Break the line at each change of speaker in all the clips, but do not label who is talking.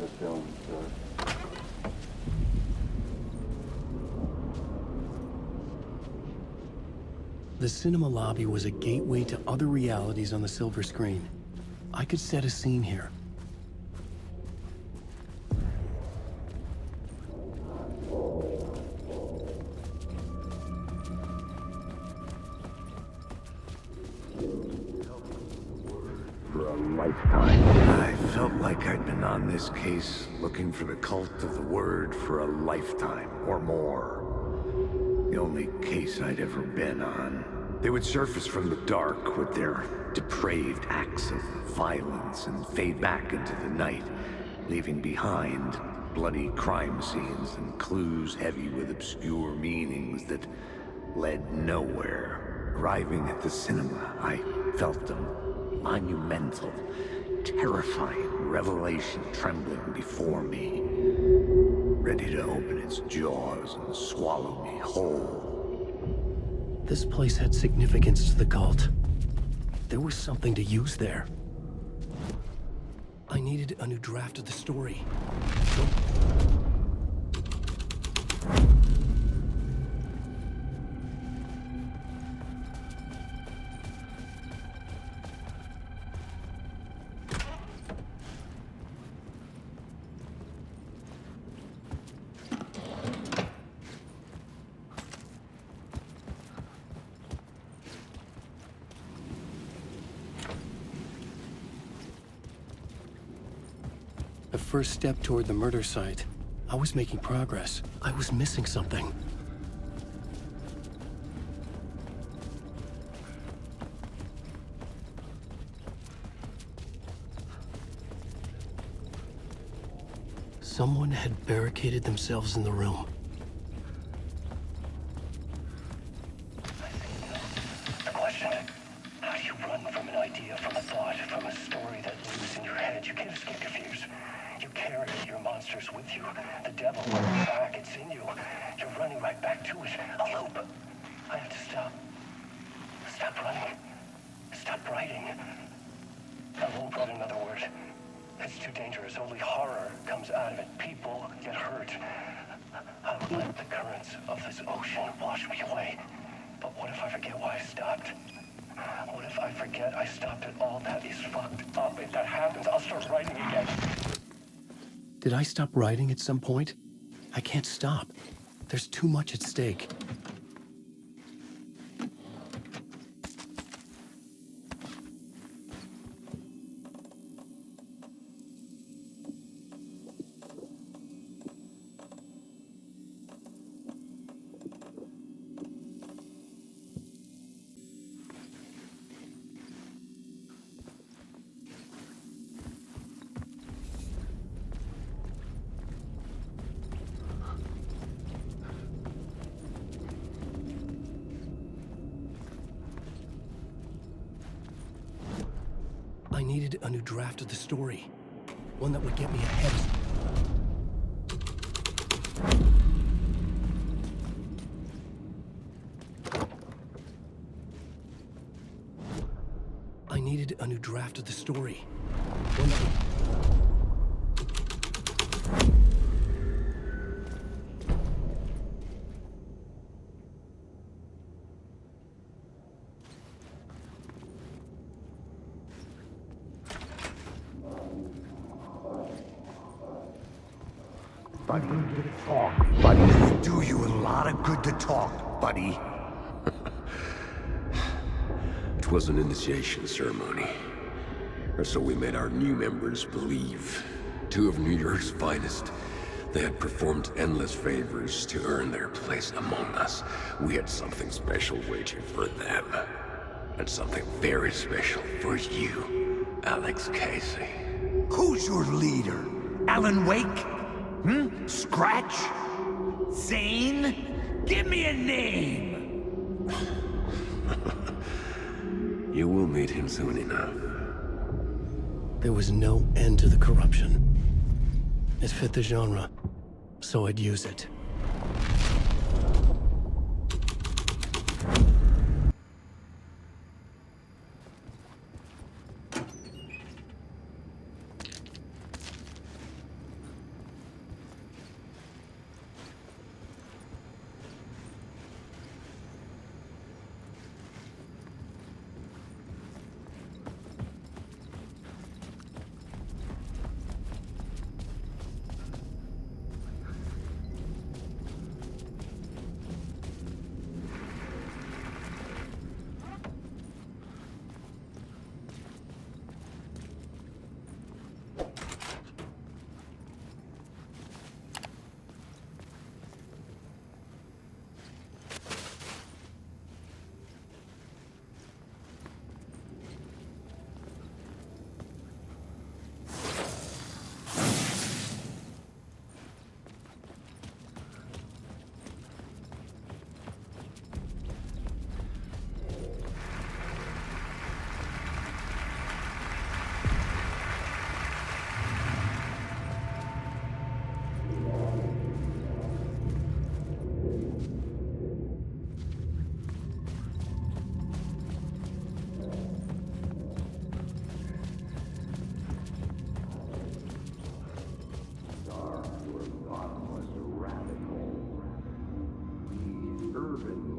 the film, sir.
The cinema lobby was a gateway to other realities on the silver screen. I could set a scene here.
For a lifetime. I felt like I'd been on this case looking for the cult of the word for a lifetime or more. The only case I'd ever been on. They would surface from the dark with their depraved acts of violence and fade back into the night, leaving behind bloody crime scenes and clues heavy with obscure meanings that led nowhere. Arriving at the cinema, I felt a monumental, terrifying revelation trembling before me, ready to open its jaws and swallow me whole.
This place had significance to the cult. There was something to use there. I needed a new draft of the story. The first step toward the murder site. I was making progress. I was missing something. Someone had barricaded themselves in the room.
The question, how do you run from an idea, from a thought, from a story that lives in your head? You can't escape your fears. You carry your monsters with you. The devil, back, it's in you. You're running right back to it. A loop. I have to stop. Stop running. Stop writing. I won't write another word. It's too dangerous. Only horror comes out of it. People get hurt. I'll let the currents of this ocean wash me away. But what if I forget why I stopped? What if I forget I stopped at all? That is fucked up. If that happens, I'll start writing again.
Did I stop writing at some point? I can't stop. There's too much at stake. I needed a new draft of the story. One that would get me ahead. I needed a new draft of the story. One that would...
Buddy, talk, buddy. Do you a lot of good to talk, buddy.
It was an initiation ceremony. Or so we made our new members believe. Two of New York's finest. They had performed endless favors to earn their place among us. We had something special waiting for them. And something very special for you, Alex Casey.
Who's your leader? Alan Wake? Scratch? Zane? Give me a name!
You will meet him soon enough.
There was no end to the corruption. It fit the genre, so I'd use it.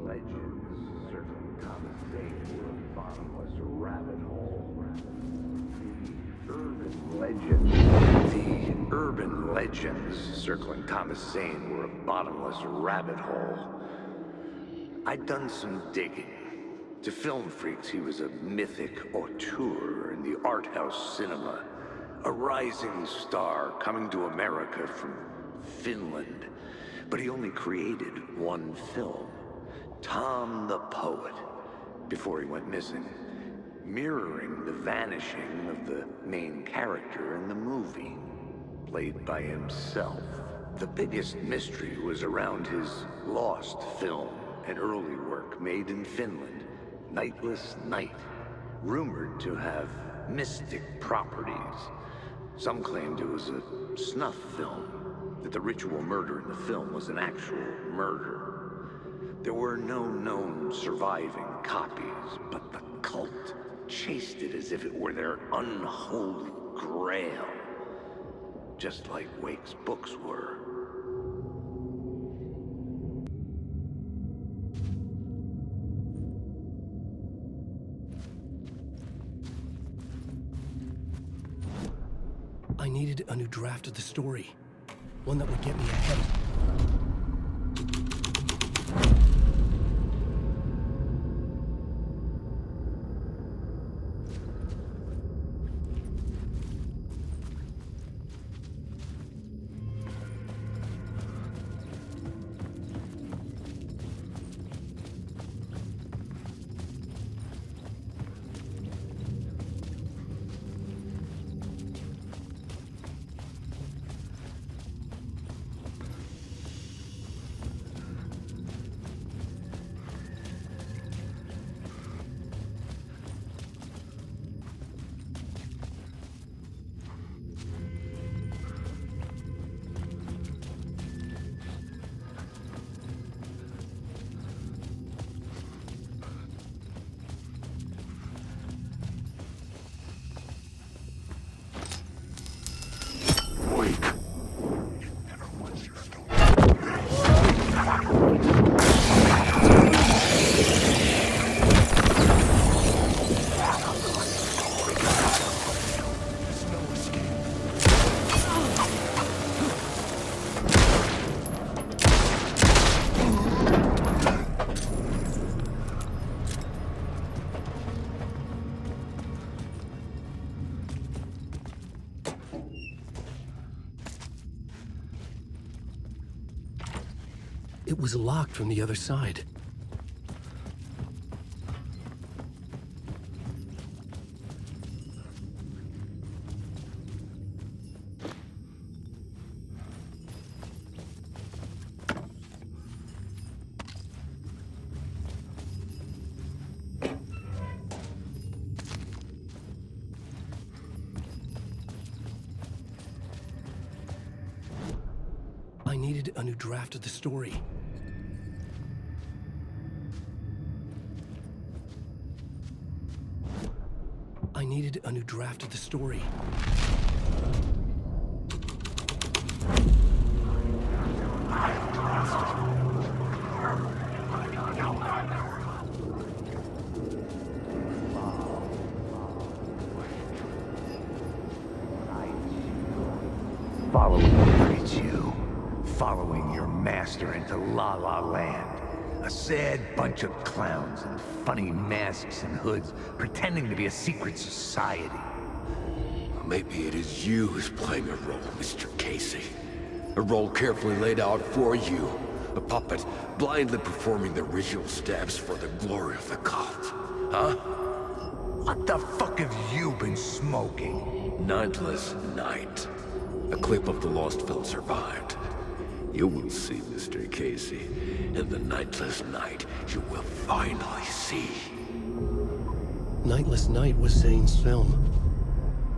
legends circling Thomas Zane were a bottomless rabbit hole. The urban legends circling Thomas Zane were a bottomless rabbit hole. I'd done some digging. To film freaks, he was a mythic auteur in the art house cinema. A rising star coming to America from Finland. But he only created one film, Tom the Poet, before he went missing, mirroring the vanishing of the main character in the movie, played by himself. The biggest mystery was around his lost film, an early work made in Finland, Nightless Night, rumored to have mystic properties. Some claimed it was a snuff film, that the ritual murder in the film was an actual murder. There were no known surviving copies, but the cult chased it as if it were their unholy grail, just like Wake's books were.
I needed a new draft of the story. One that would get me ahead. It was locked from the other side. I needed a new draft of the story. I needed a new draft of the story.
Following your master into La La Land. A sad bunch of clowns in funny masks and hoods, pretending to be a secret society.
Maybe it is you who's playing a role, Mr. Casey. A role carefully laid out for you. A puppet blindly performing the ritual steps for the glory of the cult. Huh?
What the fuck have you been smoking?
Nightless Night. A clip of the lost film survived. You will see, Mr. Casey. In the Nightless Night, you will finally see.
Nightless Night was Zane's film.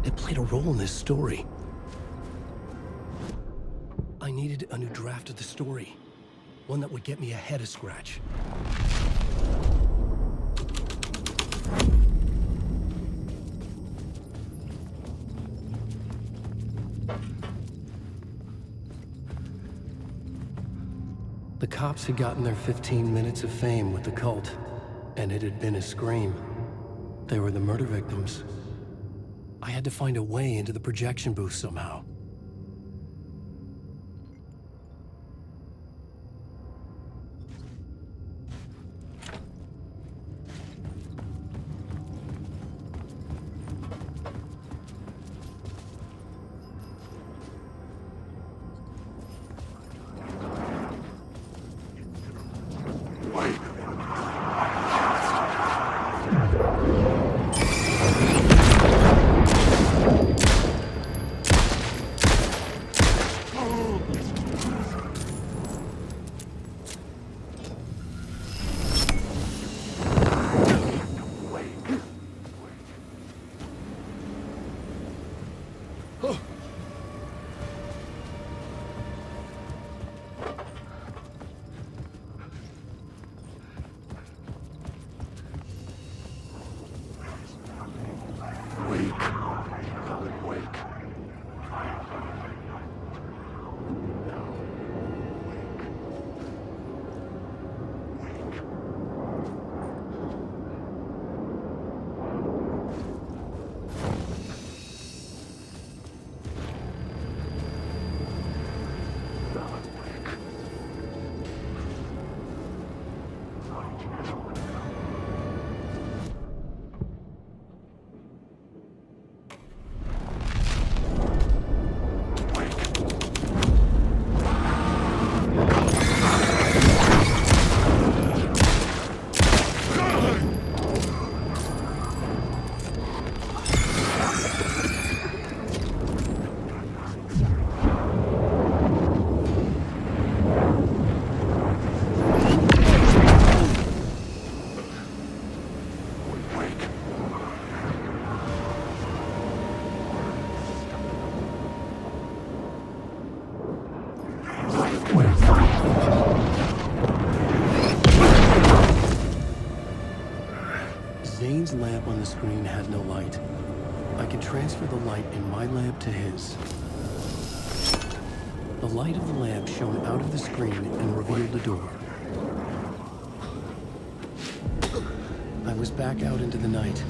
It played a role in this story. I needed a new draft of the story. One that would get me ahead of scratch. The cops had gotten their 15 minutes of fame with the cult, and it had been a scream. They were the murder victims. I had to find a way into the projection booth somehow. Zane's lamp on the screen had no light. I could transfer the light in my lamp to his. The light of the lamp shone out of the screen and revealed the door. I was back out into the night.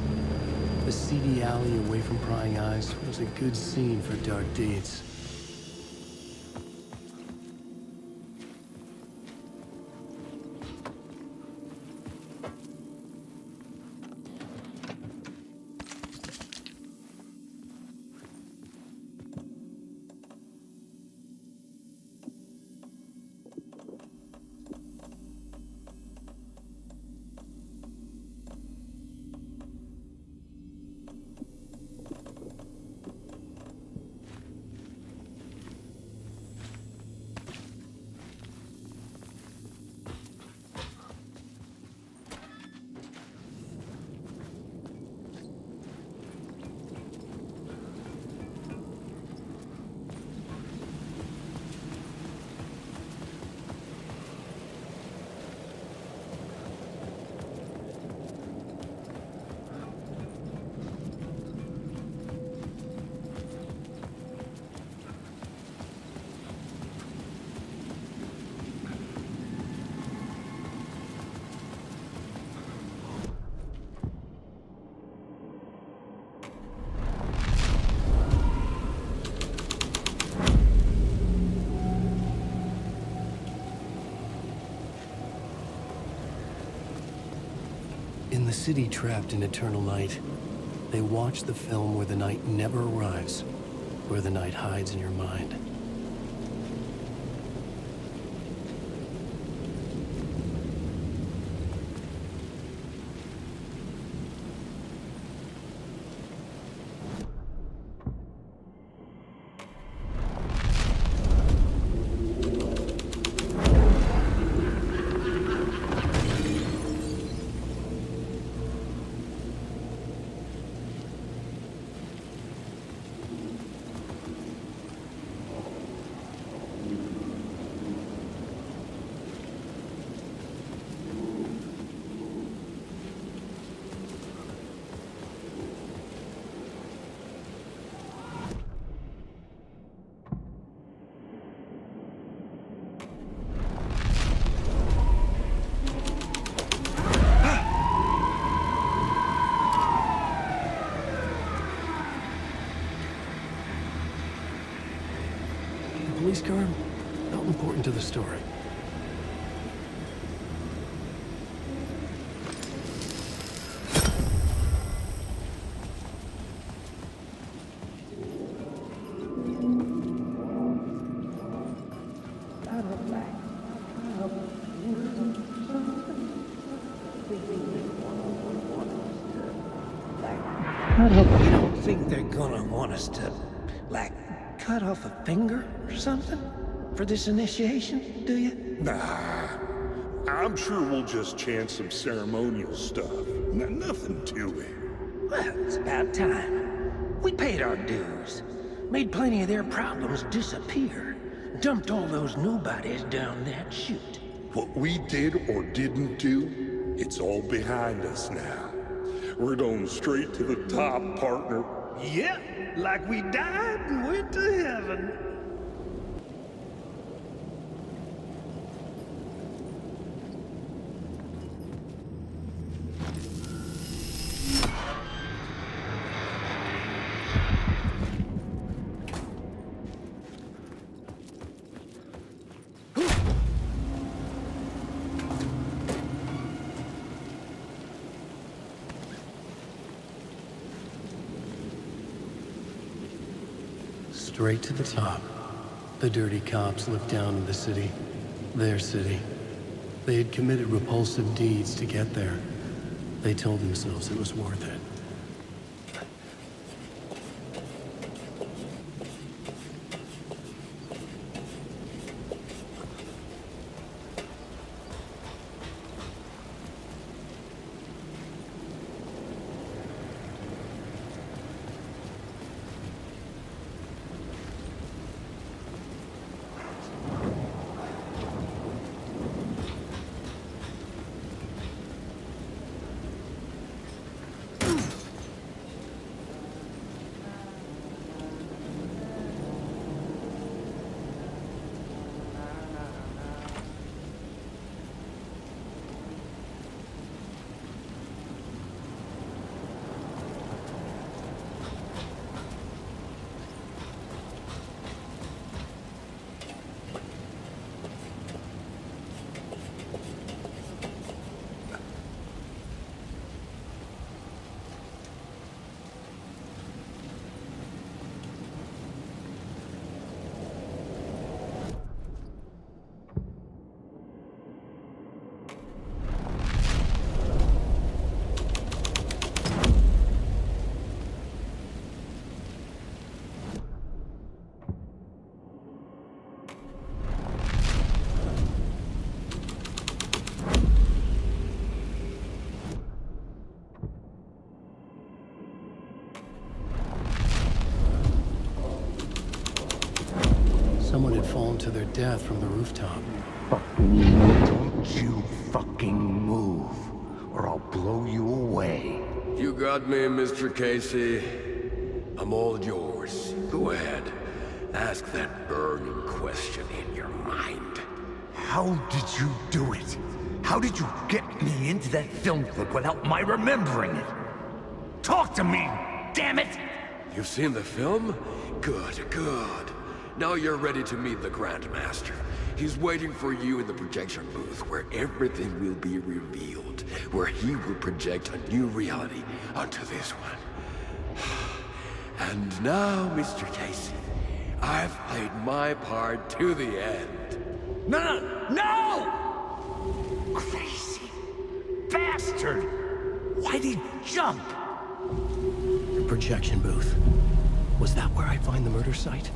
The seedy alley away from prying eyes was a good scene for dark deeds. In the city trapped in eternal night, they watch the film where the night never arrives, where the night hides in your mind. police car felt important to the story.
You don't think they're gonna want us to, like, cut off a finger or something for this initiation, do you?
Nah, I'm sure we'll just chant some ceremonial stuff. Nothing to it.
Well, it's about time. We paid our dues, made plenty of their problems disappear, dumped all those nobodies down that chute.
What we did or didn't do, it's all behind us now. We're going straight to the top, partner.
Yep, like we died and went to heaven.
Straight to the top. The dirty cops looked down on the city. Their city. They had committed repulsive deeds to get there. They told themselves it was worth it. Someone had fallen to their death from the rooftop.
Don't you fucking move, or I'll blow you away.
You got me, Mr. Casey. I'm all yours. Go ahead. Ask that burning question in your mind.
How did you do it? How did you get me into that film clip without my remembering it? Talk to me, damn it!
You've seen the film? Good, good. Now you're ready to meet the Grandmaster. He's waiting for you in the projection booth, where everything will be revealed, where he will project a new reality onto this one. And now, Mr. Casey, I've played my part to the end.
No! Crazy bastard! Why'd he jump?
The projection booth. Was that where I'd find the murder site?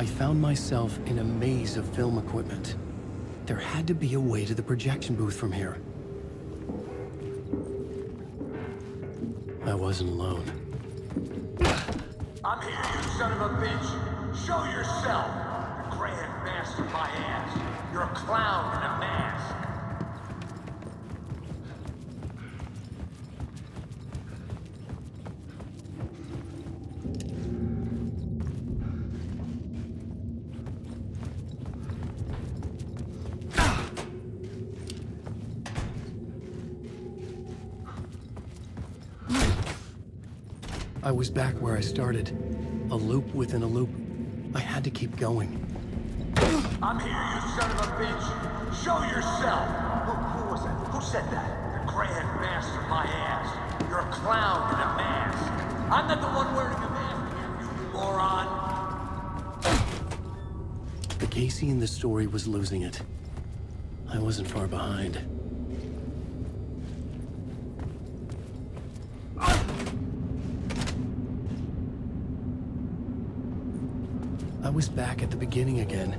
I found myself in a maze of film equipment. There had to be a way to the projection booth from here. I wasn't alone.
I'm here, you son of a bitch. Show yourself. The Grand Master my ass. You're a clown in a mask.
I was back where I started. A loop within a loop. I had to keep going.
I'm here, you son of a bitch. Show yourself. Who was that? Who said that? The Grand Master my ass. You're a clown in a mask. I'm not the one wearing a mask here, you moron.
The Casey in the story was losing it. I wasn't far behind. I was back at the beginning again.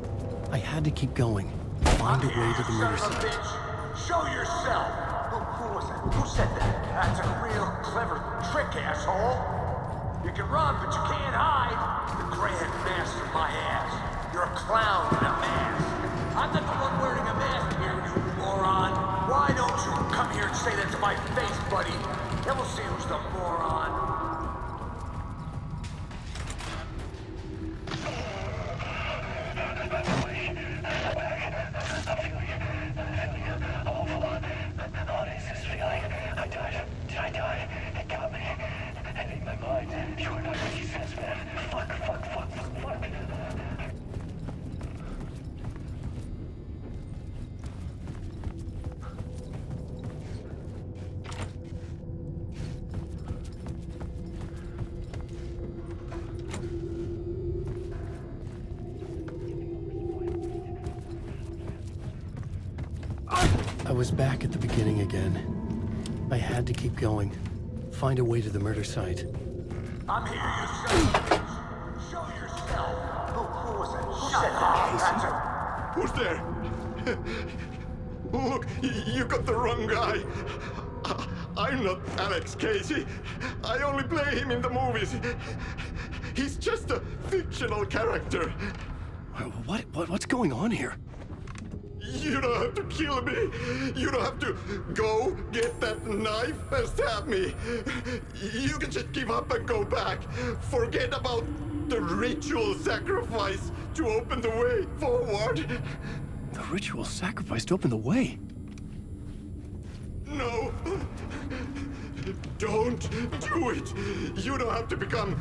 I had to keep going. Find a way to the murder site.
Show yourself! Who was that? Who said that? That's a real clever trick, asshole! You can run, but you can't hide! The Grand Master my ass. You're a clown in a mask. I'm not the one wearing a mask here, you moron! Why don't you come here and say that to my face, buddy? Then we'll see who's the moron.
I was back at the beginning again. I had to keep going. Find a way to the murder site.
I'm here, you son of a bitch. Show yourself. Who was that? Who said that?
Who's there? Look, you got the wrong guy. I'm not Alex Casey. I only play him in the movies. He's just a fictional character.
What's going on here?
You don't have to kill me. You don't have to go get that knife and stab me. You can just give up and go back. Forget about the ritual sacrifice to open the way forward.
The ritual sacrifice to open the way?
No. Don't do it. You don't have to become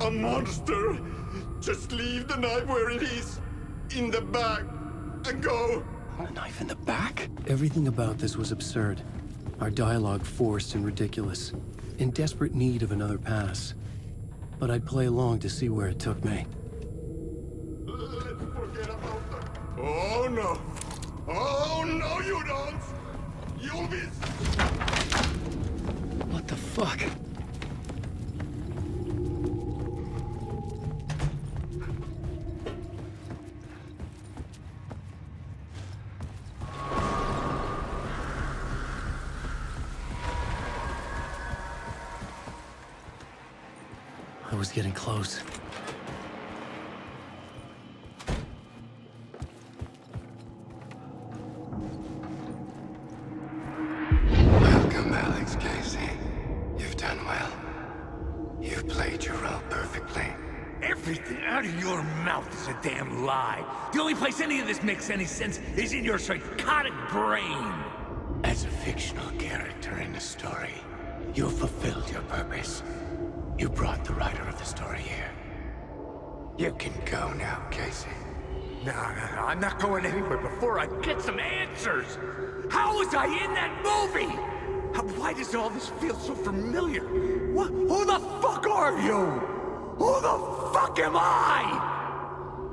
a monster. Just leave the knife where it is, in the back, and go.
A knife in the back? Everything about this was absurd. Our dialogue forced and ridiculous. In desperate need of another pass. But I'd play along to see where it took me.
Let's forget about that. Oh no. Oh no, you don't. You'll be...
What the fuck? I was getting close.
Welcome, Alex Casey. You've done well. You've played your role perfectly.
Everything out of your mouth is a damn lie. The only place any of this makes any sense is in your psychotic brain.
As a fictional character in a story, you fulfilled your purpose. You brought the writer of the story here. You can go now, Casey.
No, I'm not going anywhere before I get some answers. How was I in that movie? Why does all this feel so familiar? Who the fuck are you? Who the fuck am I?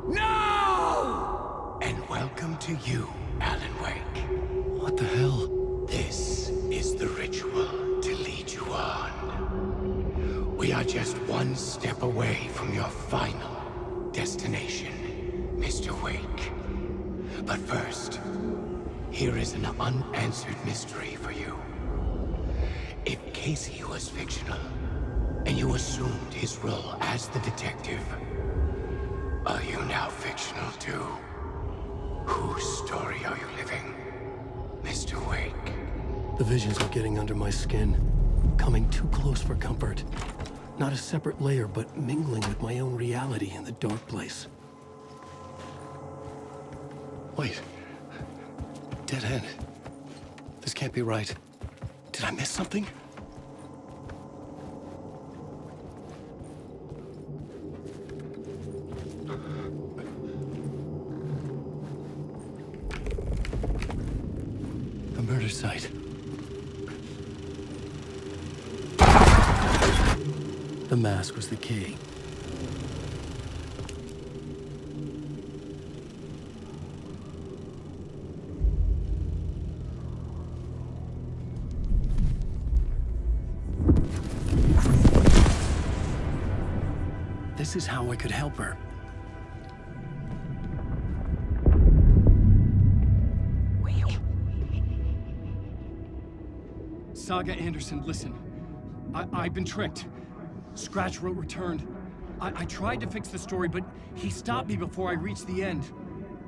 No!
And welcome to you, Alan Wake.
What the hell?
This is the ritual to lead you on. We are just one step away from your final destination, Mr. Wake. But first, here is an unanswered mystery for you. If Casey was fictional, and you assumed his role as the detective, are you now fictional too? Whose story are you living, Mr. Wake?
The visions are getting under my skin, coming too close for comfort. Not a separate layer, but mingling with my own reality in the dark place. Wait. Dead end. This can't be right. Did I miss something? The murder site. The mask was the key. This is how I could help her.
Saga Anderson, listen. I've been tricked. Scratch wrote returned. I tried to fix the story, but he stopped me before I reached the end.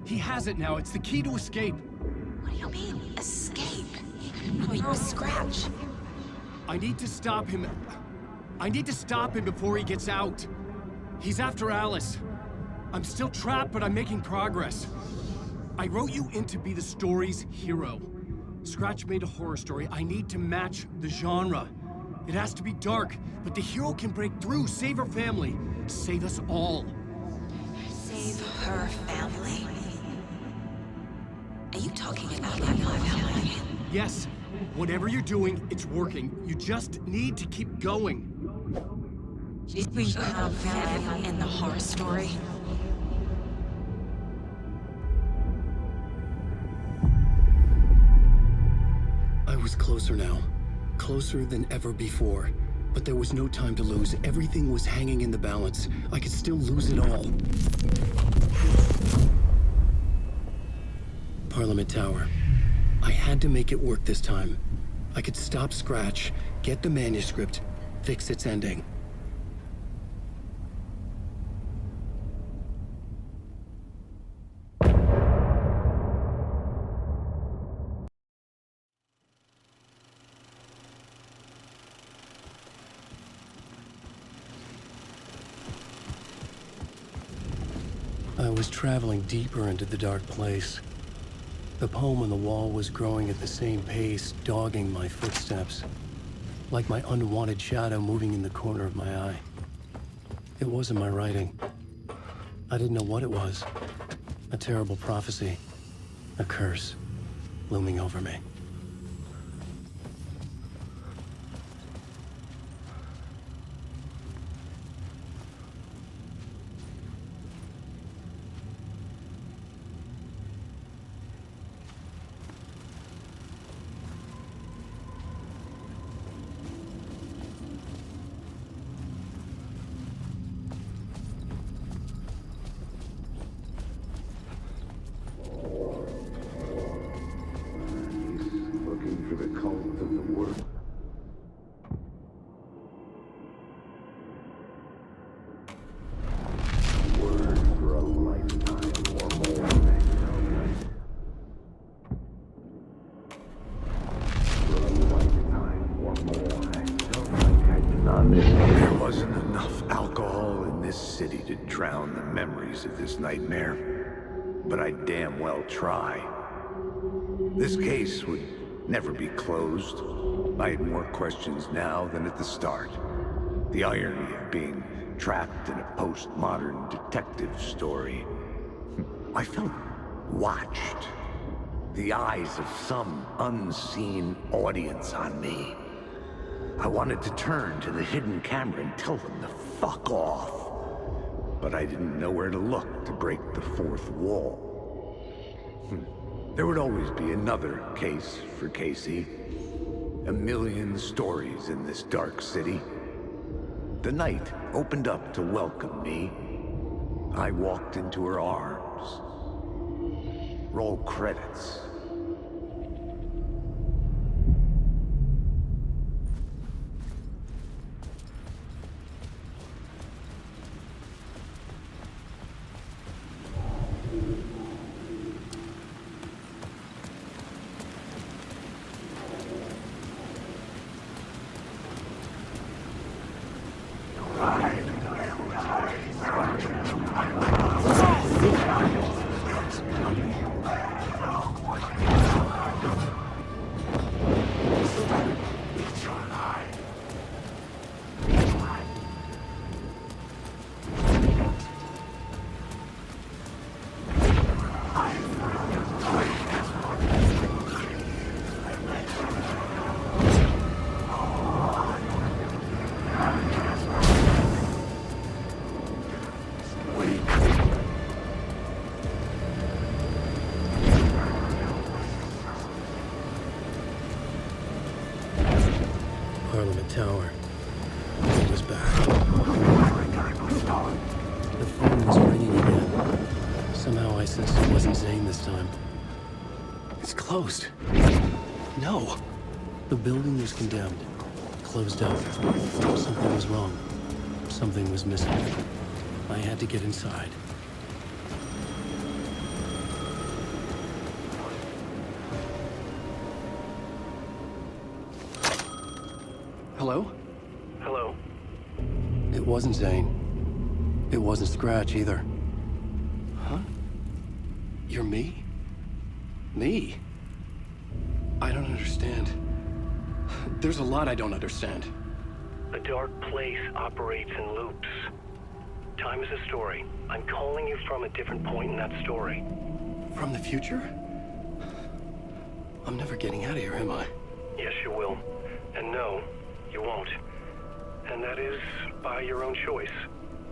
He has it now. It's the key to escape.
What do you mean, escape? Oh, you're a Scratch.
I need to stop him. I need to stop him before he gets out. He's after Alice. I'm still trapped, but I'm making progress. I wrote you in to be the story's hero. Scratch made a horror story. I need to match the genre. It has to be dark, but the hero can break through, save her family, save us all.
Save her family? Are you talking about my family?
Yes, whatever you're doing, it's working. You just need to keep going.
We have family in the horror story.
I was closer now. Closer than ever before. But there was no time to lose. Everything was hanging in the balance. I could still lose it all. Parliament Tower. I had to make it work this time. I could stop Scratch, get the manuscript, fix its ending. I was traveling deeper into the dark place. The poem on the wall was growing at the same pace, dogging my footsteps, like my unwanted shadow moving in the corner of my eye. It wasn't my writing. I didn't know what it was. A terrible prophecy, a curse, looming over me.
There wasn't enough alcohol in this city to drown the memories of this nightmare, but I'd damn well try. This case would never be closed. I had more questions now than at the start. The irony of being trapped in a postmodern detective story. I felt watched. The eyes of some unseen audience on me. I wanted to turn to the hidden camera and tell them to fuck off. But I didn't know where to look to break the fourth wall. There would always be another case for Casey. A million stories in this dark city. The night opened up to welcome me. I walked into her arms. Roll credits.
Tower. It was back. The phone was ringing again. Somehow I sensed it wasn't Zane this time.
It's closed. No.
The building was condemned. Closed up. Something was wrong. Something was missing. I had to get inside.
Hello?
Hello?
It wasn't Zane. It wasn't Scratch either.
Huh? You're me? Me? I don't understand. There's a lot I don't understand.
A dark place operates in loops. Time is a story. I'm calling you from a different point in that story.
From the future? I'm never getting out of here, am I?
Yes, you will. And no, you won't. And that is by your own choice.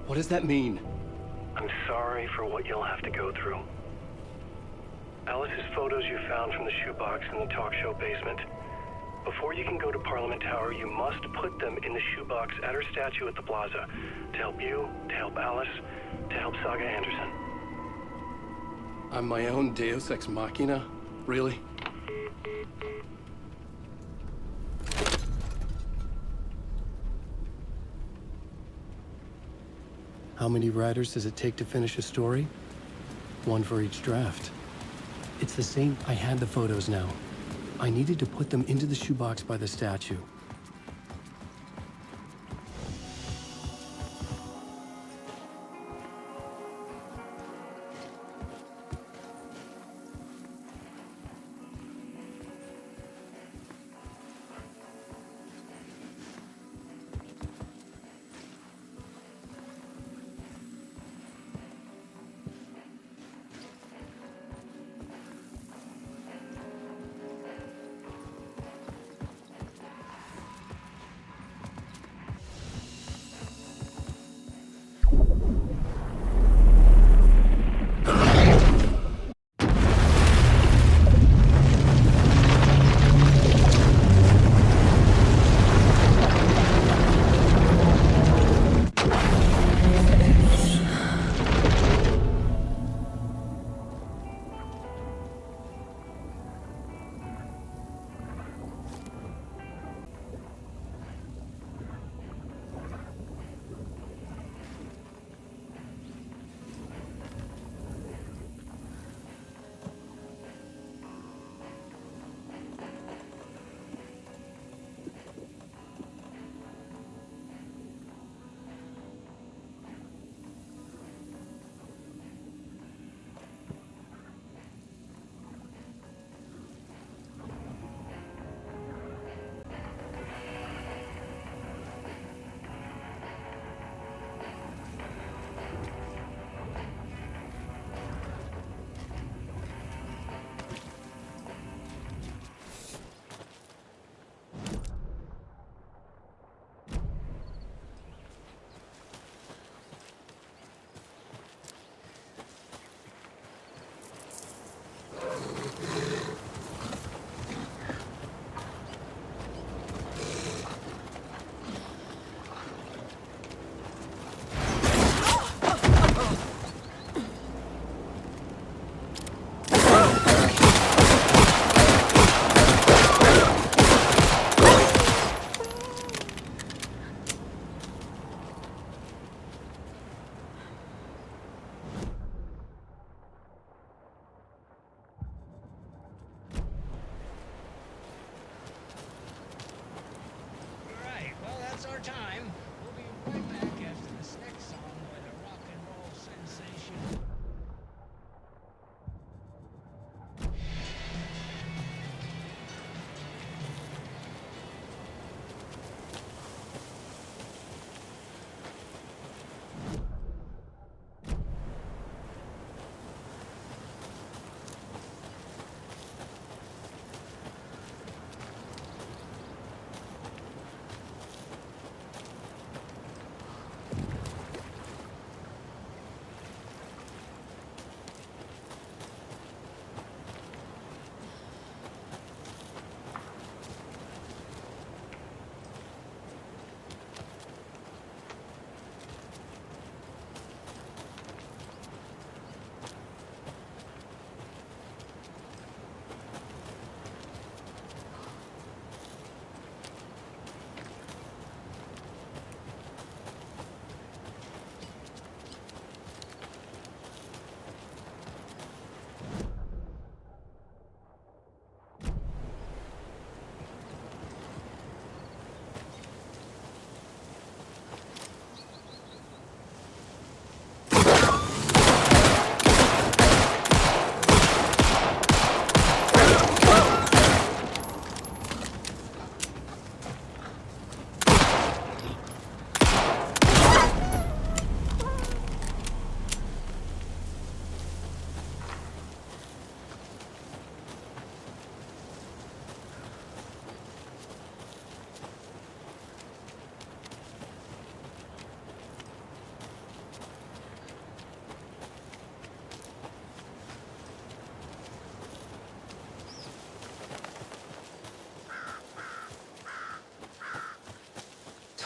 What does that mean?
I'm sorry for what you'll have to go through. Alice's photos you found from the shoebox in the talk show basement. Before you can go to Parliament Tower, you must put them in the shoebox at her statue at the plaza. To help you, to help Alice, to help Saga Anderson.
I'm my own Deus Ex Machina? Really?
How many writers does it take to finish a story? One for each draft. It's the same. I had the photos now. I needed to put them into the shoebox by the statue.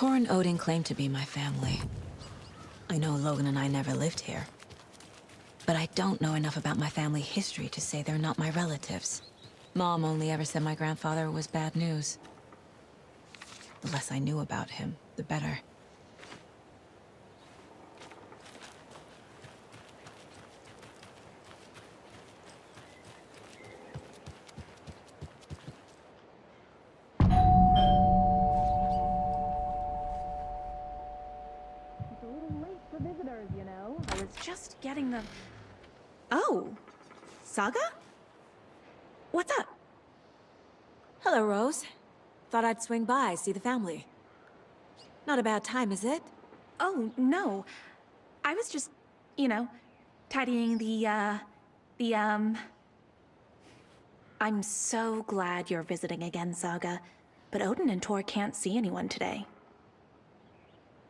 Tor and Odin claim to be my family. I know Logan and I never lived here. But I don't know enough about my family history to say they're not my relatives. Mom only ever said my grandfather was bad news. The less I knew about him, the better.
It's a little late for visitors, you know. I was just getting the... Oh, Saga? What's up?
Hello, Rose. Thought I'd swing by, see the family. Not a bad time, is it?
Oh, no. I was just, you know, tidying I'm so glad you're visiting again, Saga. But Odin and Tor can't see anyone today.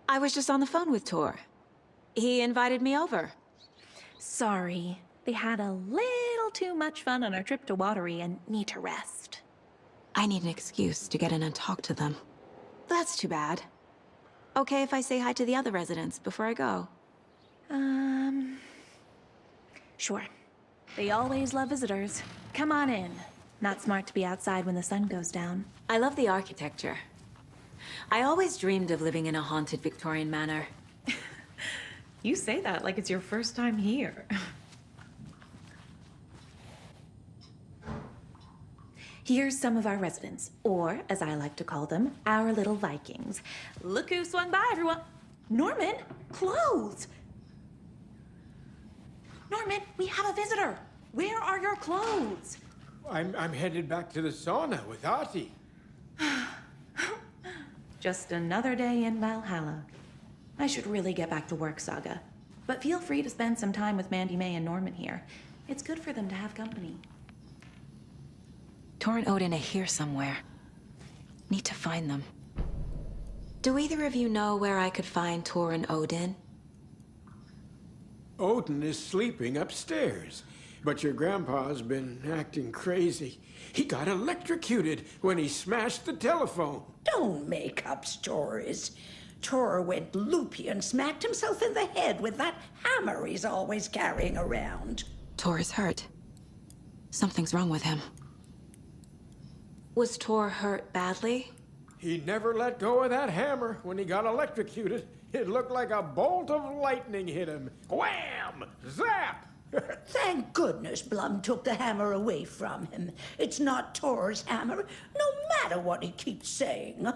I was just on the phone with Tor. He invited me over.
Sorry. They had a little too much fun on our trip to Watery and need to rest.
I need an excuse to get in and talk to them. That's too bad. Okay if I say hi to the other residents before I go?
Sure. They always love visitors. Come on in. Not smart to be outside when the sun goes down.
I love the architecture. I always dreamed of living in a haunted Victorian manor.
You say that like it's your first time here. Here's some of our residents, or as I like to call them, our little Vikings. Look who swung by, everyone. Norman, clothes. Norman, we have a visitor. Where are your clothes?
I'm headed back to the sauna with Artie.
Just another day in Valhalla. I should really get back to work, Saga. But feel free to spend some time with Mandy May and Norman here. It's good for them to have company.
Tor and Odin are here somewhere. Need to find them. Do either of you know where I could find Tor and Odin?
Odin is sleeping upstairs, but your grandpa's been acting crazy. He got electrocuted when he smashed the telephone.
Don't make up stories. Tor went loopy and smacked himself in the head with that hammer he's always carrying around.
Tor is hurt. Something's wrong with him. Was Tor hurt badly?
He never let go of that hammer when he got electrocuted. It looked like a bolt of lightning hit him. Wham! Zap!
Thank goodness Blum took the hammer away from him. It's not Tor's hammer, no matter what he keeps saying.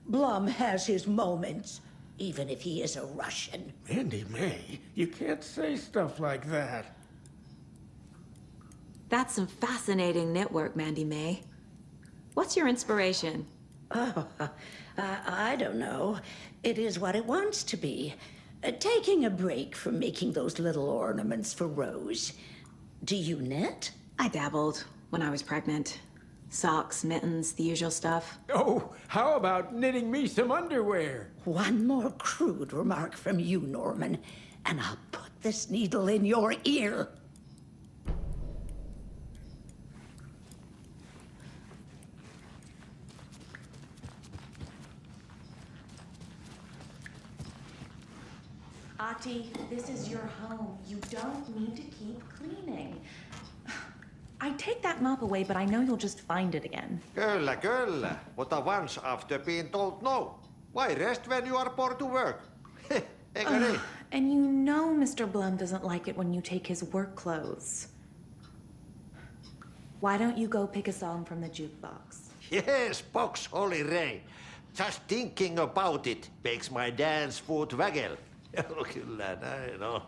Blum has his moments, even if he is a Russian.
Mandy May, you can't say stuff like that.
That's some fascinating knitwork, Mandy May. What's your inspiration?
Oh, I don't know. It is what it wants to be. Taking a break from making those little ornaments for Rose. Do you knit?
I dabbled when I was pregnant. Socks, mittens, the usual stuff.
Oh, how about knitting me some underwear?
One more crude remark from you, Norman, and I'll put this needle in your ear.
Ati, this is your home. You don't need to keep cleaning. I take that mop away, but I know you'll just find it again.
Kyllä, kyllä. But once after being told no. Why rest when you are born to work? Eikö niin?
And you know Mr. Blum doesn't like it when you take his work clothes. Why don't you go pick a song from the jukebox?
Yes, box Holy Ray. Just thinking about it makes my dance foot waggle. Kyllä näin on.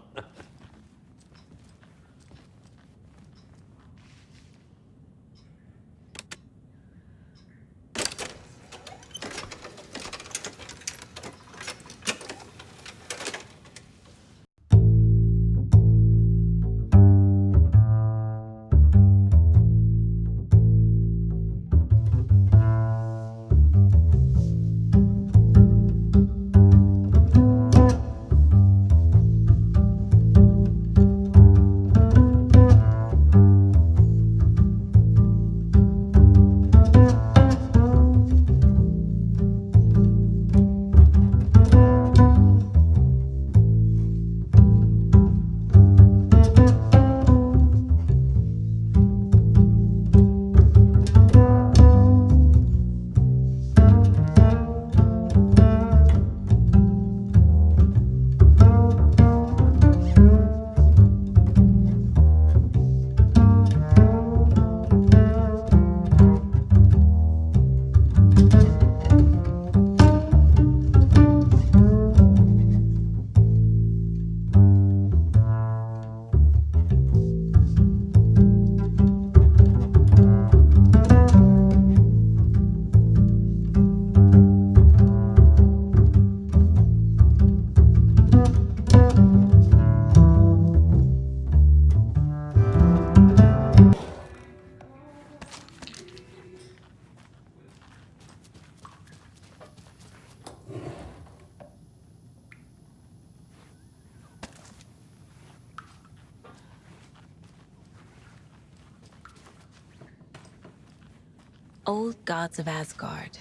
Old gods of Asgard.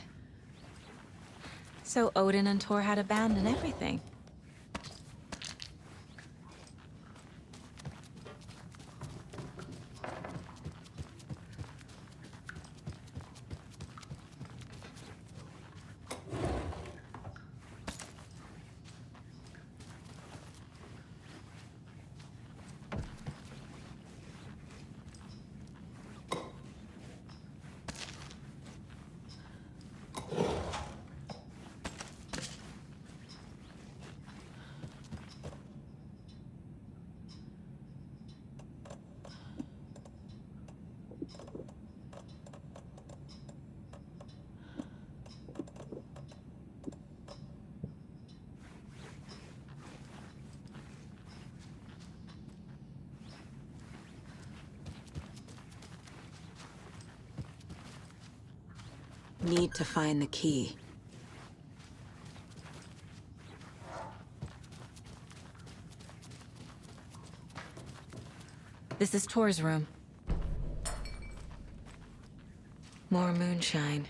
So Odin and Thor had a band and everything. Need to find the key. This is Tor's room. More moonshine.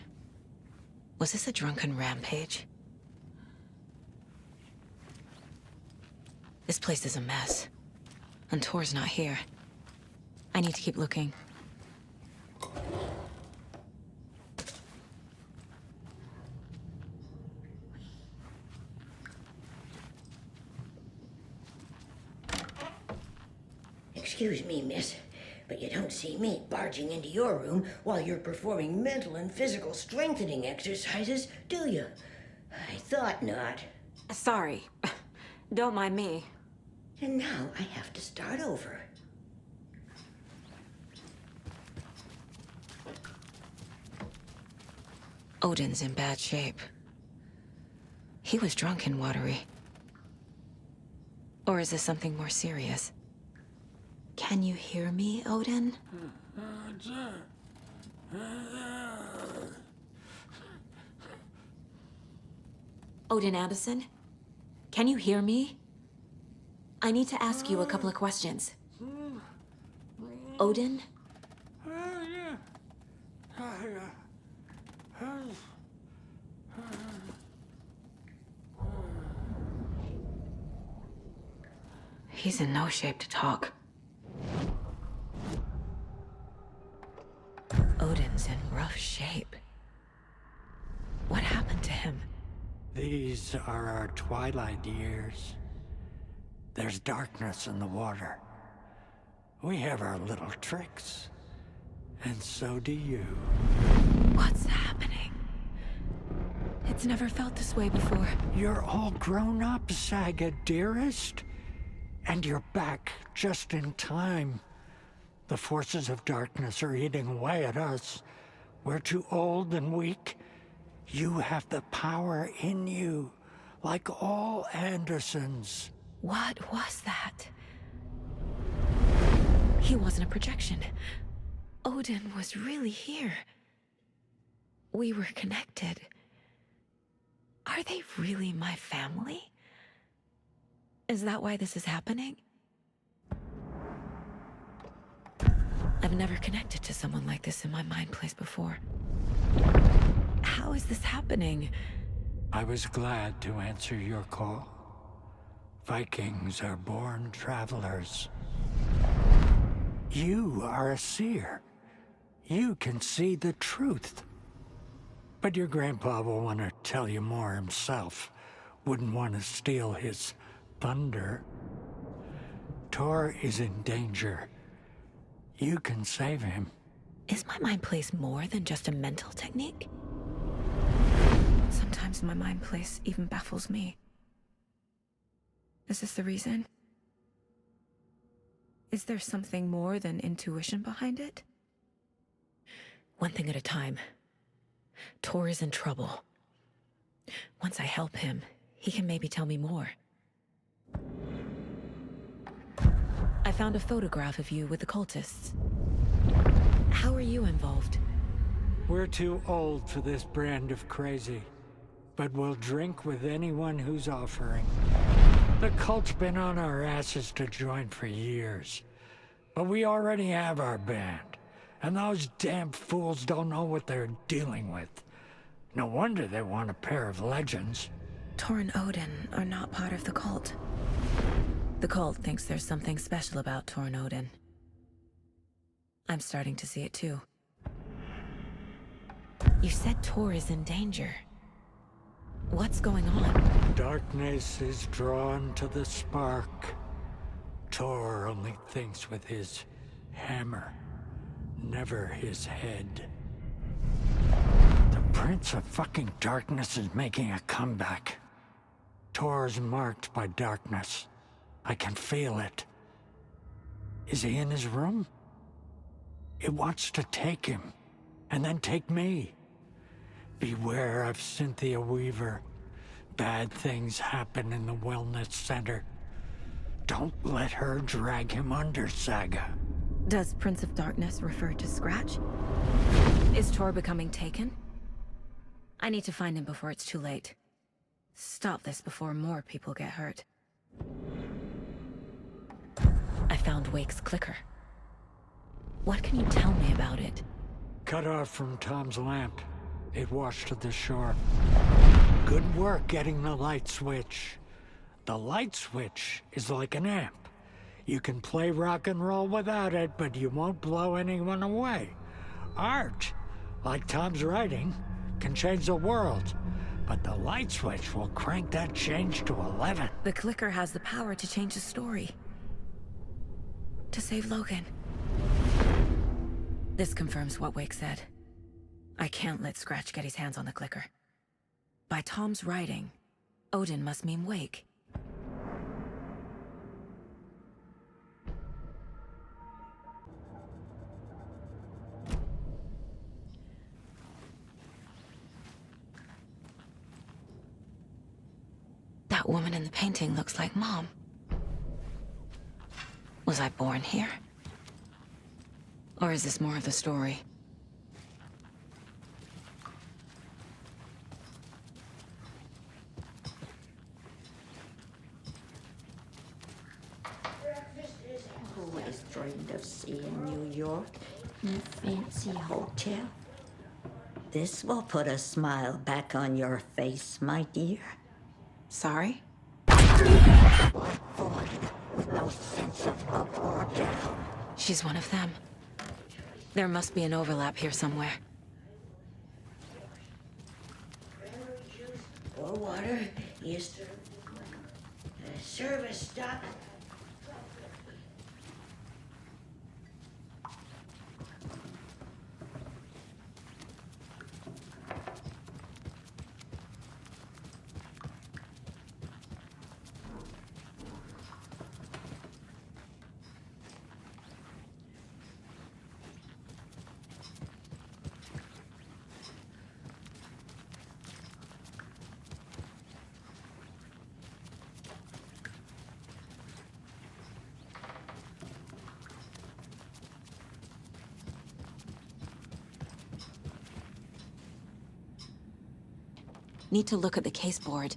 Was this a drunken rampage? This place is a mess. And Tor's not here. I need to keep looking.
Excuse me, miss, but you don't see me barging into your room while you're performing mental and physical strengthening exercises, do you? I thought not.
Sorry. Don't mind me.
And now I have to start over.
Odin's in bad shape. He was drunk and watery. Or is this something more serious? Can you hear me, Odin? Odin Anderson? Can you hear me? I need to ask you a couple of questions. Odin? He's in no shape to talk. Odin's in rough shape. What happened to him?
These are our twilight years. There's darkness in the water. We have our little tricks. And so do you.
What's happening? It's never felt this way before.
You're all grown up, Saga, dearest. And you're back just in time. The forces of darkness are eating away at us. We're too old and weak. You have the power in you, like all Andersons.
What was that? He wasn't a projection. Odin was really here. We were connected. Are they really my family? Is that why this is happening? I've never connected to someone like this in my mind place before. How is this happening?
I was glad to answer your call. Vikings are born travelers. You are a seer. You can see the truth. But your grandpa will want to tell you more himself. Wouldn't want to steal his thunder. Thor is in danger. You can save him.
Is my mind place more than just a mental technique? Sometimes my mind place even baffles me. Is this the reason? Is there something more than intuition behind it? One thing at a time. Thor is in trouble. Once I help him, he can maybe tell me more. I found a photograph of you with the cultists. How are you involved?
We're too old for this brand of crazy, but we'll drink with anyone who's offering. The cult's been on our asses to join for years, but we already have our band, And those damn fools don't know what they're dealing with. No wonder they want a pair of legends.
Tor and Odin are not part of the cult. The cult thinks there's something special about Tor and Odin. I'm starting to see it too. You said Tor is in danger. What's going on?
Darkness is drawn to the spark. Tor only thinks with his hammer, never his head. The Prince of fucking Darkness is making a comeback. Tor's marked by darkness. I can feel it. Is he in his room? It wants to take him, and then take me. Beware of Cynthia Weaver. Bad things happen in the wellness center. Don't let her drag him under, Saga.
Does Prince of Darkness refer to Scratch? Is Tor becoming taken? I need to find him before it's too late. Stop this before more people get hurt. I found Wake's clicker. What can you tell me about it?
Cut off from Tom's lamp. It washed to the shore. Good work getting the light switch. The light switch is like an amp. You can play rock and roll without it, but you won't blow anyone away. Art, like Tom's writing, can change the world, but the light switch will crank that change to 11.
The clicker has the power to change the story. To save Logan. This confirms what Wake said. I can't let Scratch get his hands on the clicker. By Tom's writing, Odin must mean Wake. That woman in the painting looks like Mom. Was I born here? Or is this more of the story?
Always dreamed of seeing New York in a fancy hotel. This will put a smile back on your face, my dear.
Sorry?
No sense of up or down.
She's one of them. There must be an overlap here somewhere.
Or water is the service stop.
Need to look at the case board.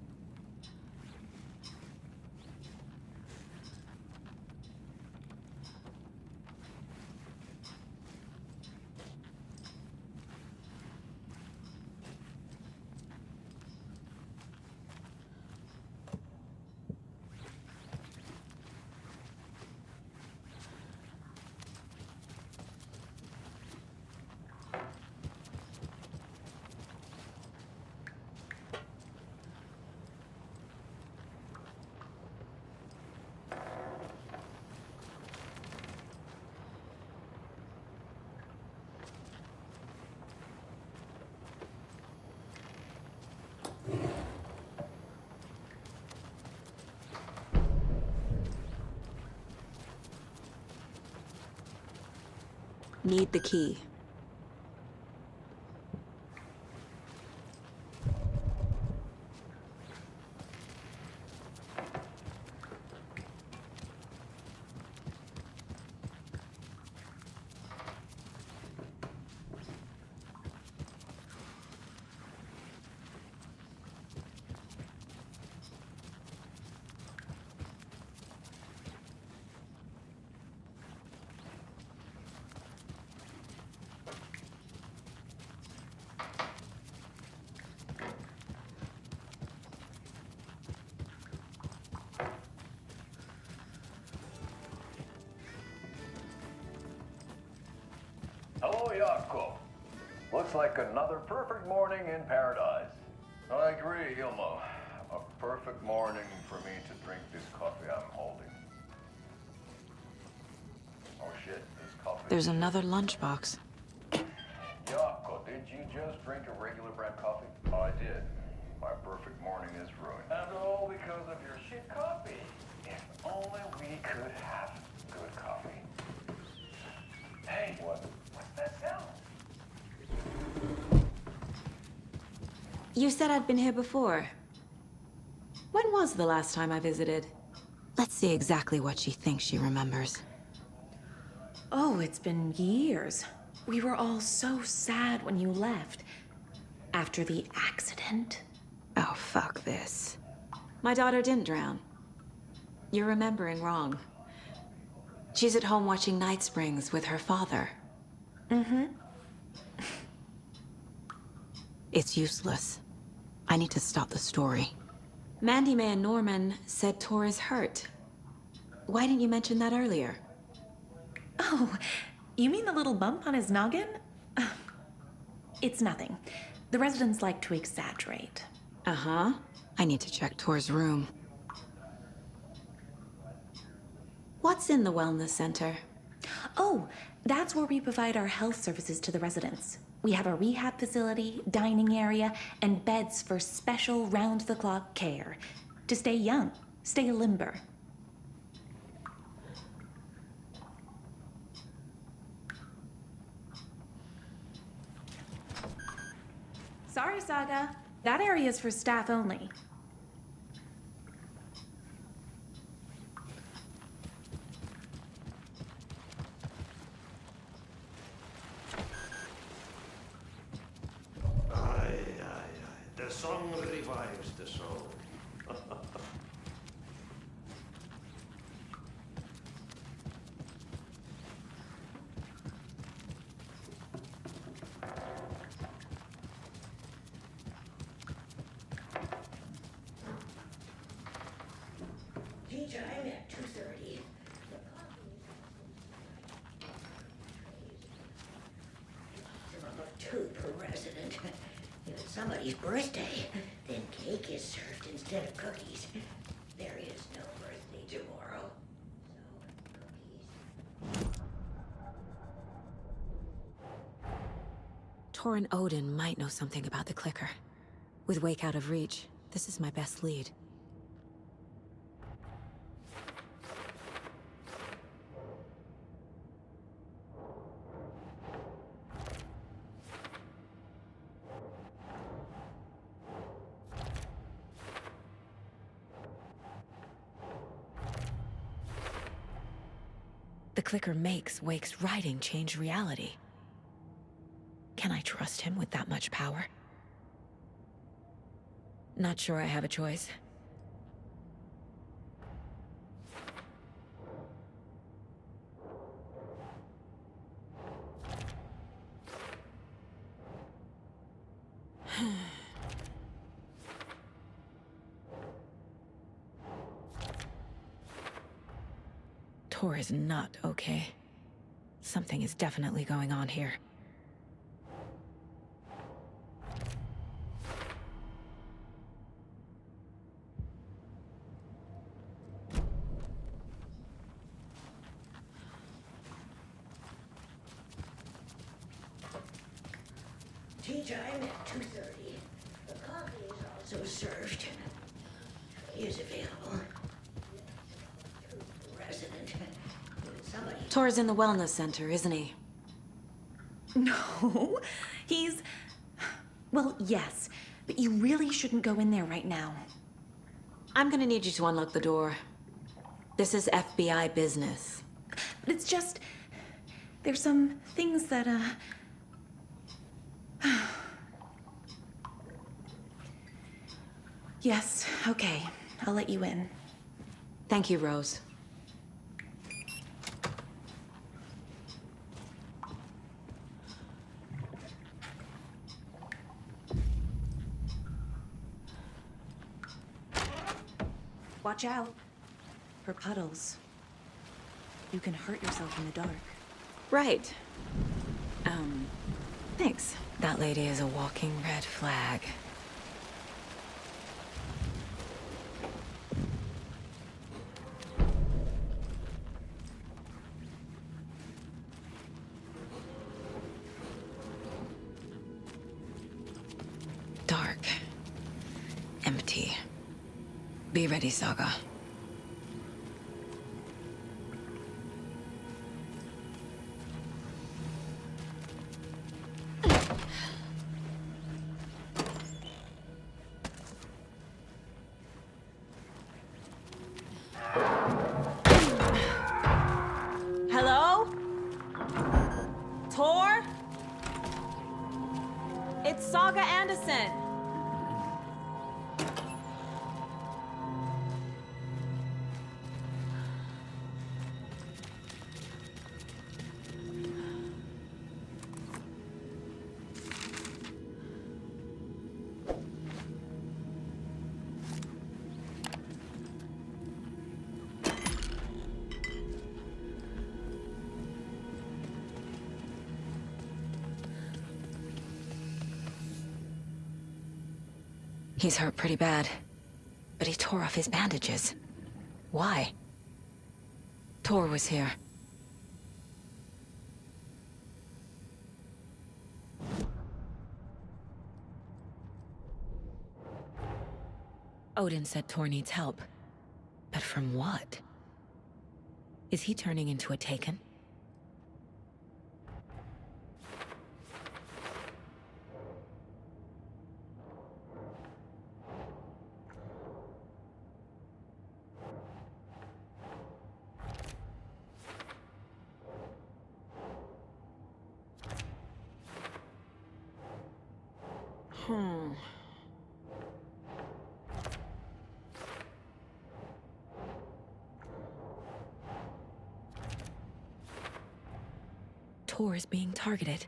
Need the key.
looks like another perfect morning in paradise. I agree, Ilmo. A perfect morning for me to drink this coffee I'm holding. Oh shit, this coffee...
There's another lunchbox.
Yako, did you just drink a regular brand coffee? I did. My perfect morning is ruined. And all because of your shit coffee. If only we could have good coffee. Hey, what's that sound?
You said I'd been here before. When was the last time I visited? Let's see exactly what she thinks she remembers.
Oh, it's been years. We were all so sad when you left. After the accident.
Oh, fuck this. My daughter didn't drown. You're remembering wrong. She's at home watching Night Springs with her father.
Mm-hmm.
It's useless. I need to stop the story. Mandy May and Norman said Tor is hurt. Why didn't you mention that earlier?
Oh, you mean the little bump on his noggin? It's nothing. The residents like to exaggerate.
Uh-huh. I need to check Tor's room. What's in the wellness center?
Oh, that's where we provide our health services to the residents. We have a rehab facility, dining area, and beds for special round-the-clock care. To stay young, stay limber. Sorry, Saga. That area is for staff only.
The song revives the soul.
Tea time at 2:30. Two per resident. If it's somebody's birthday, then cake is served instead of cookies. There is no birthday tomorrow.
Tor and Odin might know something about the clicker. With Wake out of reach, this is my best lead. The clicker makes Wake's writing change reality. Can I trust him with that much power? Not sure I have a choice. Tor is not okay. Something is definitely going on here.
Tea time at 2:30. The coffee is also served. Tray is available. Resident. Somebody.
Tor's in the wellness center, isn't he?
No, he's... Well, yes, but you really shouldn't go in there right now.
I'm gonna need you to unlock the door. This is FBI business.
But it's just... There's some things that, Yes, okay. I'll let you in.
Thank you, Rose.
Watch out for puddles. You can hurt yourself in the dark.
Right. Thanks. That lady is a walking red flag. Dark. Empty. Be ready, Saga.
Hello? Tor? It's Saga Anderson.
He's hurt pretty bad, but he tore off his bandages. Why? Tor was here. Odin said Tor needs help. But from what? Is he turning into a Taken? Tor is being targeted.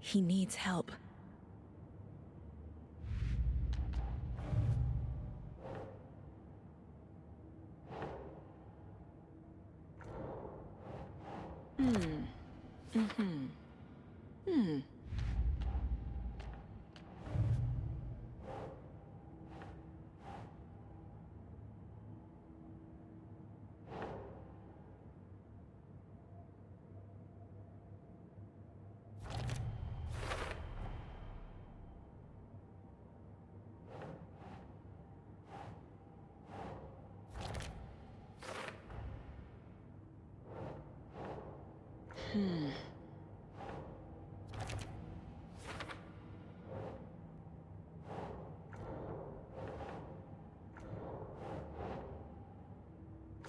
He needs help.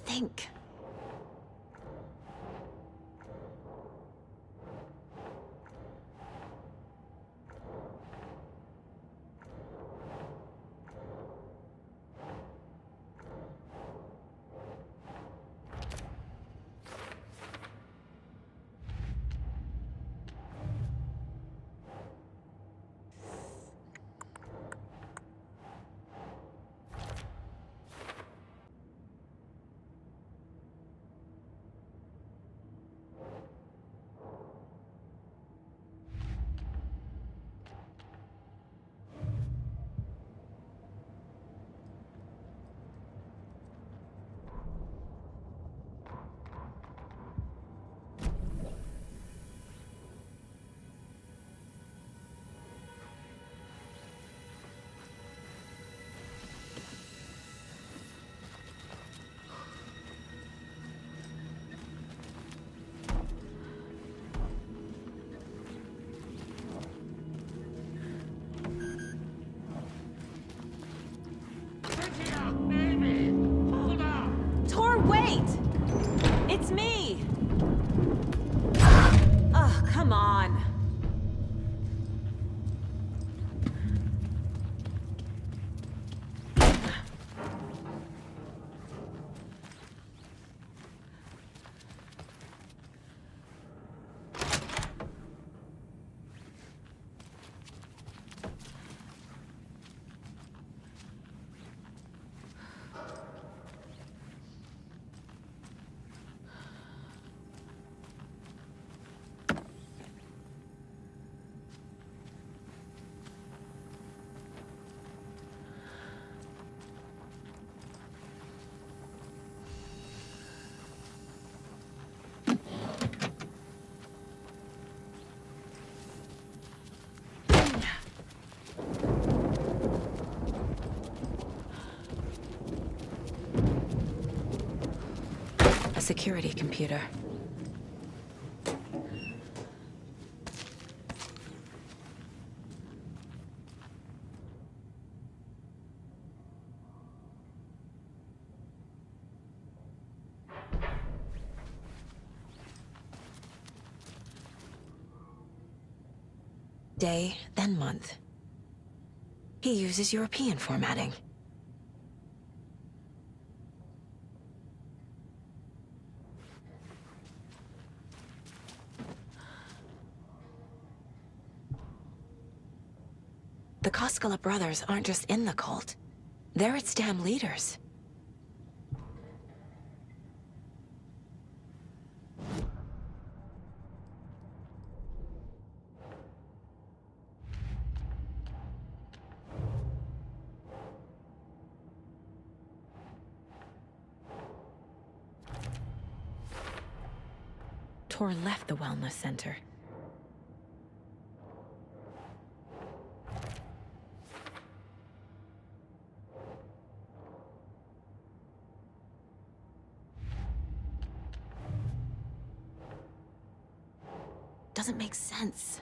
Think. A security computer. Day, then month. He uses European formatting. The Koskela brothers aren't just in the cult. They're its damn leaders. Tor left the wellness center. Doesn't make sense.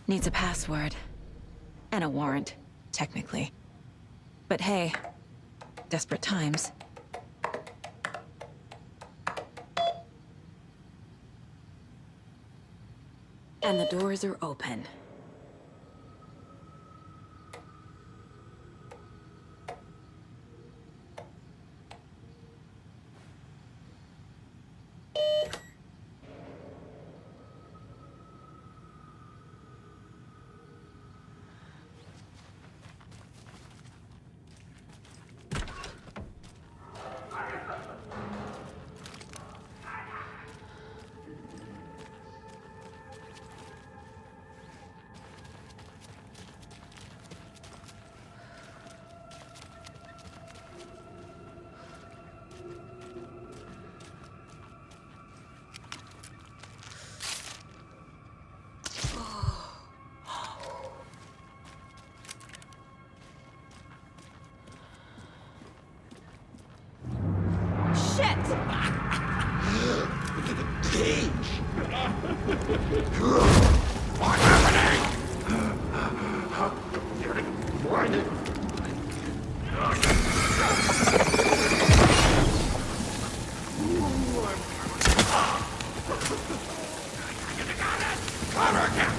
Needs a password. And a warrant, technically. But hey, desperate times. And the doors are open.
What's happening? Getting blinded. Clever cat.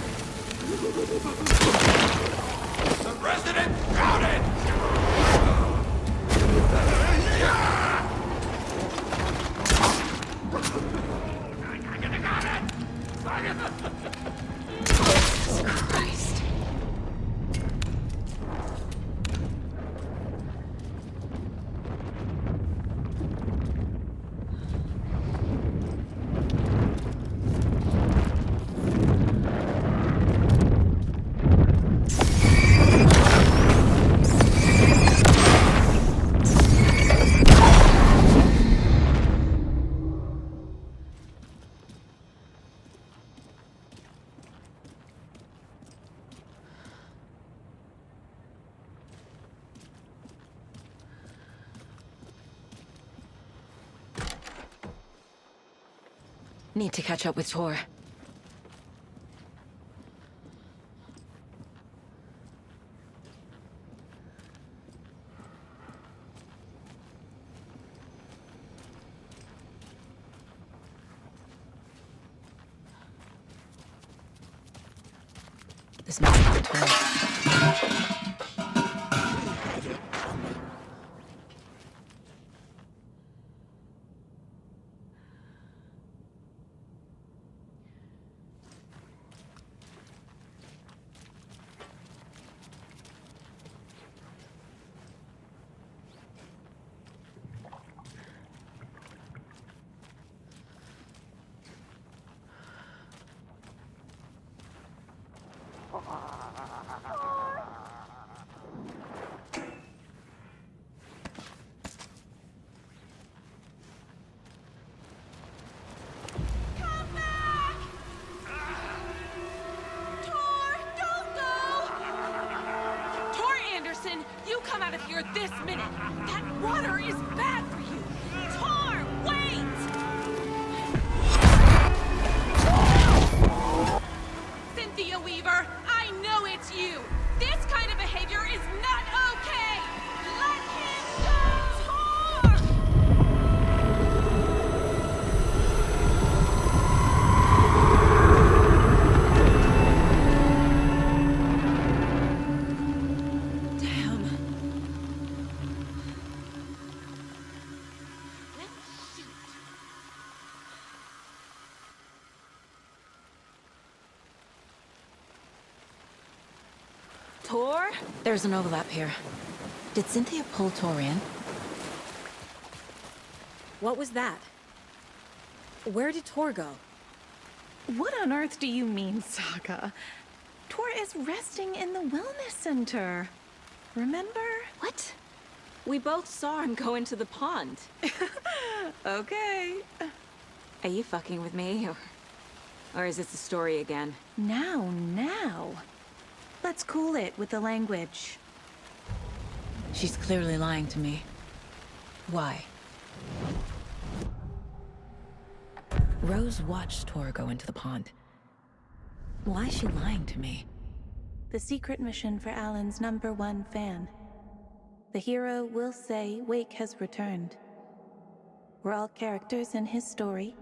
The resident routed.
Jesus Christ. Need to catch up with Tor. This must be Tor.
You come out of here this minute! That water is bad for you! Tor, wait! Cynthia Weaver, I know it's you! This kind of behavior is not okay! Let him go! Tor!
Tor? There's an overlap here. Did Cynthia pull Tor in?
What was that? Where did Tor go?
What on earth do you mean, Saga? Tor is resting in the wellness center. Remember?
What? We both saw him go into the pond.
Okay.
Are you fucking with me, or is this a story again?
Now. Let's cool it with the language.
She's clearly lying to me. Why? Rose watched Tor go into the pond. Why is she lying to me?
The secret mission for Alan's #1 fan. The hero will say Wake has returned. We're all characters in his story.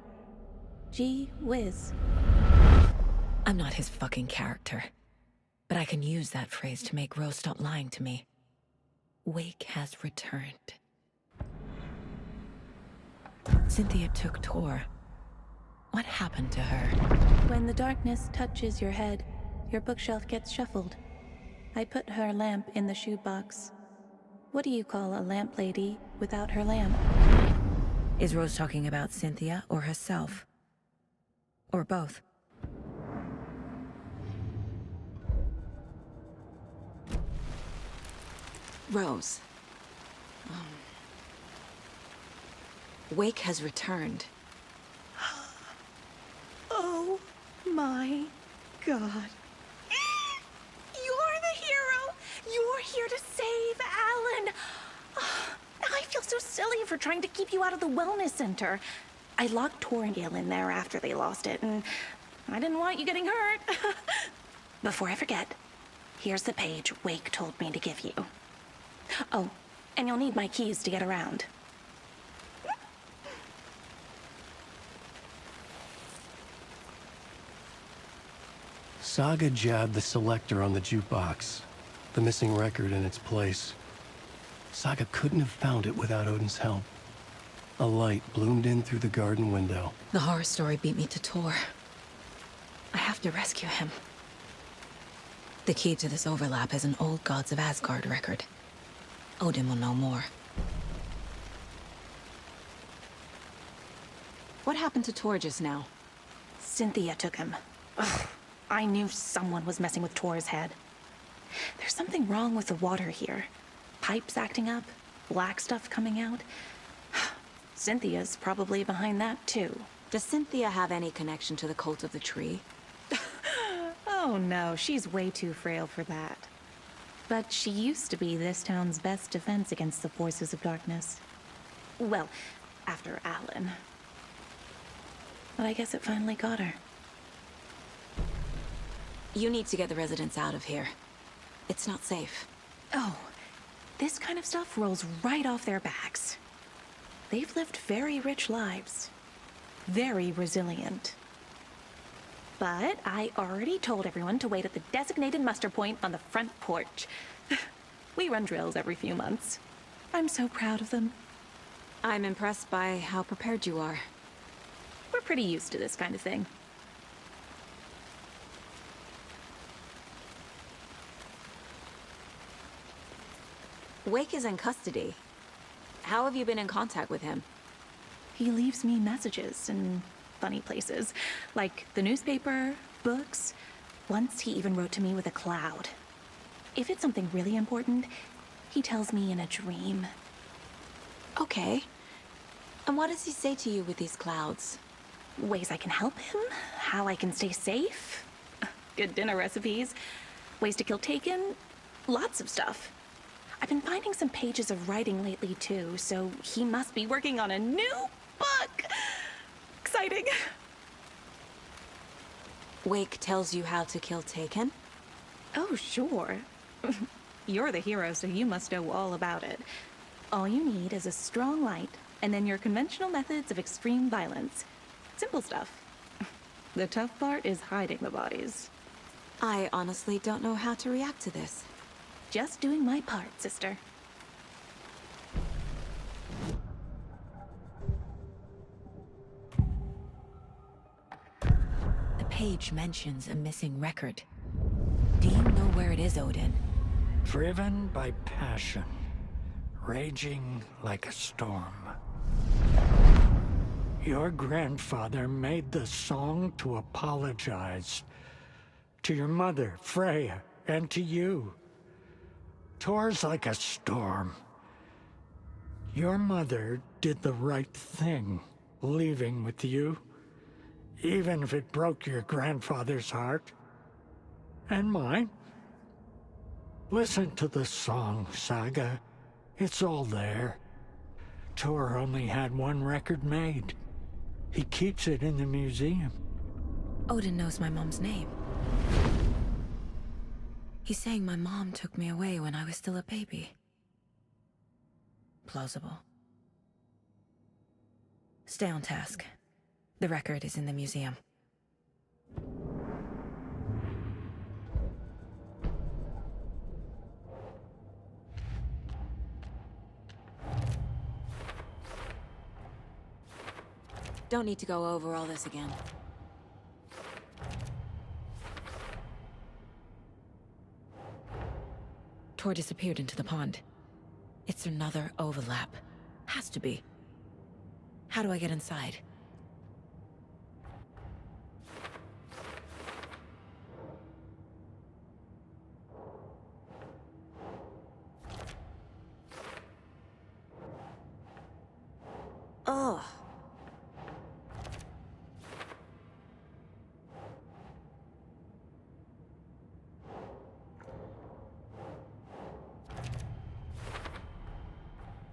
Gee whiz.
I'm not his fucking character. But I can use that phrase to make Rose stop lying to me. Wake has returned. Cynthia took Tor. What happened to her?
When the darkness touches your head, your bookshelf gets shuffled. I put her lamp in the shoebox. What do you call a lamp lady without her lamp?
Is Rose talking about Cynthia or herself? Or both? Rose. Wake has returned.
Oh my God. You're the hero! You're here to save Alan! I feel so silly for trying to keep you out of the wellness center. I locked Nightingale in there after they lost it, and I didn't want you getting hurt. Before I forget, here's the page Wake told me to give you. Oh, and you'll need my keys to get around.
Saga jabbed the selector on the jukebox, the missing record in its place. Saga couldn't have found it without Odin's help. A light bloomed in through the garden window.
The horror story beat me to Tor. I have to rescue him. The key to this overlap is an old Gods of Asgard record. Odin will know more.
What happened to Tor just now?
Cynthia took him. Ugh, I knew someone was messing with Tor's head. There's something wrong with the water here. Pipes acting up, black stuff coming out. Cynthia's probably behind that too.
Does Cynthia have any connection to the cult of the tree?
Oh no, she's way too frail for that. But she used to be this town's best defense against the forces of darkness. Well, after Alan. But I guess it finally got her.
You need to get the residents out of here. It's not safe.
Oh, this kind of stuff rolls right off their backs. They've lived very rich lives. Very resilient. But I already told everyone to wait at the designated muster point on the front porch. We run drills every few months. I'm so proud of them.
I'm impressed by how prepared you are.
We're pretty used to this kind of thing.
Wake is in custody. How have you been in contact with him?
He leaves me messages in funny places, like the newspaper, books, Once he even wrote to me with a cloud. If it's something really important, he tells me in a dream.
Okay. And what does he say to you with these clouds?
Ways I can help him, how I can stay safe, good dinner recipes, ways to kill Taken, lots of stuff. I've been finding some pages of writing lately too, so he must be working on a new book. Exciting.
Wake tells you how to kill Taken?
Oh, sure. You're the hero, so you must know all about it. All you need is a strong light, and then your conventional methods of extreme violence. Simple stuff. The tough part is hiding the bodies.
I honestly don't know how to react to this.
Just doing my part, sister.
The page mentions a missing record. Do you know where it is, Odin?
Driven by passion, raging like a storm. Your grandfather made the song to apologize. To your mother, Freya, and to you. Tor's like a storm. Your mother did the right thing, leaving with you. Even if it broke your grandfather's heart. And mine. Listen to the song, Saga. It's all there. Tor only had one record made. He keeps it in the museum.
Odin knows my mom's name. He's saying my mom took me away when I was still a baby. Plausible. Stay on task. The record is in the museum. Don't need to go over all this again. Tor disappeared into the pond. It's another overlap. Has to be. How do I get inside? Ugh.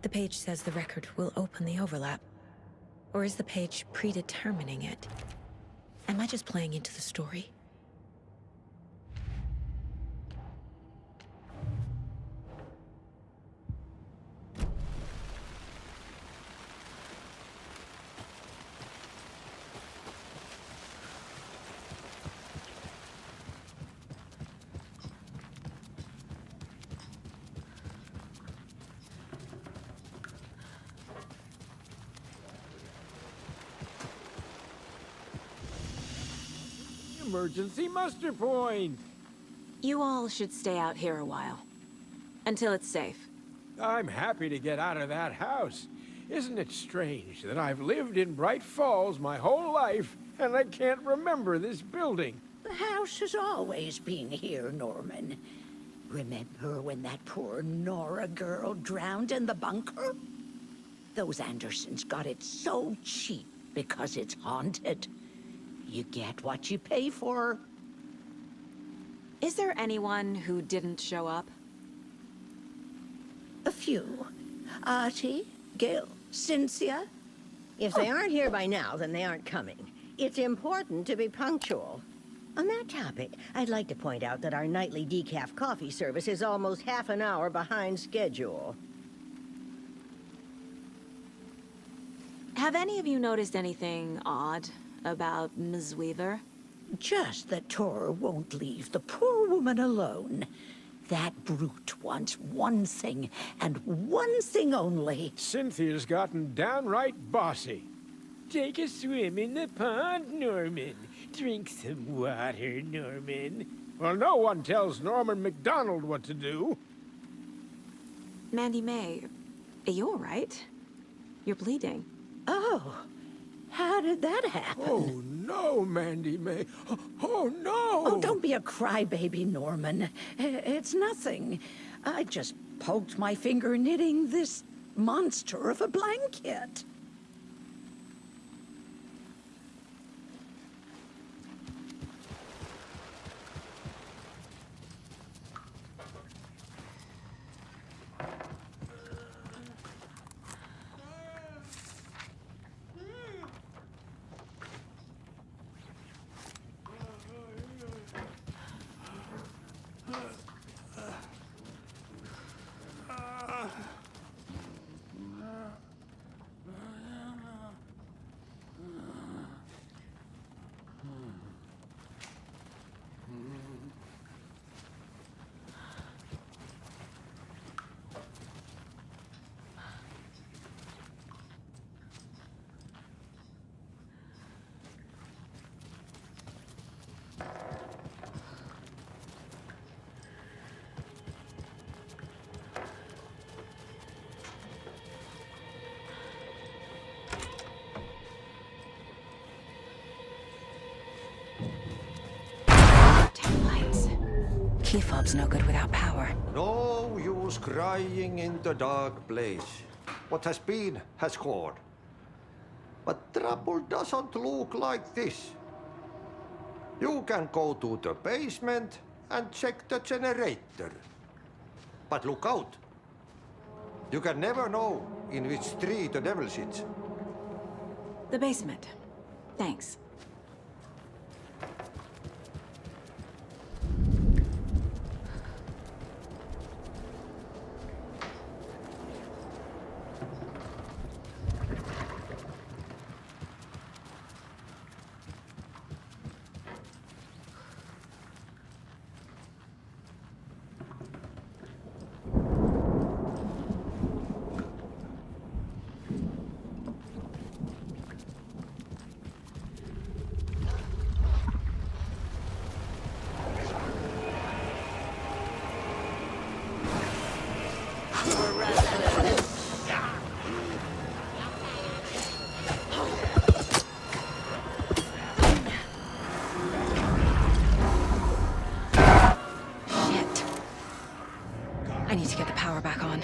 The page says the record will open the overlap. Or is the page predetermining it? Am I just playing into the story?
Emergency muster point!
You all should stay out here a while. Until it's safe.
I'm happy to get out of that house. Isn't it strange that I've lived in Bright Falls my whole life, and I can't remember this building?
The house has always been here, Norman. Remember when that poor Nora girl drowned in the bunker? Those Andersons got it so cheap because it's haunted. You get what you pay for.
Is there anyone who didn't show up?
A few. Artie, Gil, Cynthia.
If they aren't here by now, then they aren't coming. It's important to be punctual. On that topic, I'd like to point out that our nightly decaf coffee service is almost half an hour behind schedule.
Have any of you noticed anything odd about Ms. Weaver?
Just that Tor won't leave the poor woman alone. That brute wants one thing, and one thing only.
Cynthia's gotten downright bossy. Take a swim in the pond, Norman. Drink some water, Norman. Well, no one tells Norman MacDonald what to do.
Mandy May, are you all right? You're bleeding.
Oh, How did that happen?
Oh, no, Mandy May. Oh, no!
Oh, don't be a crybaby, Norman. It's nothing. I just poked my finger knitting this monster of a blanket.
Key fob's no good without power.
No use crying in the dark place. What has been has gone. But trouble doesn't look like this. You can go to the basement and check the generator. But look out. You can never know in which tree the devil sits.
The basement. Thanks. I need to get the power back on.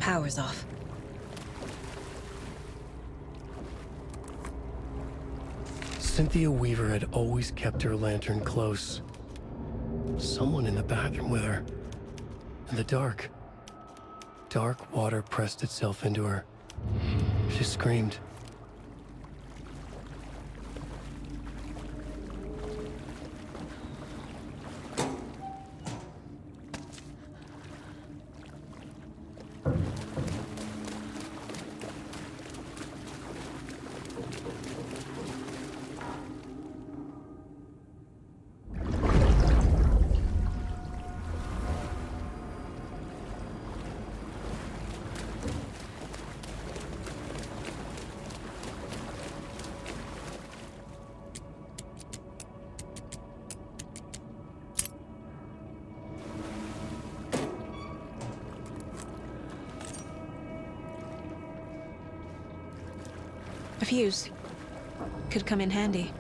Power's off.
Cynthia Weaver had always kept her lantern close. Someone in the bathroom with her. In the dark. Dark water pressed itself into her. She screamed.
A fuse. Could come in handy.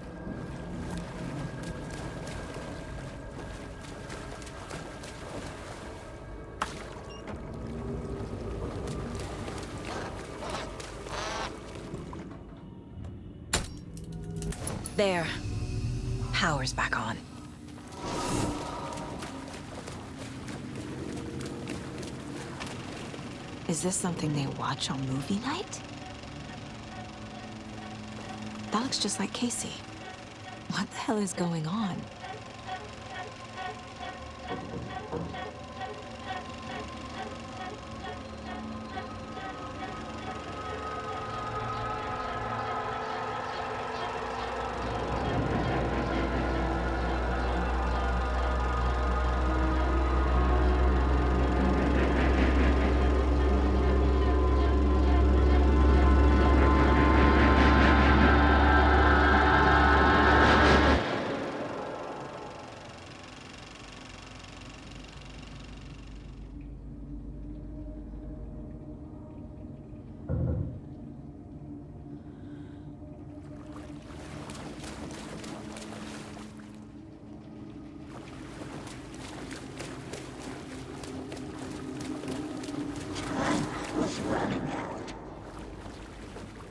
There. Power's back on. Is this something they watch on movie night? That looks just like Casey. What the hell is going on?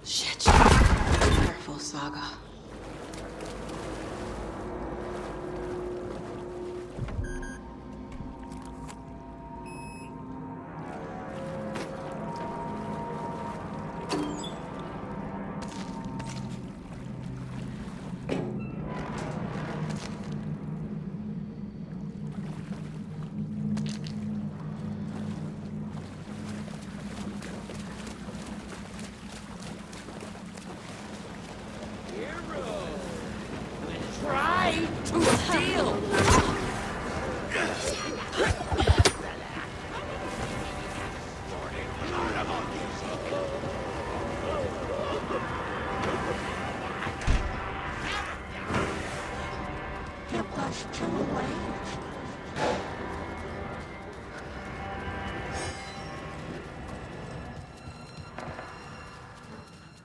Shit. Careful, Saga.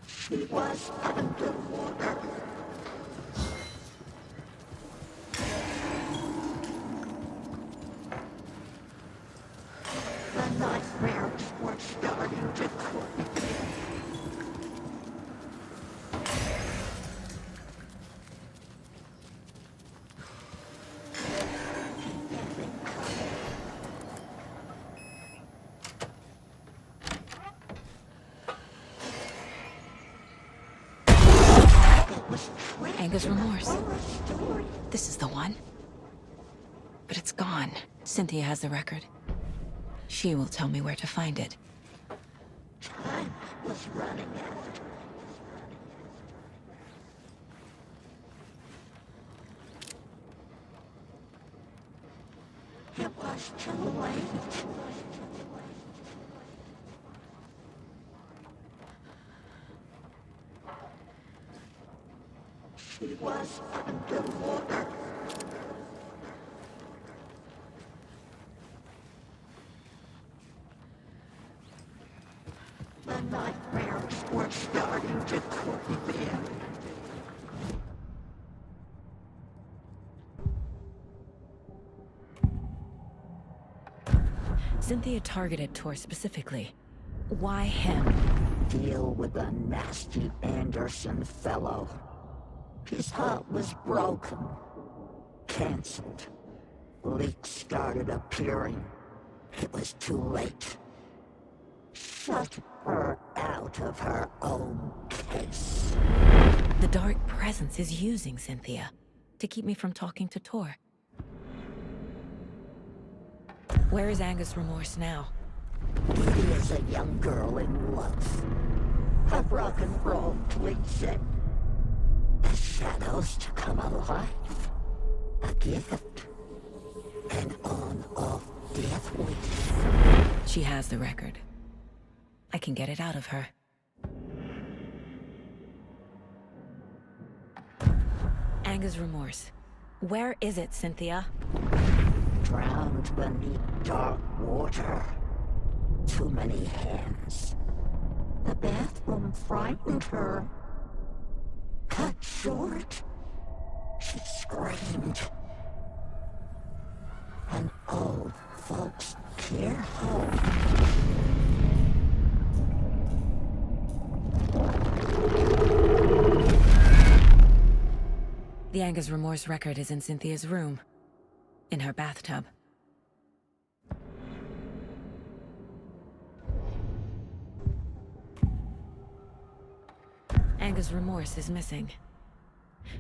She was underwater. The nightmares were starting to creep.
Angus Remorse. This is the one. But it's gone. Cynthia has the record. She will tell me where to find it.
Time was running out. It was too late. She was underwater. The nightmares were starting to creep in.
Cynthia targeted Tor specifically. Why him?
Deal with the nasty Anderson fellow. His heart was broken. Cancelled. Leaks started appearing. It was too late. Shut her out of her own case.
The Dark Presence is using Cynthia to keep me from talking to Tor. Where is Angus Remorse now?
He is a young girl in love. Her rock and roll pleased it. The shadows to come alive. A gift. An on-off death wish.
She has the record. I can get it out of her. Angus Remorse. Where is it, Cynthia?
Drowned beneath dark water. Too many hands. The bathroom frightened her. short. She screamed. And old folks careful.
The Anger's Remorse record is in Cynthia's room. In her bathtub. Anger's Remorse is missing.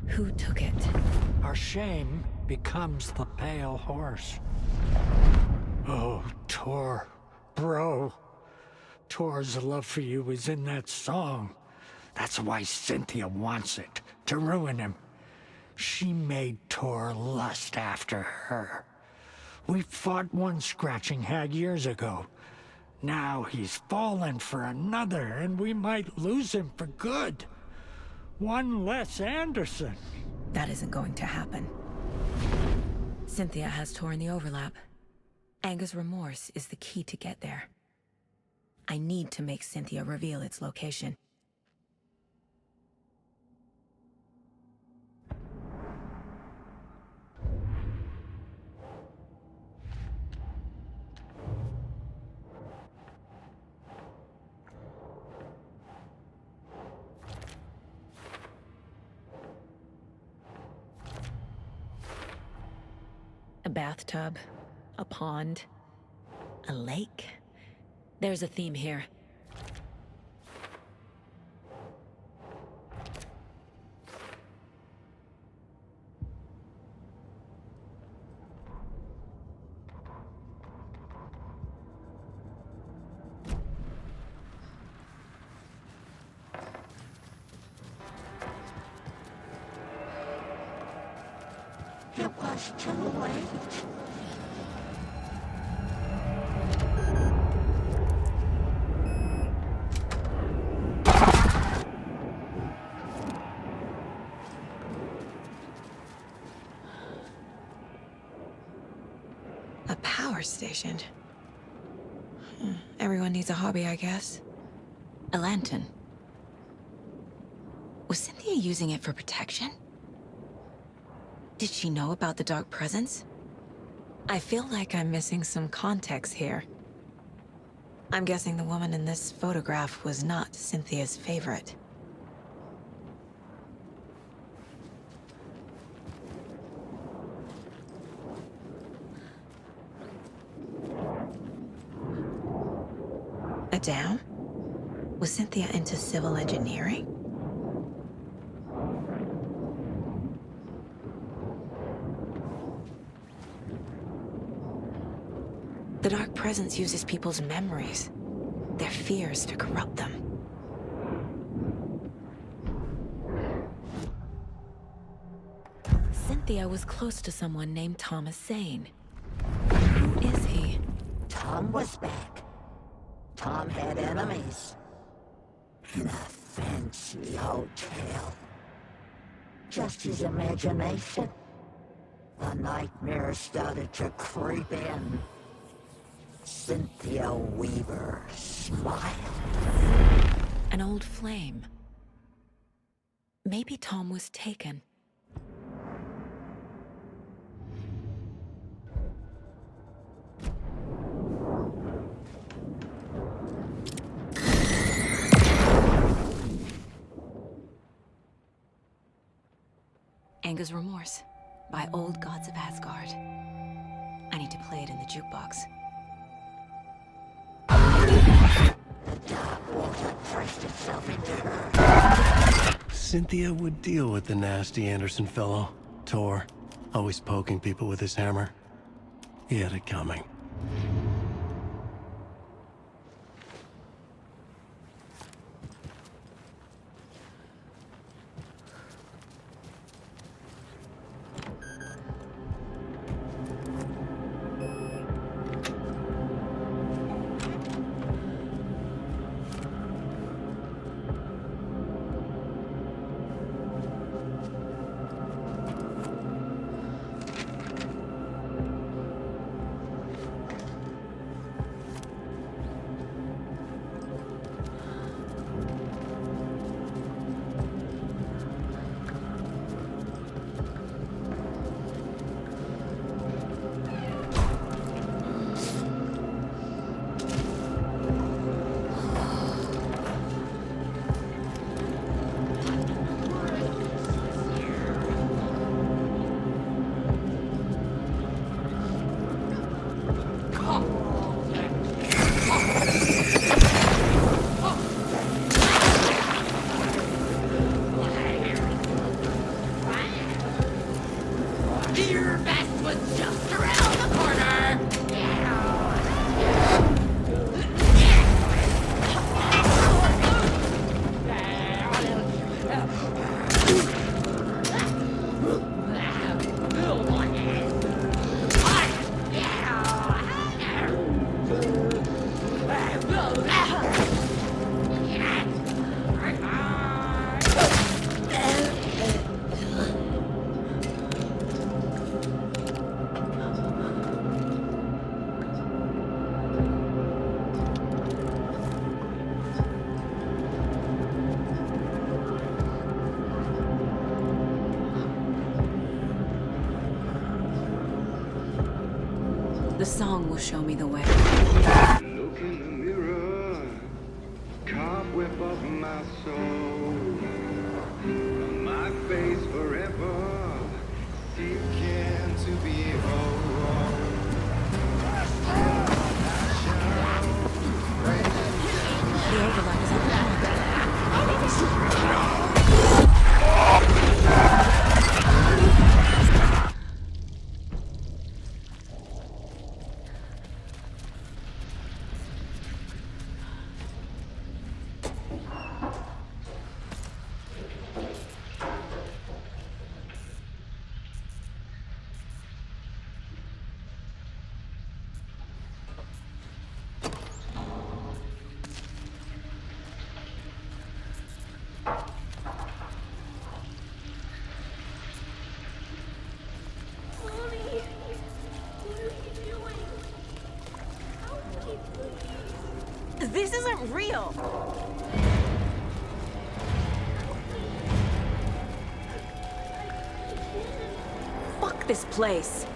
Who took it?
Our shame becomes the pale horse. Oh, Tor. Bro. Tor's love for you is in that song. That's why Cynthia wants it. To ruin him. She made Tor lust after her. We fought one scratching hag years ago. Now he's fallen for another, and we might lose him for good. One less Anderson.
That isn't going to happen. Cynthia has Tor in the overlap. Anger's Remorse is the key to get there. I need to make Cynthia reveal its location. A bathtub, a pond, a lake. There's a theme here.
It was too late.
A power station. Everyone needs a hobby, I guess. A lantern. Was Cynthia using it for protection? Did she know about the dark presence? I feel like I'm missing some context here. I'm guessing the woman in this photograph was not Cynthia's favorite. A dam? Was Cynthia into civil engineering? The Dark Presence uses people's memories, their fears to corrupt them. Cynthia was close to someone named Thomas Zane. Who is he?
Tom was back. Tom had enemies. In a fancy hotel. Just his imagination. The nightmare started to creep in. Cynthia Weaver smiled.
An old flame. Maybe Tom was taken. Anger's Remorse by Old Gods of Asgard. I need to play it in the jukebox.
Cynthia would deal with the nasty Anderson fellow. Tor, always poking people with his hammer. He had it coming.
The song will show me the way.
Look in the mirror, cobweb of my soul. My face forever, seeking to be whole.
The overlap is at the
This isn't real!
Fuck this place!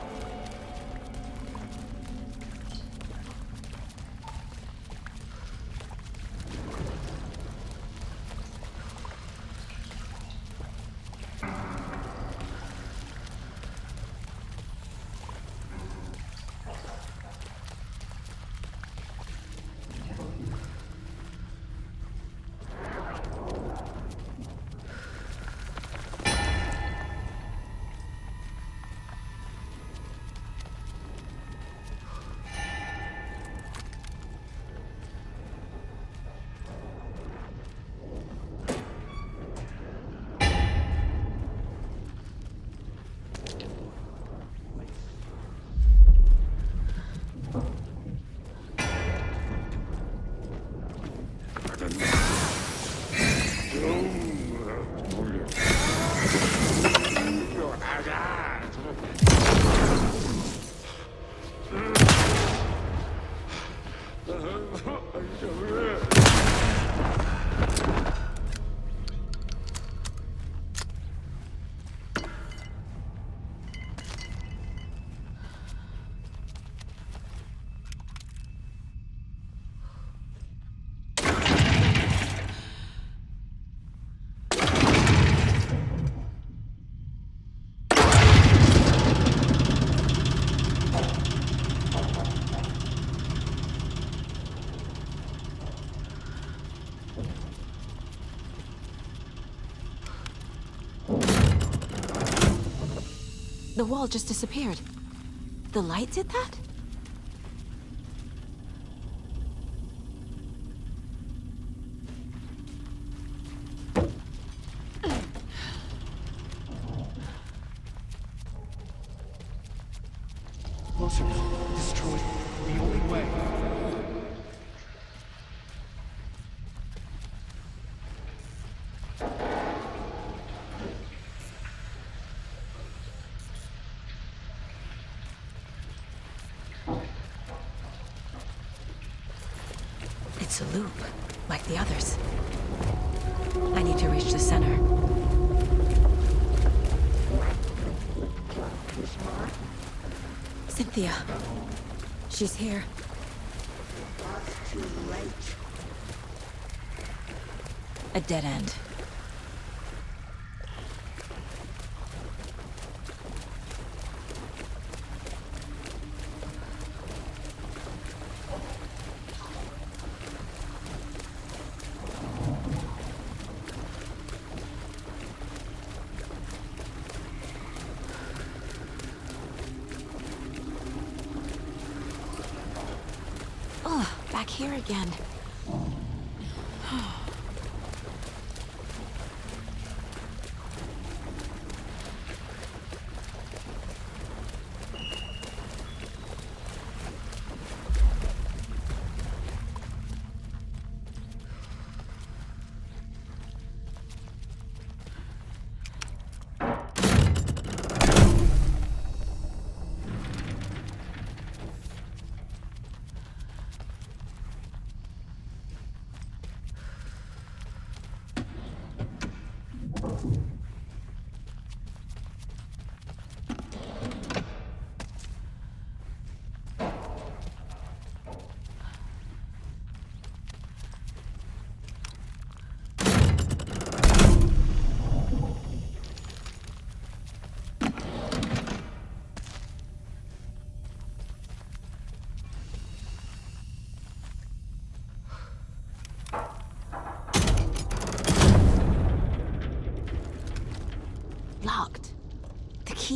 The wall just disappeared. The light did that?
Closer. Destroy the only way.
It's a loop, like the others. I need to reach the center. Cynthia. She's here.
Too late.
A dead end. Back here again.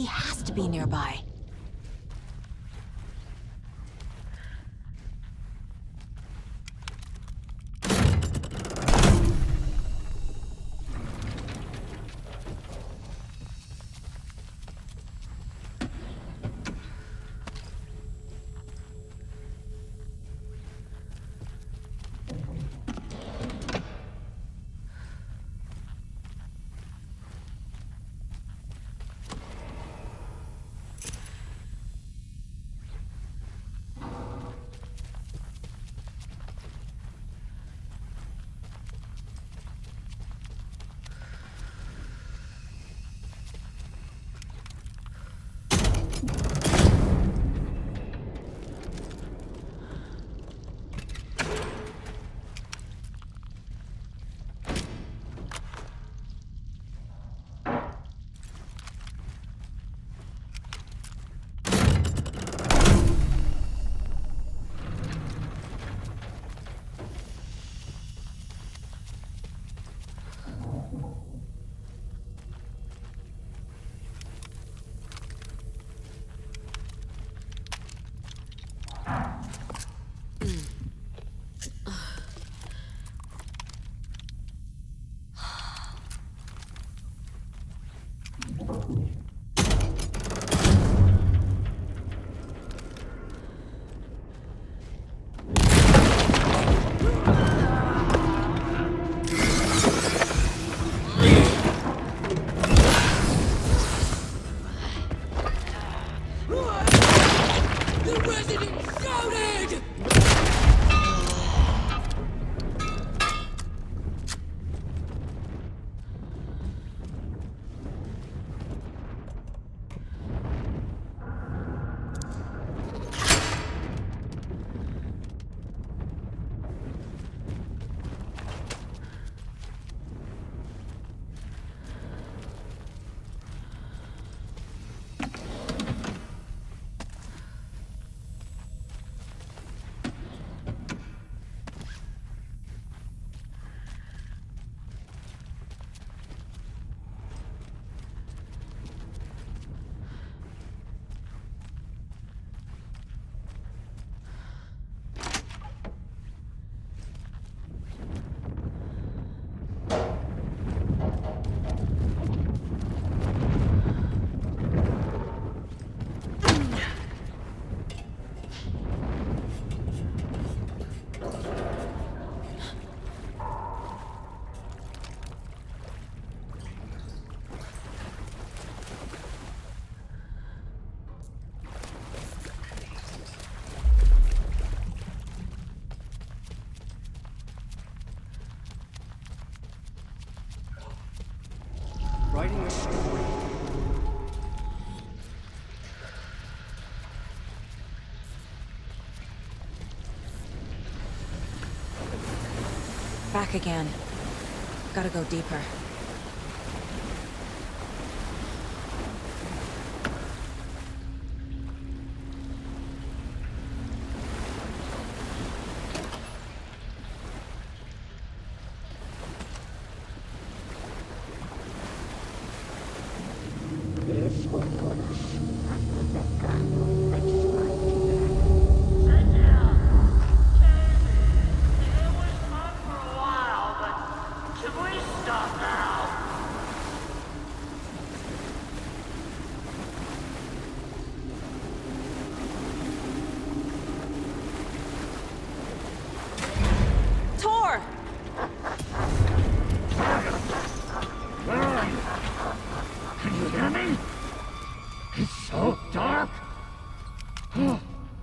He has to be nearby.
Writing a story.
Back again. Gotta go deeper.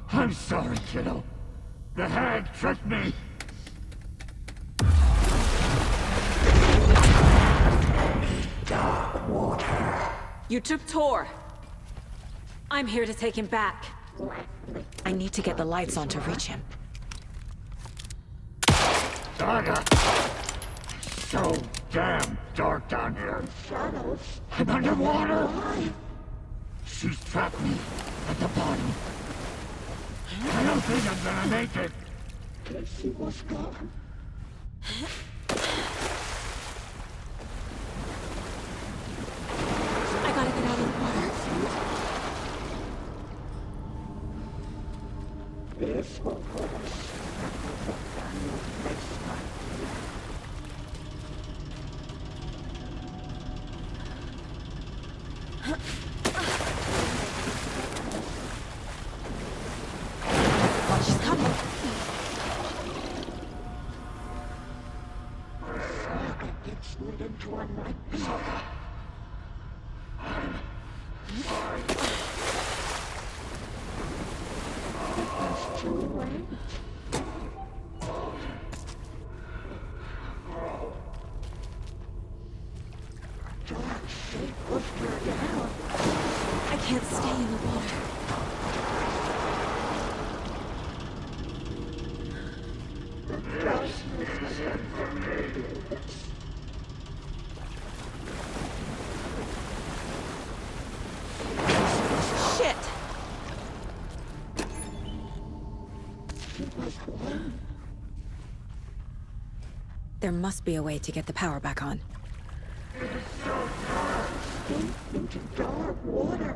I'm sorry, kiddo. The hag tricked me.
Dark water.
You took Tor. I'm here to take him back. I need to get the lights on to reach him.
Saga! So damn dark down here. I'm underwater. She's trapped me at the bottom. I don't think I'm gonna make it. She was gone.
I gotta get out of the water.
to unlike Saga. I'm sorry. It was too late. Dark shape pushed her down.
I can't stay in the water.
The darkness is informative.
Shit! There must be a way to get the power back on.
It is so dark. Deep into dark water.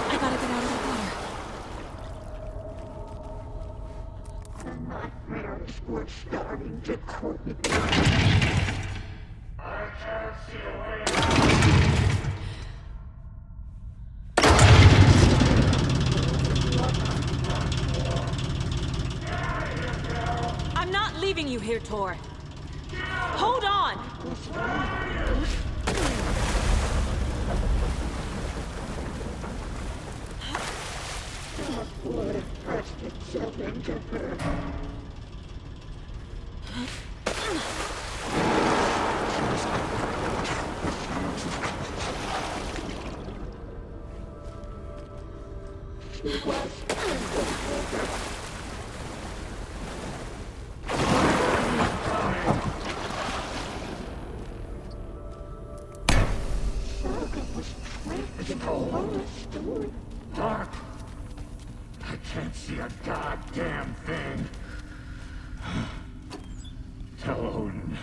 I gotta get out of the water.
The nightmares were starting to creep. I can't see a way out.
I'm not leaving you here, Tor. Hold on!
Dark blood pressed itself into her. She was Dark. I can't see a goddamn thing. Tell Odin.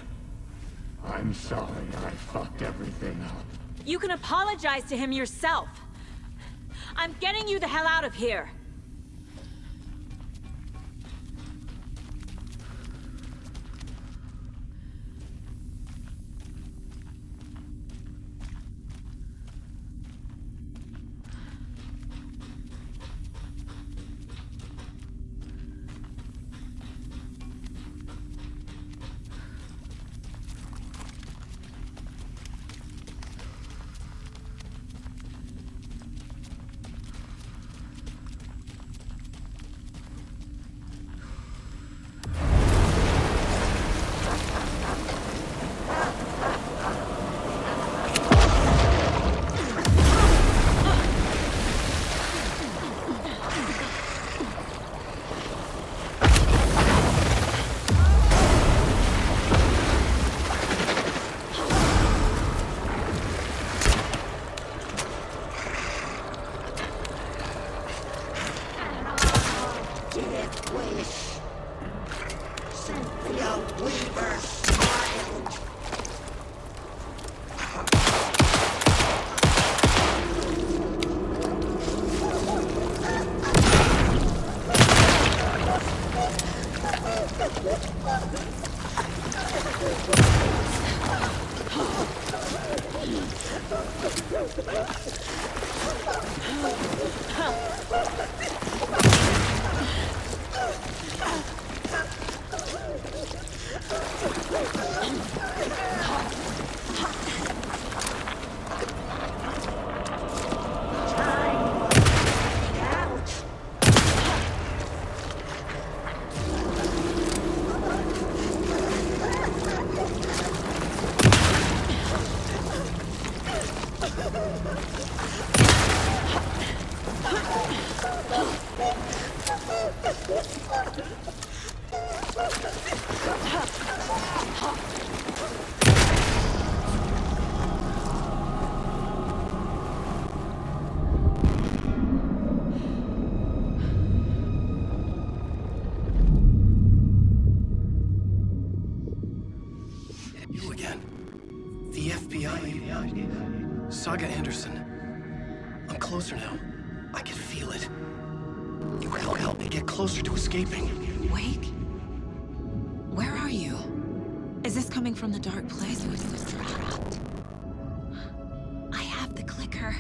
I'm sorry I fucked everything up.
You can apologize to him yourself. I'm getting you the hell out of here.
You again. The FBI. Saga Anderson. I'm closer now. I can feel it. You help me get closer to escaping.
Wake? Where are you? Is this coming from the dark place or is this trapped? I have the clicker.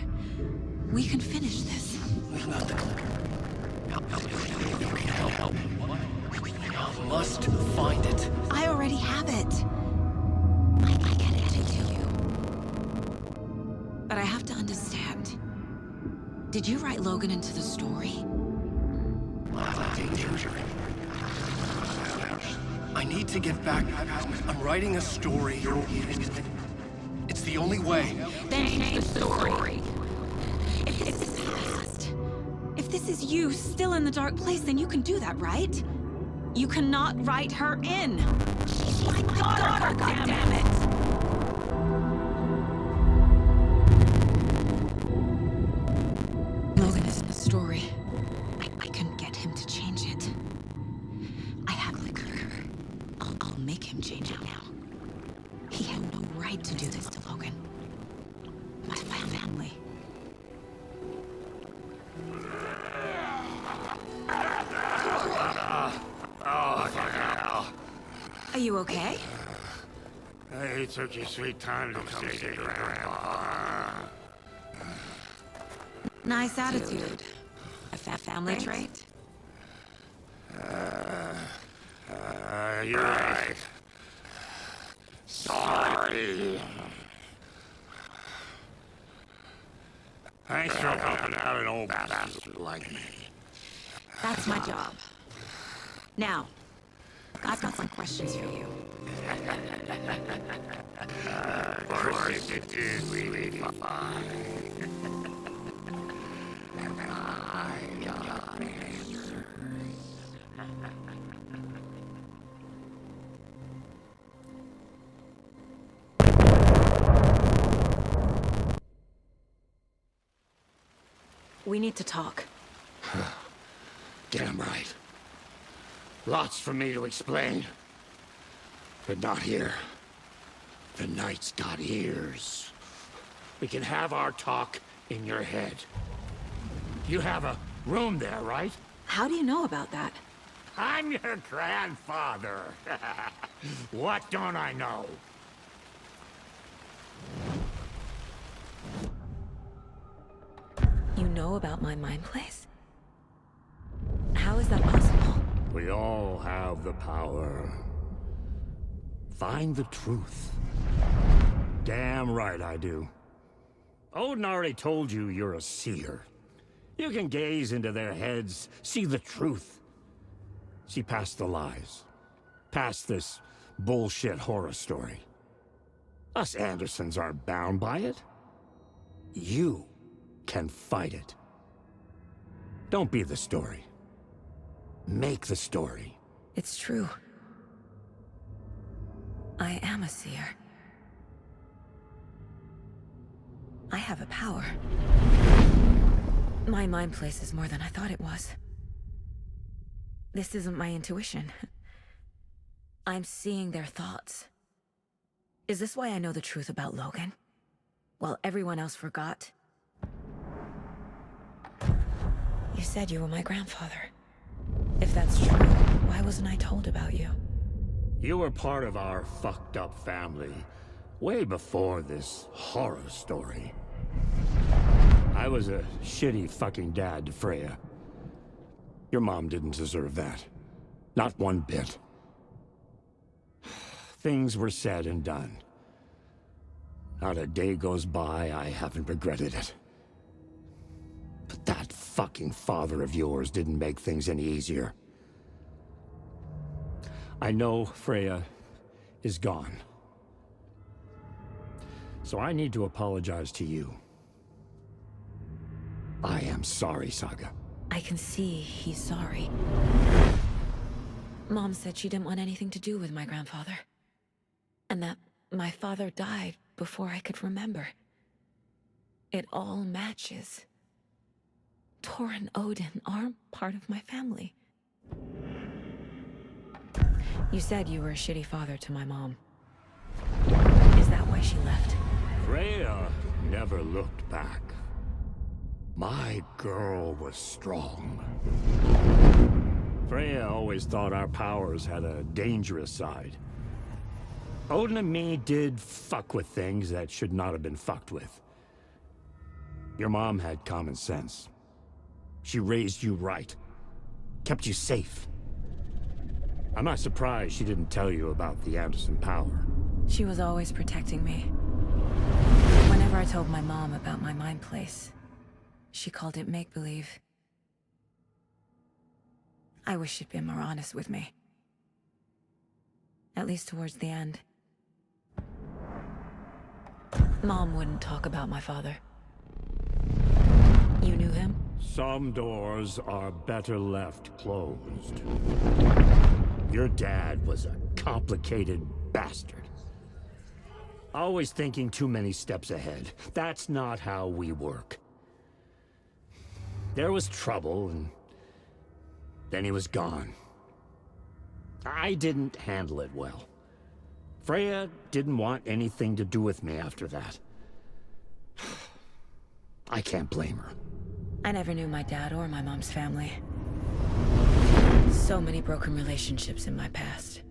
We can finish this.
We've got the clicker. You can help. We must
already have it. I can get it to you. But I have to understand. Did you write Logan into the story?
I need to get back. I'm writing a story. It's the only way.
Then change the story. If this is you still in the dark place, then you can do that, right? You cannot write her in. She's my daughter, goddammit! Logan isn't a story. I can get him to change it. I have liquor. I'll make him change it now. He had no right to do this to Logan. My family. Are you okay?
You took your sweet time to come see Grandpa.
Nice attitude. A family trait?
You're right. Sorry. Thanks for helping out an old bastard like me.
That's my job. Now, I've got some questions for you.
Of course you do, sweetie pie. And I got answers.
We need to talk.
Damn right. Lots for me to explain. But not here. The night's got ears. We can have our talk in your head. You have a room there, right?
How do you know about that?
I'm your grandfather. What don't I know?
You know about my mind place? How is that possible?
We all have the power. Find the truth. Damn right I do. Odin already told you you're a seer. You can gaze into their heads, see the truth. See past the lies. Past this bullshit horror story. Us Andersons aren't bound by it. You can fight it. Don't be the story. Make the story.
It's true. I am a seer. I have a power. My mind place is more than I thought it was. This isn't my intuition. I'm seeing their thoughts. Is this why I know the truth about Logan? While everyone else forgot? You said you were my grandfather. If that's true, why wasn't I told about you?
You were part of our fucked up family, way before this horror story. I was a shitty fucking dad to Freya. Your mom didn't deserve that. Not one bit. Things were said and done. Not a day goes by I haven't regretted it. But that fucking father of yours didn't make things any easier. I know Freya is gone. So I need to apologize to you. I am sorry, Saga.
I can see he's sorry. Mom said she didn't want anything to do with my grandfather. And that my father died before I could remember. It all matches. Tor and Odin aren't part of my family. You said you were a shitty father to my mom. Is that why she left?
Freya never looked back. My girl was strong. Freya always thought our powers had a dangerous side. Odin and me did fuck with things that should not have been fucked with. Your mom had common sense. She raised you right. Kept you safe.
I'm not surprised she didn't tell you about the Anderson power.
She was always protecting me. Whenever I told my mom about my mind place, she called it make-believe. I wish she'd been more honest with me. At least towards the end. Mom wouldn't talk about my father. You knew him?
Some doors are better left closed. Your dad was a complicated bastard. Always thinking too many steps ahead. That's not how we work. There was trouble, and then he was gone. I didn't handle it well. Freya didn't want anything to do with me after that. I can't blame her.
I never knew my dad or my mom's family. So many broken relationships in my past.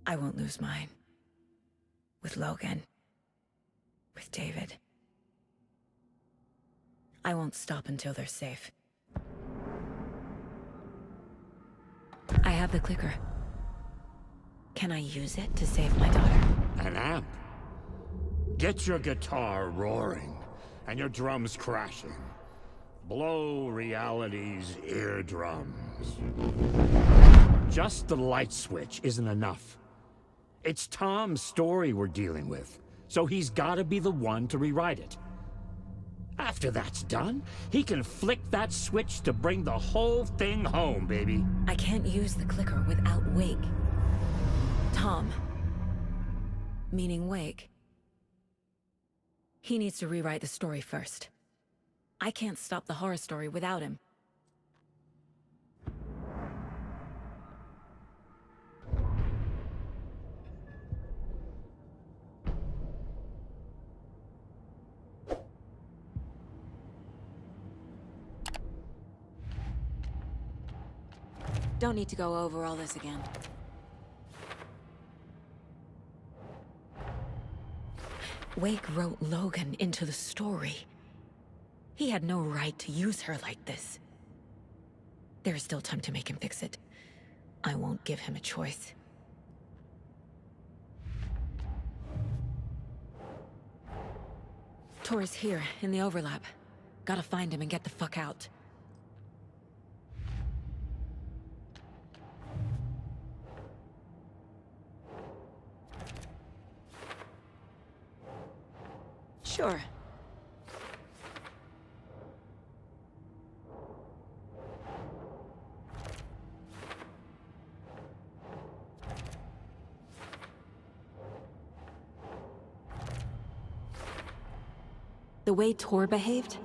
I won't lose mine. With Logan. With David. I won't stop until they're safe. I have the clicker. Can I use it to save my daughter?
An amp? Get your guitar roaring, and your drums crashing. Blow reality's eardrums. Just the light switch isn't enough. It's Tom's story we're dealing with, so he's gotta be the one to rewrite it. After that's done, he can flick that switch to bring the whole thing home, baby.
I can't use the clicker without Wake. Tom. Meaning Wake. He needs to rewrite the story first. I can't stop the horror story without him. Don't need to go over all this again. Wake wrote Logan into the story. He had no right to use her like this. There is still time to make him fix it. I won't give him a choice. Tor's here, in the overlap. Gotta find him and get the fuck out. Sure. The way Tor behaved?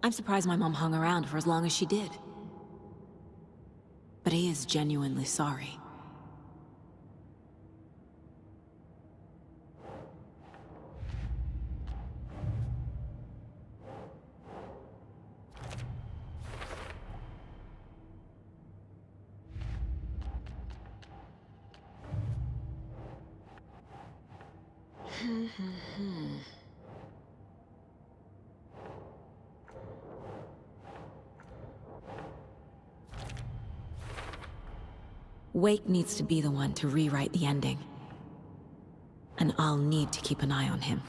I'm surprised my mom hung around for as long as she did. But he is genuinely sorry. Wake needs to be the one to rewrite the ending. And I'll need to keep an eye on him.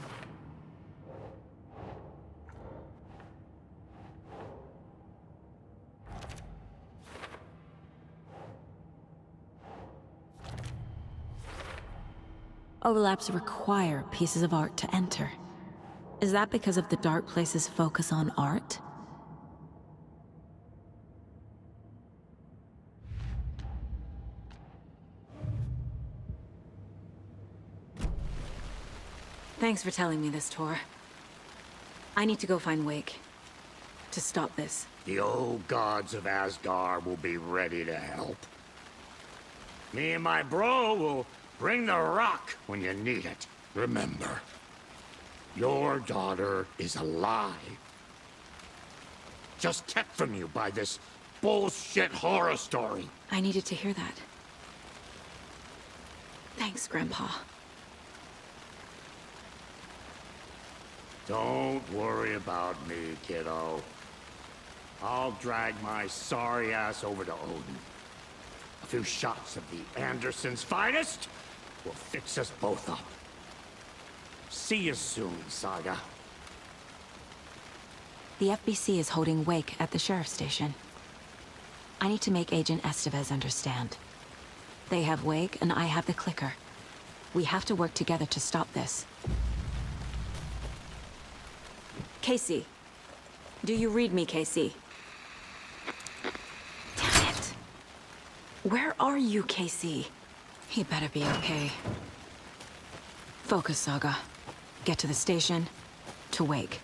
Overlaps require pieces of art to enter. Is that because of the Dark Place's focus on art? Thanks for telling me this, Tor. I need to go find Wake. To stop this.
The old gods of Asgard will be ready to help. Me and my bro will bring the rock when you need it. Remember, your daughter is alive. Just kept from you by this bullshit horror story.
I needed to hear that. Thanks, Grandpa.
Don't worry about me, kiddo. I'll drag my sorry ass over to Odin. A few shots of the Anderson's finest will fix us both up. See you soon, Saga.
The FBC is holding wake at the sheriff's station. I need to make Agent Estevez understand. They have wake and I have the clicker. We have to work together to stop this. Casey. Do you read me, Casey? Damn it. Where are you, Casey? He better be okay. Focus, Saga. Get to the station, to wake.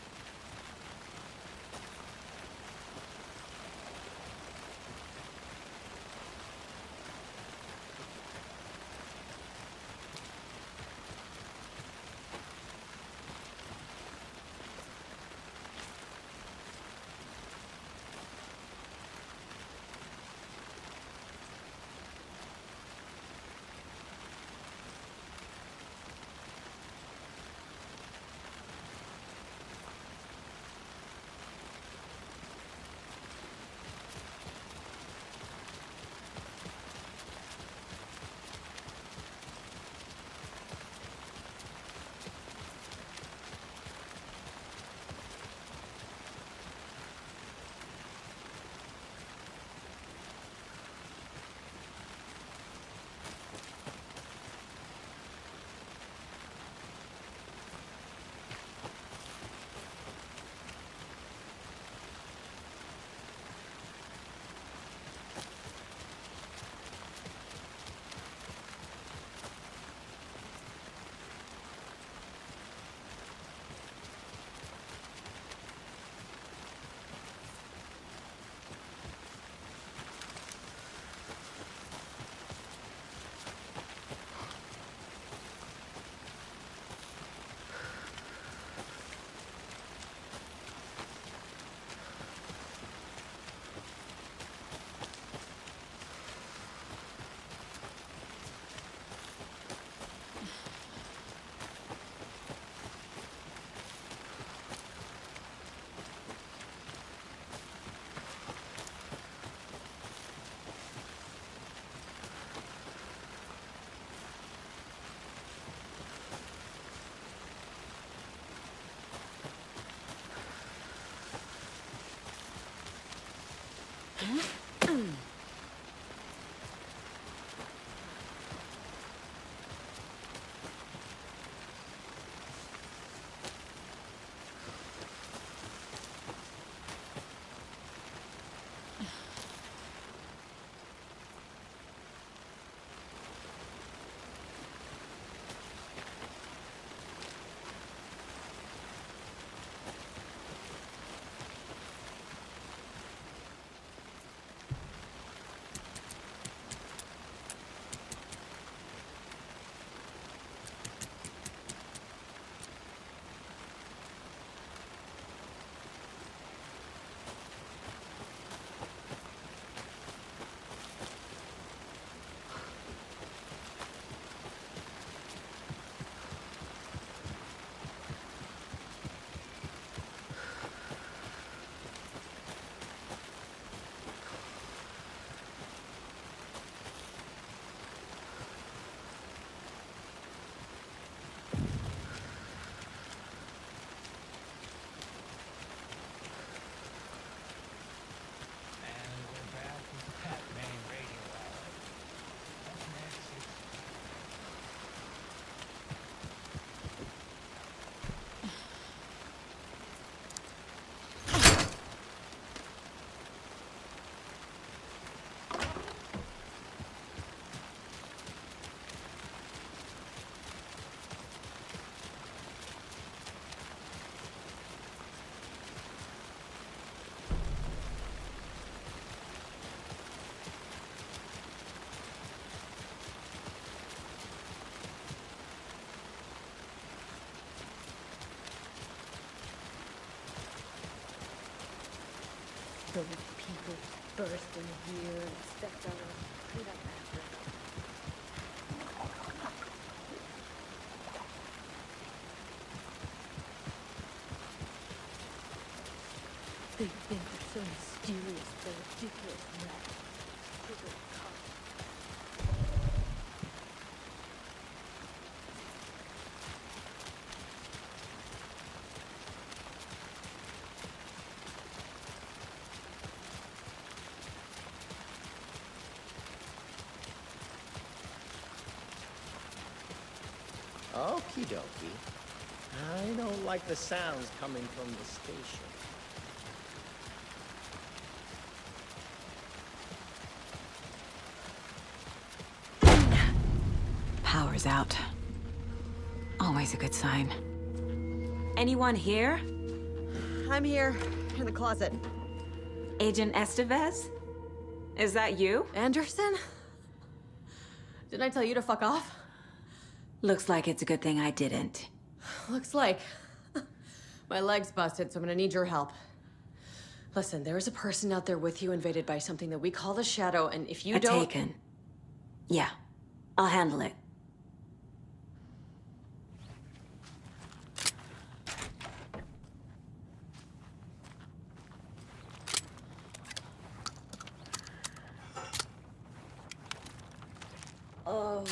Those people burst in here and stepped on us. Clean up after them. They think they're so mysterious, they're ridiculous, man. Stupid cops.
Okie dokie. I don't like the sounds coming from the station.
Power's out. Always a good sign. Anyone here?
I'm here, in the closet.
Agent Estevez? Is that you?
Anderson? Didn't I tell you to fuck off?
Looks like it's a good thing I didn't.
Looks like. My leg's busted, so I'm gonna need your help. Listen, there is a person out there with you invaded by something that we call the Shadow, and if you don't...
Taken. Yeah, I'll handle it.
Oh.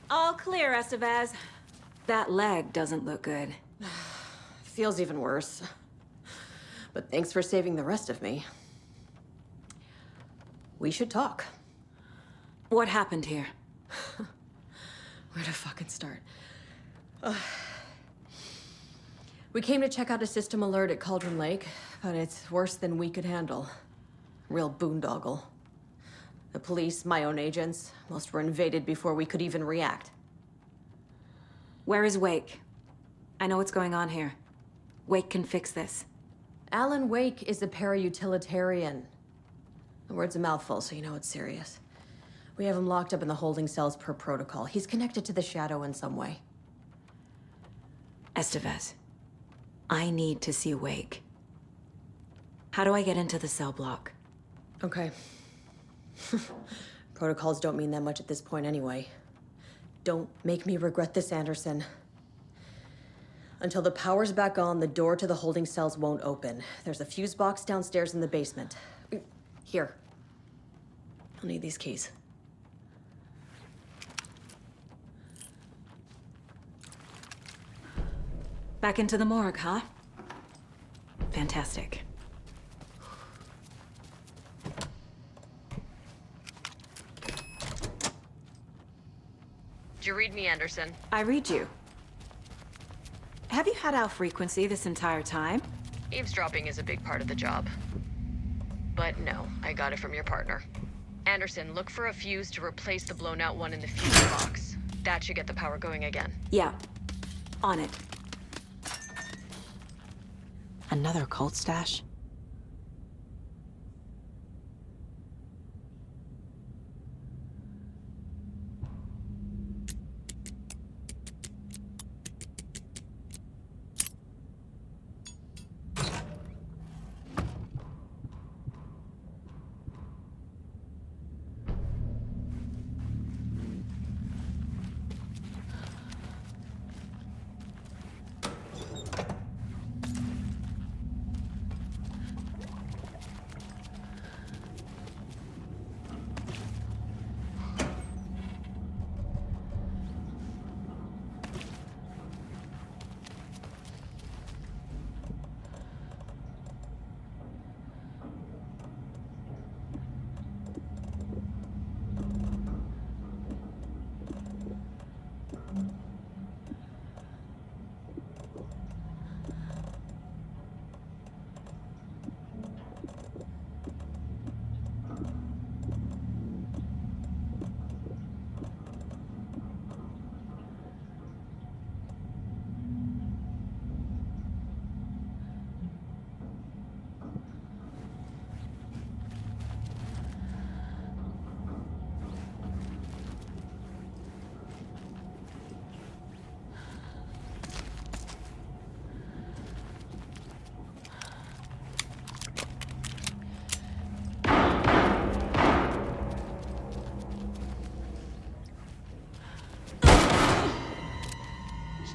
All clear, Estevez. That leg doesn't look good.
Feels even worse. But thanks for saving the rest of me. We should talk.
What happened here?
Where to fucking start? We came to check out a system alert at Cauldron Lake, but it's worse than we could handle. Real boondoggle. The police, my own agents, most were invaded before we could even react.
Where is Wake? I know what's going on here. Wake can fix this.
Alan Wake is a para-utilitarian. The word's a mouthful, so you know it's serious. We have him locked up in the holding cells per protocol. He's connected to the Shadow in some way.
Estevez, I need to see Wake. How do I get into the cell block?
Okay. Protocols don't mean that much at this point anyway. Don't make me regret this, Anderson. Until the power's back on, the door to the holding cells won't open. There's a fuse box downstairs in the basement. Here. I'll need these keys.
Back into the morgue, huh? Fantastic.
Did you read me, Anderson?
I read you. Have you had our frequency this entire time?
Eavesdropping is a big part of the job. But no, I got it from your partner. Anderson, look for a fuse to replace the blown out one in the fuse box. That should get the power going again.
Yeah. On it. Another cult stash?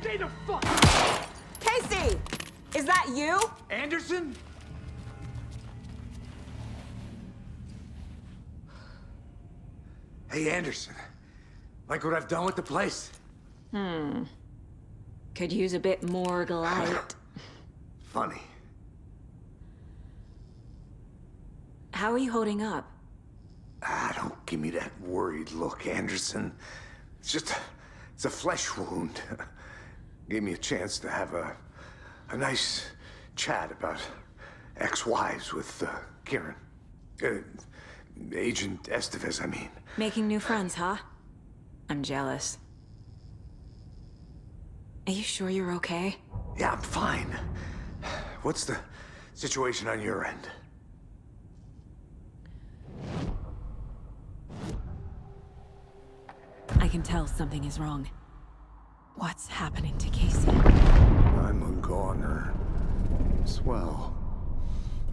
Stay the fuck!
Casey! Is that you?
Anderson? Hey, Anderson. Like what I've done with the place?
Could use a bit more light.
Funny.
How are you holding up?
Don't give me that worried look, Anderson. It's a flesh wound. Gave me a chance to have a nice chat about ex-wives with Kieran. Agent Estevez, I mean.
Making new friends, huh? I'm jealous. Are you sure you're okay?
Yeah, I'm fine. What's the situation on your end?
I can tell something is wrong. What's happening to Casey?
I'm a goner. Swell.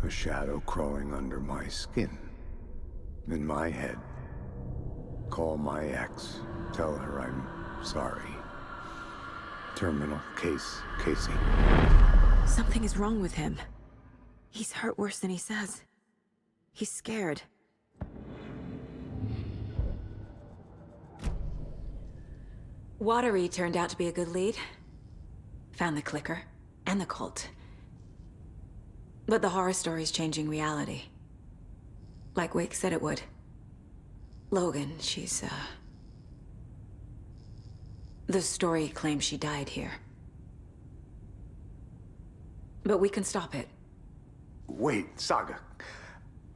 A shadow crawling under my skin. In my head. Call my ex. Tell her I'm sorry. Terminal case, Casey.
Something is wrong with him. He's hurt worse than he says. He's scared. Watery turned out to be a good lead. Found the clicker and the cult. But the horror story's changing reality. Like Wake said it would. Logan, she's, the story claims she died here. But we can stop it.
Wait, Saga.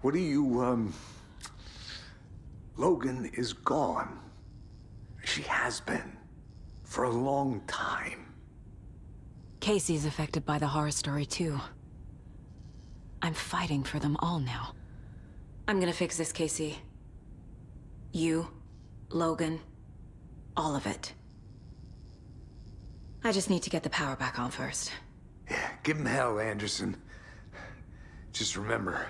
What do you, Logan is gone. She has been. For a long time.
Casey's affected by the horror story, too. I'm fighting for them all now. I'm gonna fix this, Casey. You, Logan, all of it. I just need to get the power back on first.
Yeah, give him hell, Anderson. Just remember,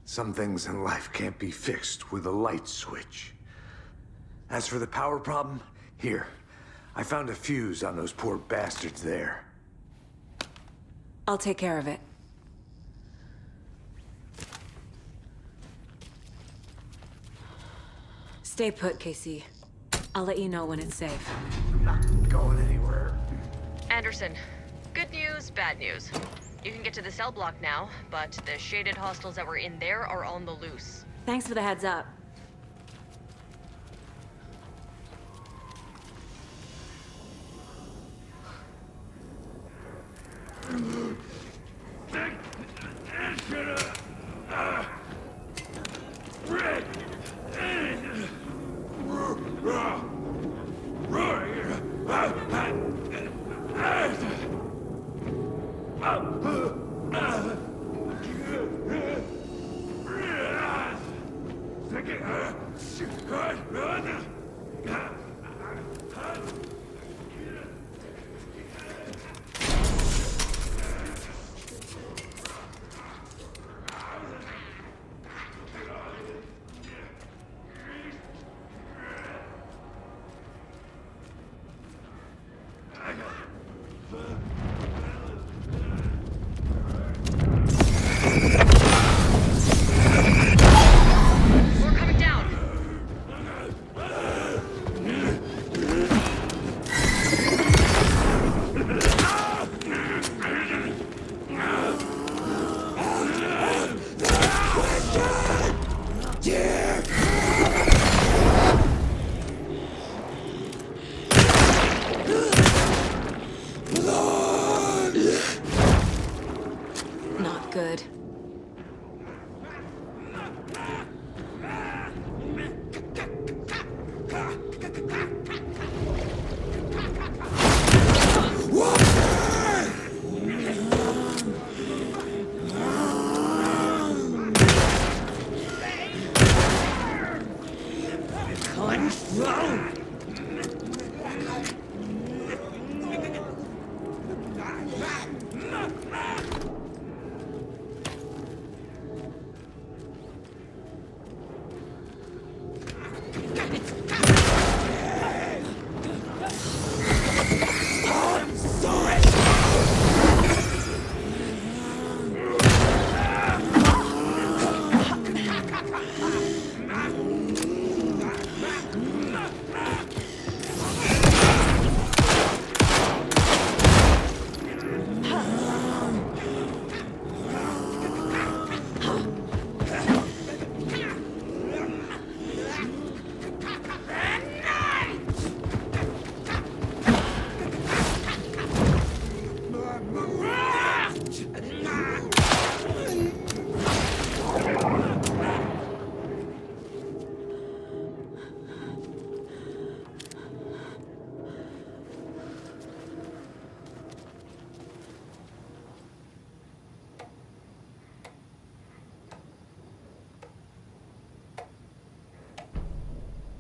some things in life can't be fixed with a light switch. As for the power problem, here. I found a fuse on those poor bastards there.
I'll take care of it. Stay put, Casey. I'll let you know when it's safe.
I'm not going anywhere.
Anderson, good news, bad news. You can get to the cell block now, but the shaded hostiles that were in there are on the loose.
Thanks for the heads up.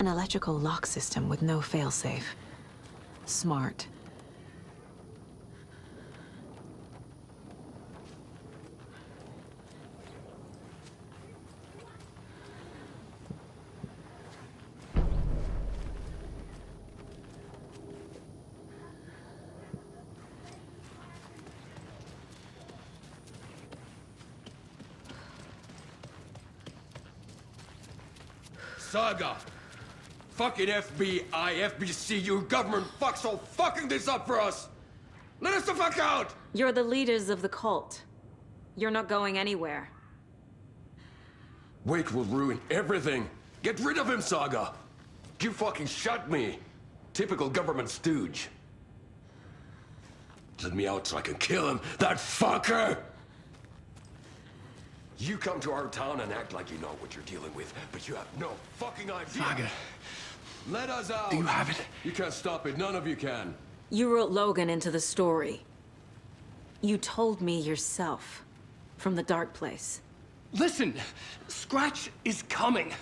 An electrical lock system with no failsafe. Smart.
Saga! Fucking FBI, FBC, you government fucks all fucking this up for us! Let us the fuck out!
You're the leaders of the cult. You're not going anywhere.
Wake will ruin everything! Get rid of him, Saga! You fucking shot me! Typical government stooge. Let me out so I can kill him, that fucker! You come to our town and act like you know what you're dealing with, but you have no fucking idea.
Saga.
Let us out.
Do you have it?
You can't stop it. None of you can.
You wrote Logan into the story. You told me yourself. From the dark place.
Listen! Scratch is coming.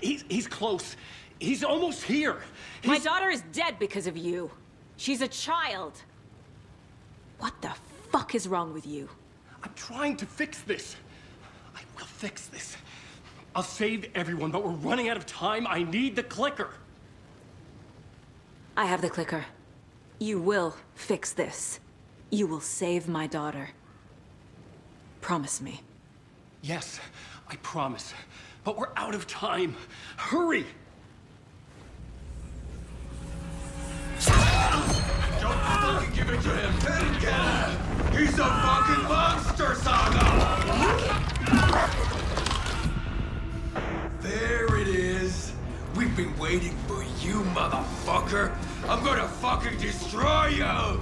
He's close. He's almost here.
My daughter is dead because of you. She's a child. What the fuck is wrong with you?
I'm trying to fix this. I will fix this. I'll save everyone, but we're running out of time. I need the clicker.
I have the clicker. You will fix this. You will save my daughter. Promise me.
Yes, I promise. But we're out of time. Hurry!
Don't fucking give it to him! Let him get him! He's a fucking monster, Saga! There it is! We've been waiting for you, motherfucker! I'm gonna fucking destroy you!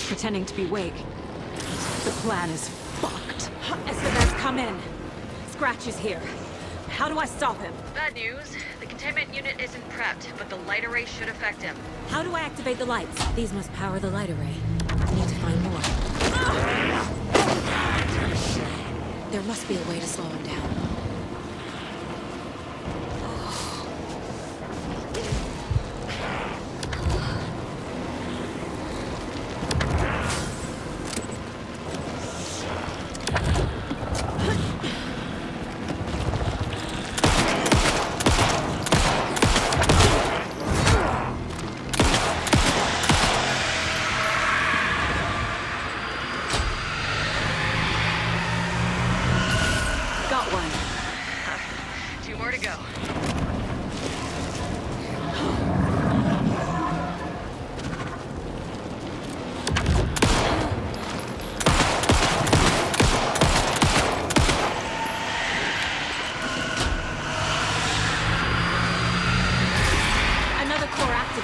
Pretending to be Wake. The plan is fucked. SFS, come in. Scratch is here. How do I stop him?
Bad news. The containment unit isn't prepped, but the light array should affect him.
How do I activate the lights? These must power the light array. I need to find more. There must be a way to slow him down.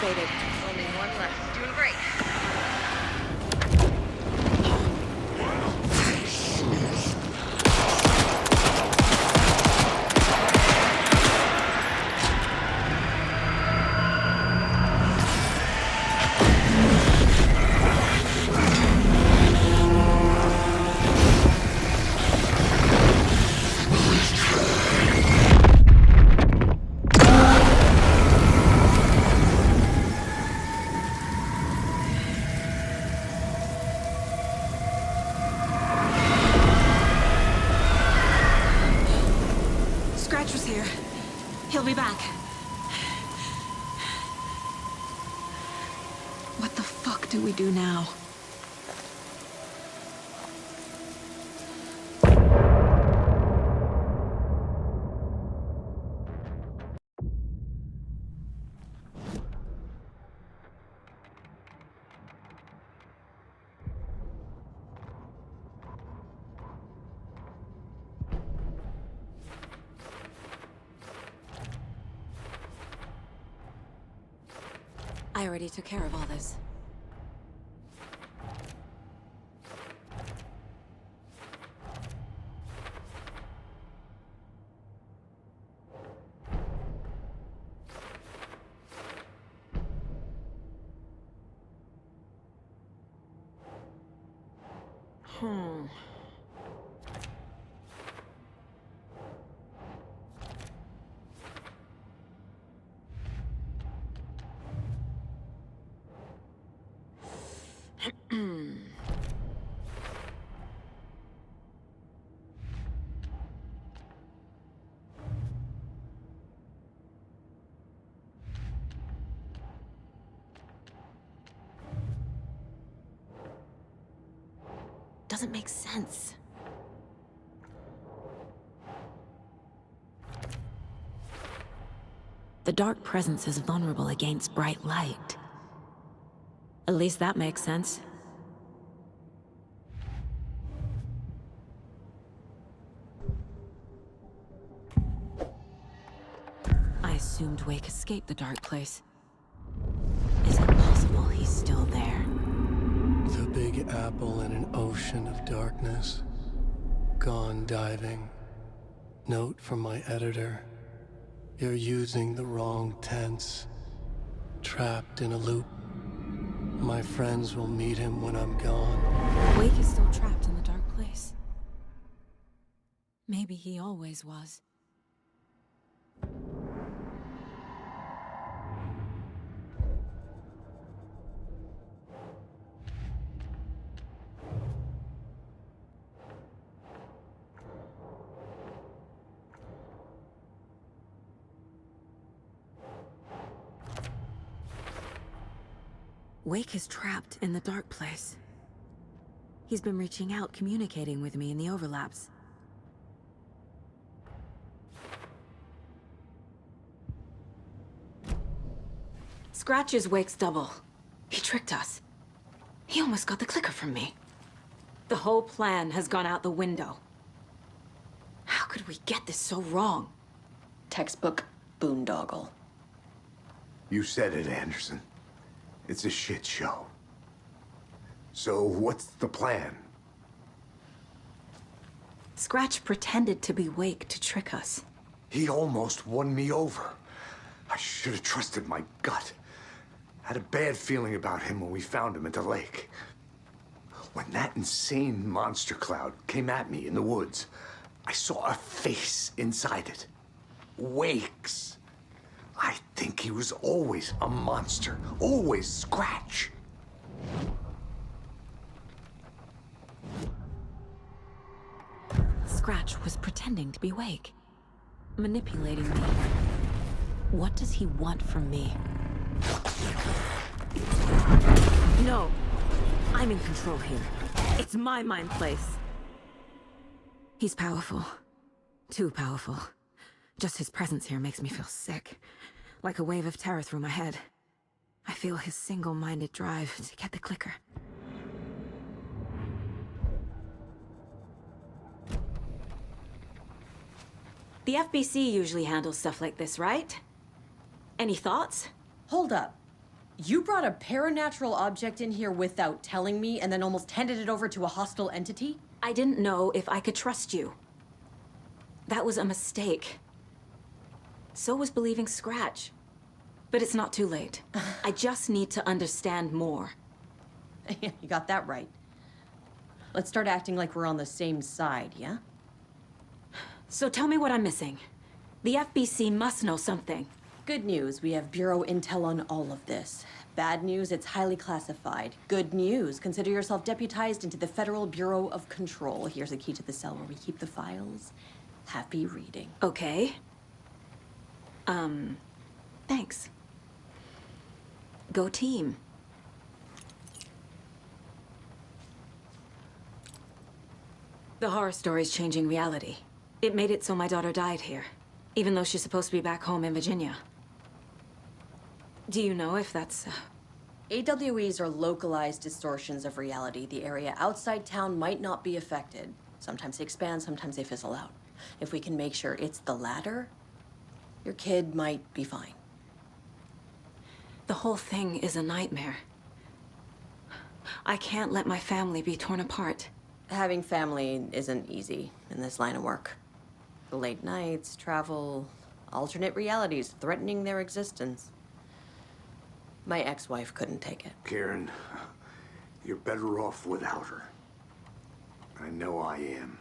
Only one left. Doing great.
He'll be back. What the fuck do we do now? I already took care of all this. Doesn't make sense. The dark presence is vulnerable against bright light. At least that makes sense. I assumed Wake escaped the dark place. Is it possible he's still there?
The Big Apple in an ocean of darkness. Gone diving. Note from my editor. You're using the wrong tense. Trapped in a loop. My friends will meet him when I'm gone.
Wake is still trapped in the dark place. Maybe he always was. Wake is trapped in the dark place. He's been reaching out, communicating with me in the overlaps. Scratch is Wake's double. He tricked us. He almost got the clicker from me. The whole plan has gone out the window. How could we get this so wrong?
Textbook boondoggle.
You said it, Anderson. It's a shit show. So what's the plan?
Scratch pretended to be Wake to trick us.
He almost won me over. I should have trusted my gut. Had a bad feeling about him when we found him at the lake. When that insane monster cloud came at me in the woods, I saw a face inside it. Wake's. I think he was always a monster. Always Scratch.
Scratch was pretending to be Wake. Manipulating me. What does he want from me? No. I'm in control here. It's my mind place. He's powerful. Too powerful. Just his presence here makes me feel sick. Like a wave of terror through my head. I feel his single-minded drive to get the clicker. The FBC usually handles stuff like this, right? Any thoughts?
Hold up. You brought a paranatural object in here without telling me and then almost handed it over to a hostile entity?
I didn't know if I could trust you. That was a mistake. So was believing Scratch. But it's not too late. I just need to understand more.
You got that right. Let's start acting like we're on the same side, yeah?
So tell me what I'm missing. The FBC must know something.
Good news, we have Bureau intel on all of this. Bad news, it's highly classified. Good news, consider yourself deputized into the Federal Bureau of Control. Here's a key to the cell where we keep the files. Happy reading.
Okay. Thanks. Go team. The horror story's changing reality. It made it so my daughter died here, even though she's supposed to be back home in Virginia. Do you know if that's...
AWEs are localized distortions of reality. The area outside town might not be affected. Sometimes they expand, sometimes they fizzle out. If we can make sure it's the latter, your kid might be fine.
The whole thing is a nightmare. I can't let my family be torn apart.
Having family isn't easy in this line of work. The late nights, travel, alternate realities threatening their existence. My ex-wife couldn't take it.
Karen, you're better off without her. I know I am.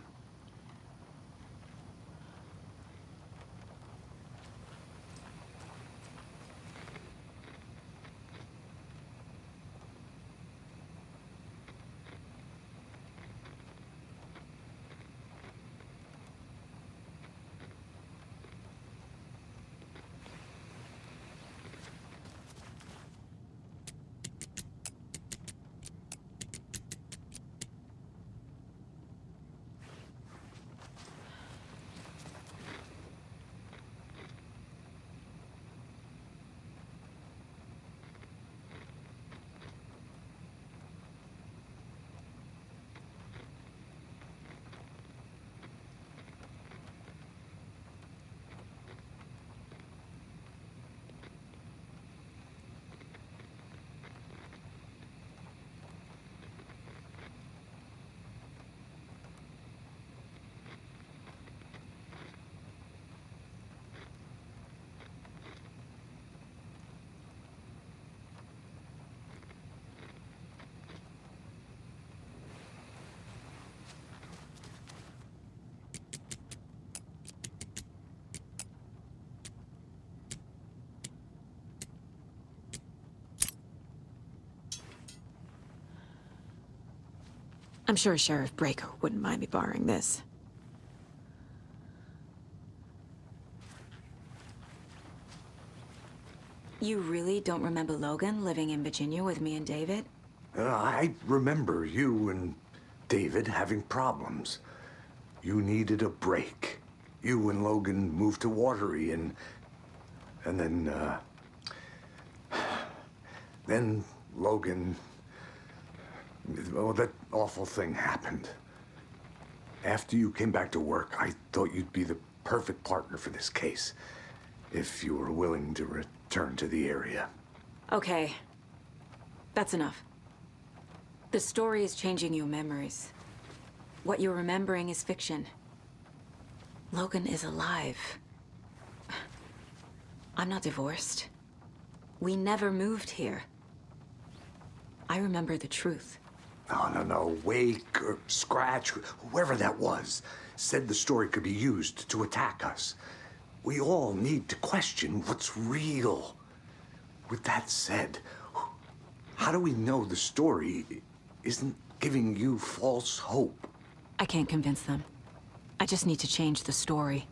I'm sure Sheriff Breaker wouldn't mind me borrowing this. You really don't remember Logan living in Virginia with me and David?
I remember you and David having problems. You needed a break. You and Logan moved to Watery and then Logan... Oh, that awful thing happened. After you came back to work, I thought you'd be the perfect partner for this case, if you were willing to return to the area.
Okay. That's enough. The story is changing your memories. What you're remembering is fiction. Logan is alive. I'm not divorced. We never moved here. I remember the truth.
No. Wake or Scratch, whoever that was, said the story could be used to attack us. We all need to question what's real. With that said, how do we know the story isn't giving you false hope?
I can't convince them. I just need to change the story.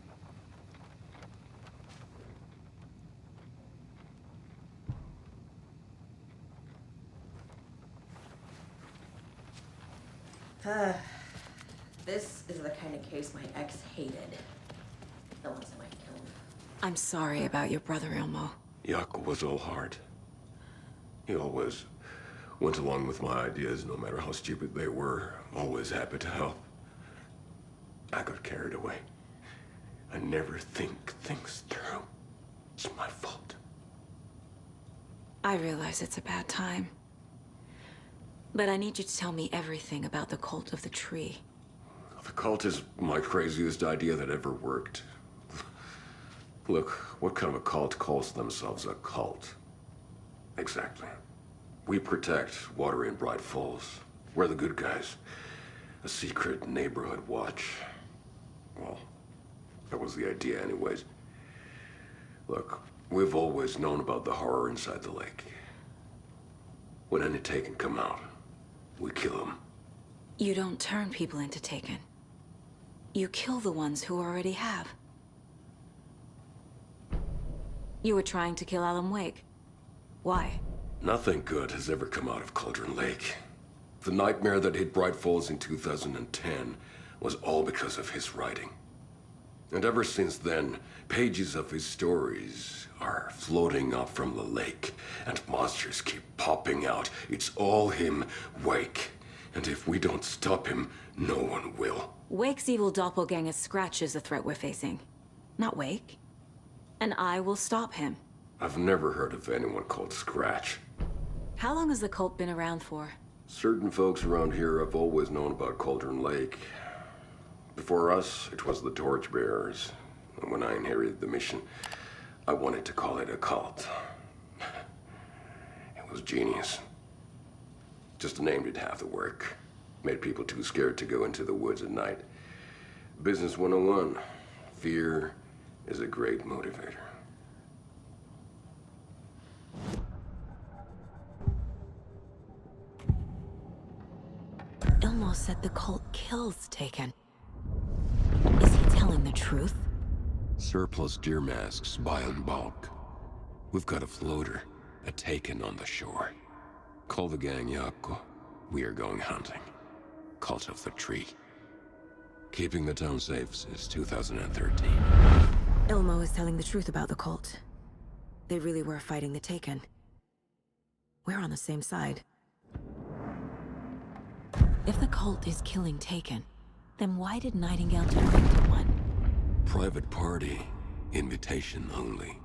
This is the kind of case my ex hated. The ones that might kill him.
I'm sorry about your brother, Elmo.
Yaakov was all heart. He always went along with my ideas, no matter how stupid they were. Always happy to help. I got carried away. I never think things through. It's my fault.
I realize it's a bad time. But I need you to tell me everything about the cult of the tree.
The cult is my craziest idea that ever worked. Look, what kind of a cult calls themselves a cult? Exactly. We protect Watery and Bright Falls. We're the good guys. A secret neighborhood watch. Well, that was the idea anyways. Look, we've always known about the horror inside the lake. When any Taken come out, we kill them.
You don't turn people into Taken. You kill the ones who already have. You were trying to kill Alan Wake. Why?
Nothing good has ever come out of Cauldron Lake. The nightmare that hit Bright Falls in 2010 was all because of his writing. And ever since then, pages of his stories are floating up from the lake, and monsters keep popping out. It's all him, Wake. And if we don't stop him, no one will.
Wake's evil doppelganger Scratch is the threat we're facing, not Wake. And I will stop him.
I've never heard of anyone called Scratch.
How long has the cult been around for?
Certain folks around here have always known about Cauldron Lake. Before us, it was the Torchbearers. And when I inherited the mission, I wanted to call it a cult. It was genius. Just a name did half the work. Made people too scared to go into the woods at night. Business 101. Fear is a great motivator.
Ilmo said the cult kills Taken. Is he telling the truth?
Surplus deer masks buy in bulk. We've got a floater, a Taken on the shore. Call the gang Yako. We are going hunting. Cult of the Tree. Keeping the town safe since 2013.
Ilmo is telling the truth about the cult. They really were fighting the Taken. We're on the same side. If the cult is killing Taken, then why did Nightingale turn into one?
Private party. Invitation only.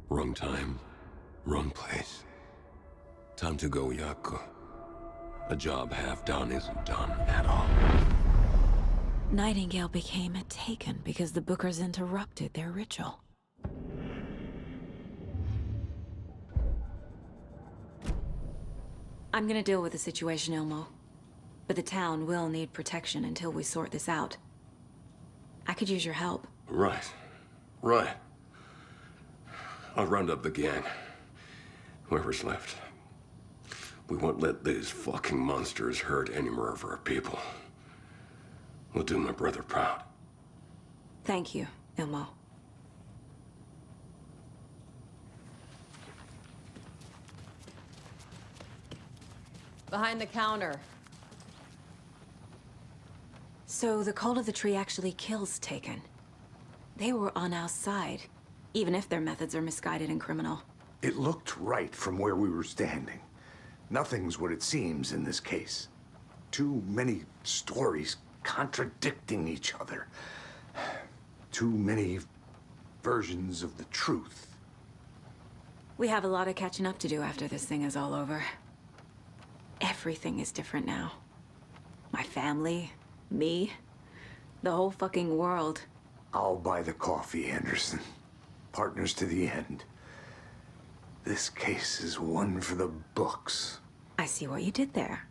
Wrong time, wrong place. Time to go, Yako. A job half done isn't done at all.
Nightingale became a Taken because the Bookers interrupted their ritual. I'm gonna deal with the situation, Ilmo. But the town will need protection until we sort this out. I could use your help.
Right. I'll round up the gang. Whoever's left. We won't let these fucking monsters hurt any more of our people. We'll do my brother proud.
Thank you, Ilmo.
Behind the counter.
So the Cult of the Tree actually kills Taken. They were on our side, even if their methods are misguided and criminal.
It looked right from where we were standing. Nothing's what it seems in this case. Too many stories contradicting each other. Too many versions of the truth.
We have a lot of catching up to do after this thing is all over. Everything is different now. My family, me, the whole fucking world.
I'll buy the coffee, Anderson. Partners to the end. This case is one for the books.
I see what you did there.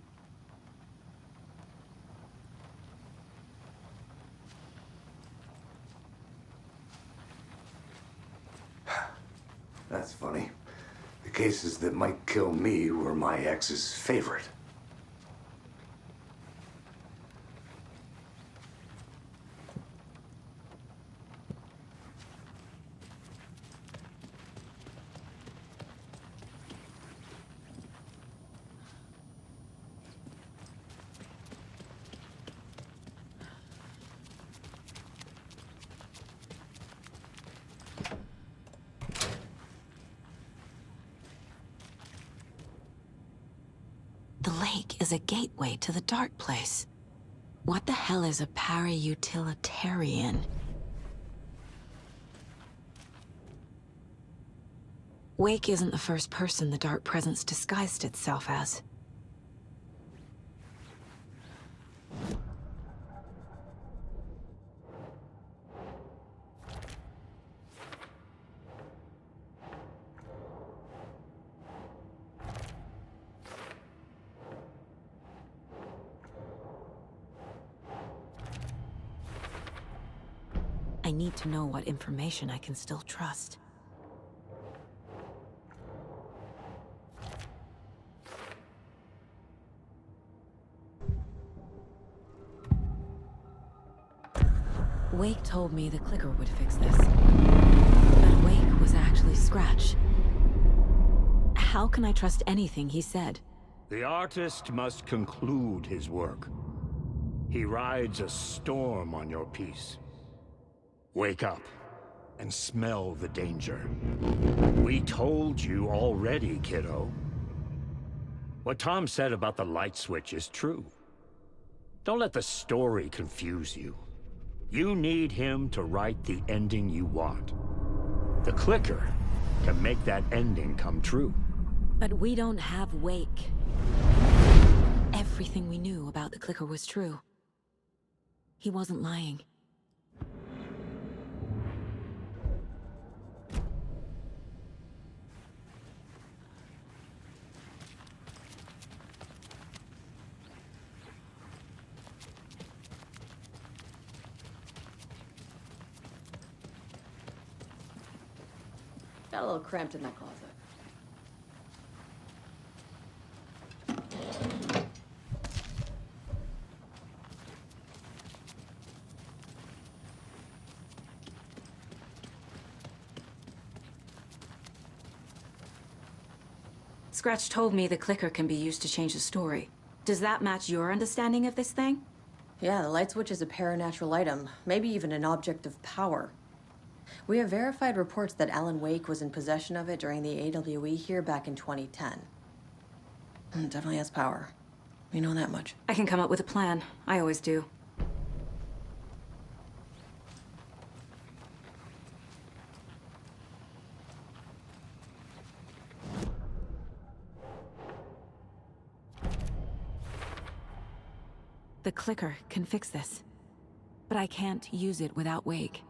That's funny. The cases that might kill me were my ex's favorite.
The lake is a gateway to the dark place. What the hell is a para-utilitarian? Wake isn't the first person the dark presence disguised itself as. I need to know what information I can still trust. Wake told me the clicker would fix this. But Wake was actually Scratch. How can I trust anything he said?
The artist must conclude his work. He rides a storm on your piece. Wake up and smell the danger. We told you already, kiddo. What Tom said about the light switch is true. Don't let the story confuse you. You need him to write the ending you want. The clicker can make that ending come true.
But we don't have Wake. Everything we knew about the Clicker was true. He wasn't lying.
Got a little cramped in that closet.
Scratch told me the Clicker can be used to change the story. Does that match your understanding of this thing?
Yeah, the light switch is a paranatural item, maybe even an object of power. We have verified reports that Alan Wake was in possession of it during the AWE here back in 2010. It definitely has power. We know that much.
I can come up with a plan. I always do. The Clicker can fix this, but I can't use it without Wake.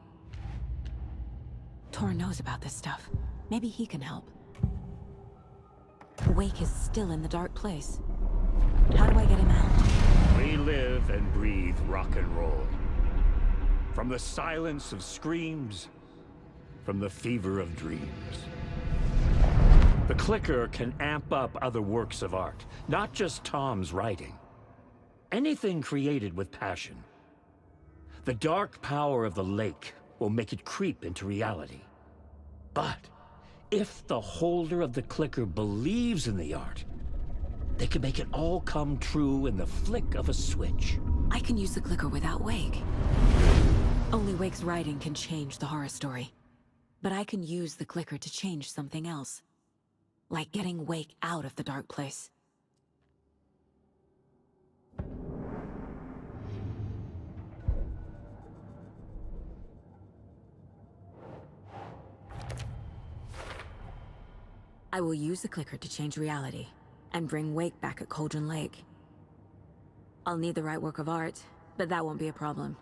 Tor knows about this stuff. Maybe he can help. Wake is still in the dark place. How do I get him out?
We live and breathe rock and roll. From the silence of screams, from the fever of dreams. The Clicker can amp up other works of art, not just Tom's writing. Anything created with passion. The dark power of the lake will make it creep into reality. But if the holder of the Clicker believes in the art, they can make it all come true in the flick of a switch.
I can use the Clicker without Wake. Only Wake's writing can change the horror story. But I can use the Clicker to change something else. Like getting Wake out of the dark place. I will use the Clicker to change reality, and bring Wake back at Cauldron Lake. I'll need the right work of art, but that won't be a problem.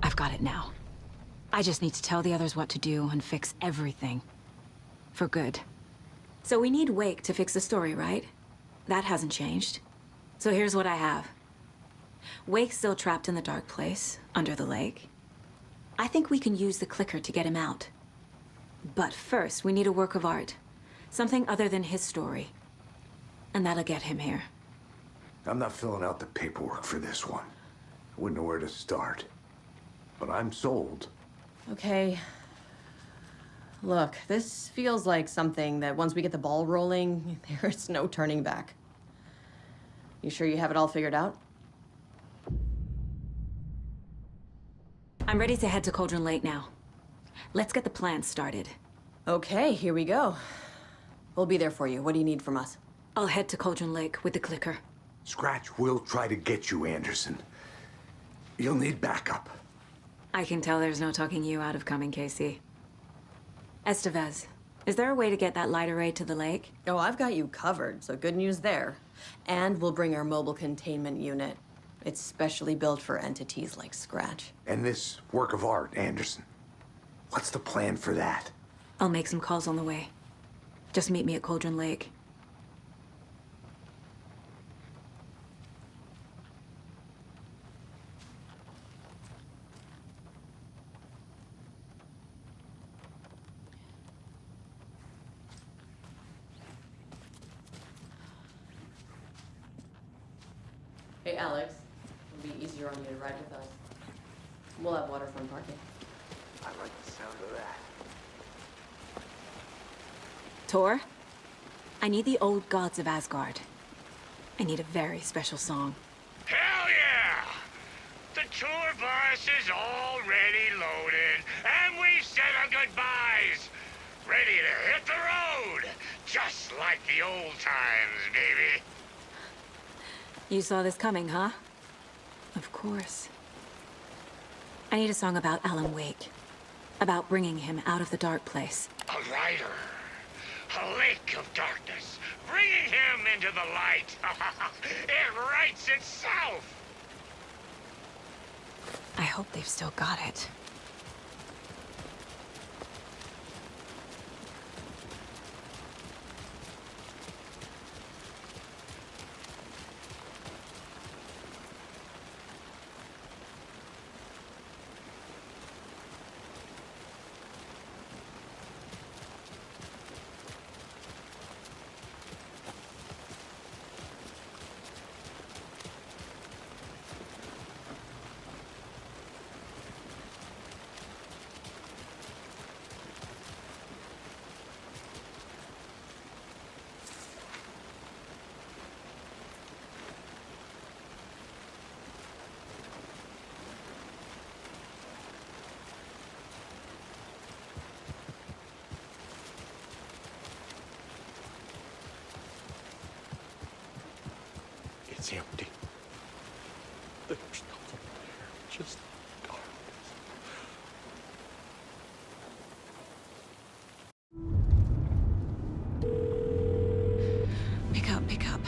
I've got it now. I just need to tell the others what to do and fix everything. For good. So we need Wake to fix the story, right? That hasn't changed. So here's what I have. Wake's still trapped in the dark place, under the lake. I think we can use the Clicker to get him out. But first, we need a work of art. Something other than his story. And that'll get him here.
I'm not filling out the paperwork for this one. I wouldn't know where to start. But I'm sold.
Okay. Look, this feels like something that once we get the ball rolling, there's no turning back. You sure you have it all figured out?
I'm ready to head to Cauldron Lake now. Let's get the plan started.
Okay, here we go. We'll be there for you. What do you need from us?
I'll head to Cauldron Lake with the Clicker.
Scratch will try to get you, Anderson. You'll need backup.
I can tell there's no talking you out of coming, Casey. Estevez, is there a way to get that light array to the lake?
Oh, I've got you covered, so good news there. And we'll bring our mobile containment unit. It's specially built for entities like Scratch.
And this work of art, Anderson. What's the plan for that?
I'll make some calls on the way. Just meet me at Cauldron Lake.
Hey, Alex. It'll be easier on you to ride with us. We'll have waterfront parking.
I like the sound of that.
Tor, I need the old gods of Asgard. I need a very special song.
Hell yeah! The tour bus is already loaded, and we've said our goodbyes. Ready to hit the road, just like the old times, baby.
You saw this coming, huh? Of course. I need a song about Alan Wake. About bringing him out of the dark place.
A rider. A lake of darkness. Bringing him into the light. It writes itself.
I hope they've still got it.
It's empty. There's nothing there, just darkness.
Pick up.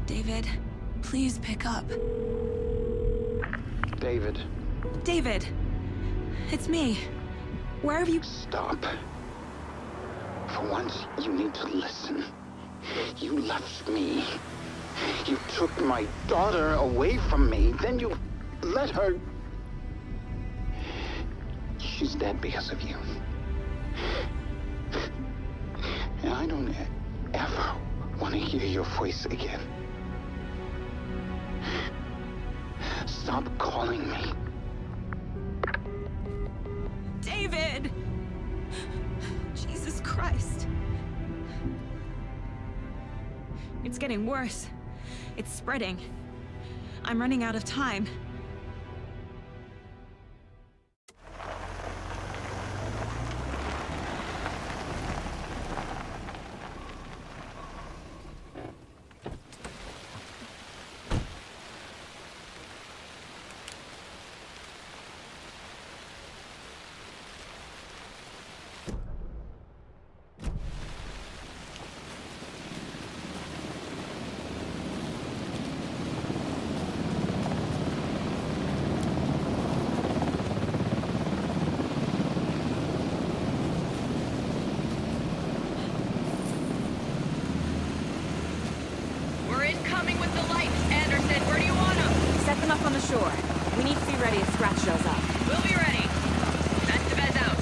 David, please pick up.
David.
David! It's me. Where have you...
Stop. For once, you need to listen. You left me. You took my daughter away from me, then you let her... She's dead because of you. And I don't ever want to hear your voice again. Stop calling me.
David! Jesus Christ. It's getting worse. It's spreading. I'm running out of time.
Sure. We need to be ready if Scratch shows up.
We'll be ready. That's the beds out.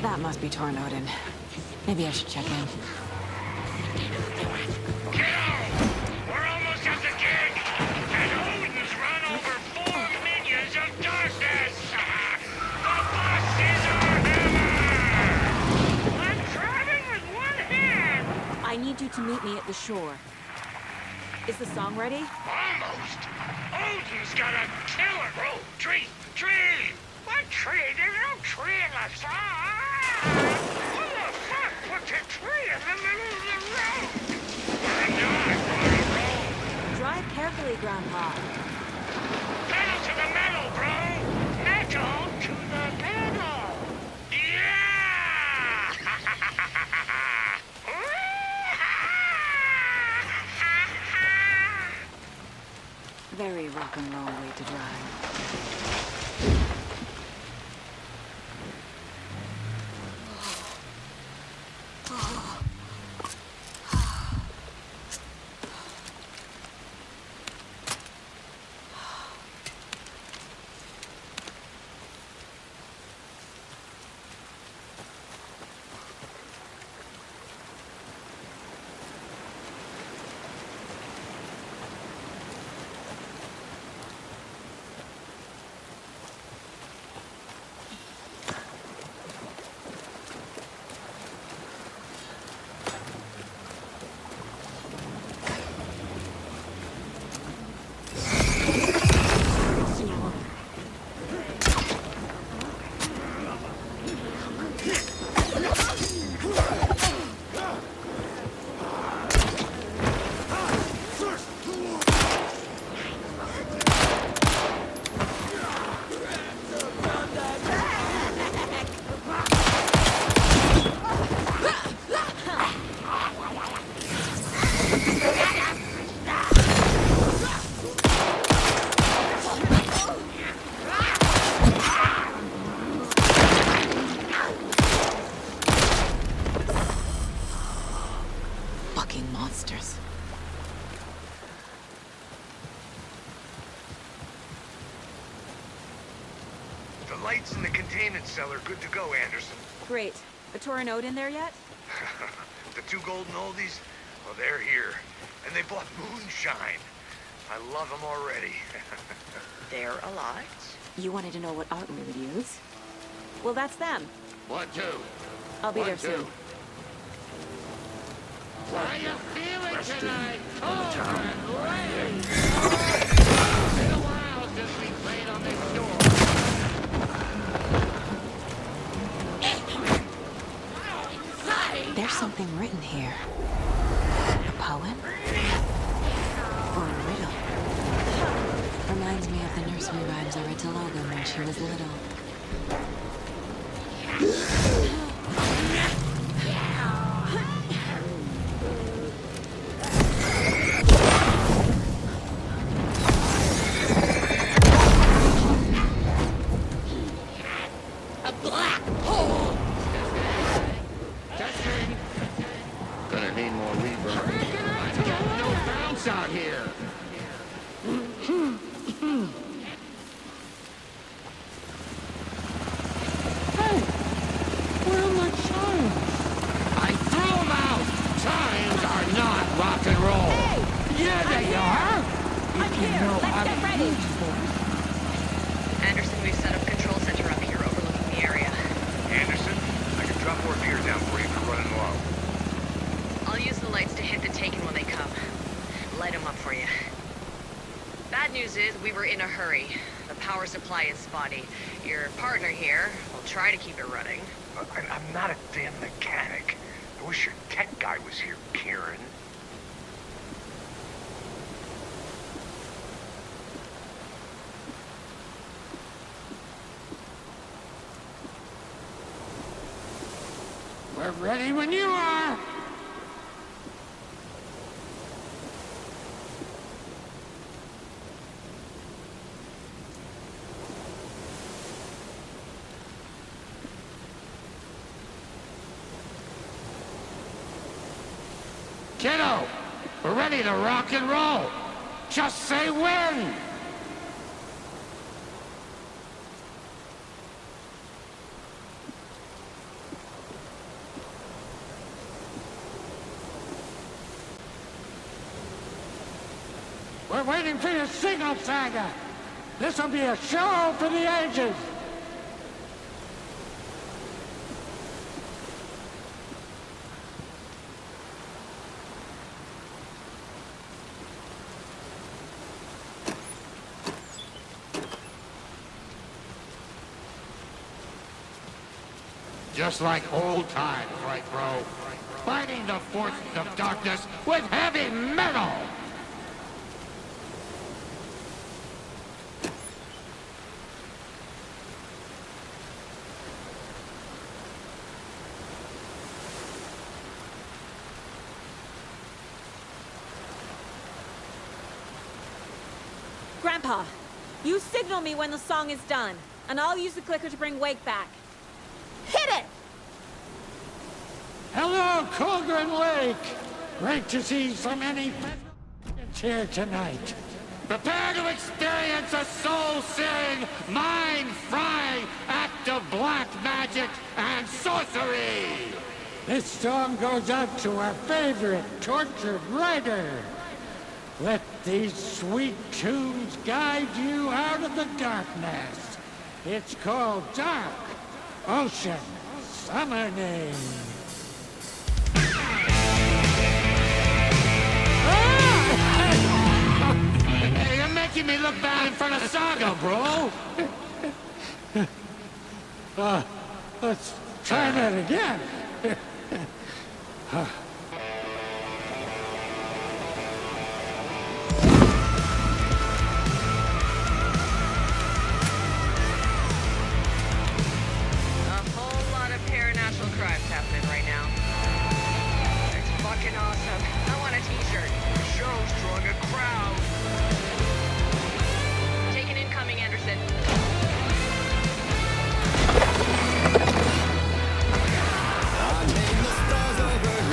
That must be Tornodin. Maybe I should check in.
We're almost at the gig! And Odin's run over 4 minions of darkness! The boss is our hammer! I'm driving with one hand!
I need you to meet me at the shore. Is the song ready?
Almost! Odin's got a killer! Oh, tree! What tree? There's no tree in the song! What the fuck put the tree in the middle of the road? I'm not on a road!
Drive carefully, Grandpa.
Pedal to the metal, bro! Metal to the pedal! Yeah!
Very rock and roll way to drive.
The lights in the containment cell are good to go, Anderson.
Great. A Torinode in there yet?
The 2 golden oldies? Well, they're here. And they bought moonshine. I love them already.
They're alive?
You wanted to know what art we would use? Well, that's them.
1, 2.
I'll be
1,
there
2.
soon.
How you feeling tonight? Cold and rain. Been a while since we played on this shore.
There's something written here. A poem? Or a riddle? Reminds me of the nursery rhymes I read to Logan when she was little.
A black hole! Gonna need more reverb. I'm getting no bounce out here.
Hey, where are my chimes?
I threw them out! Chimes are not rock and roll!
Hey, yeah, they are!
I'm here! Let's get ready!
Anderson, we've set up control center up here overlooking the area.
Anderson, I can drop more beer down for you if you're running low.
I'll use the lights to hit the Taken when they come. Light them up for you. Bad news is, we were in a hurry. The power supply is spotty. Your partner here will try to keep it running.
I'm not a damn mechanic. I wish your tech guy was here, Kieran.
We're ready when you are! Kiddo, we're ready to rock and roll. Just say when. We're waiting for your signal, Saga. This'll be a show for the ages. Just like old times, right, bro? Fighting the forces of darkness with heavy metal!
Grandpa, you signal me when the song is done, and I'll use the clicker to bring Wake back. Hit it!
Hello, Cauldron Lake! Great to see so many friends here tonight.
Prepare to experience a soul-searing, mind-frying act of black magic and sorcery!
This song goes out to our favorite tortured writer. Let these sweet tunes guide you out of the darkness. It's called Dark Ocean Summoning.
Hey, you're making me look bad in front of Saga, bro!
Let's try that again.
Crimes happening right now. It's fucking awesome. I want a t-shirt.
The show's drawing a crowd.
Taken incoming, Anderson.
I named the stars over your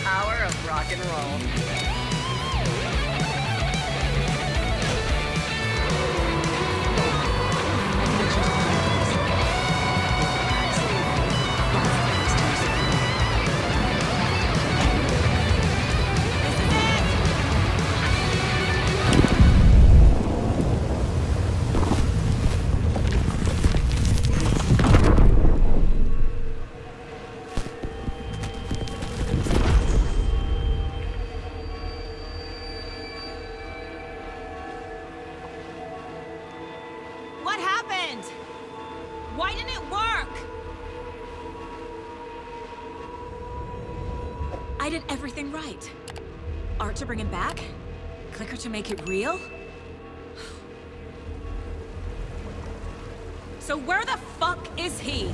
Power of rock and roll.
What happened? Why didn't it work?
I did everything right. Art to bring him back? Clicker to make it real?
So where the fuck is he?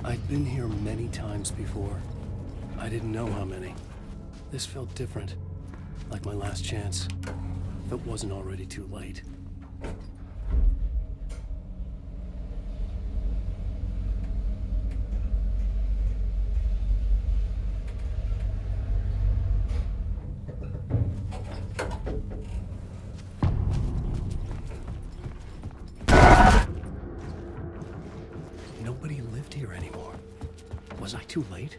I'd been here many times before. I didn't know how many. This felt different, like my last chance, if it wasn't already too late. Nobody lived here anymore. Was I too late?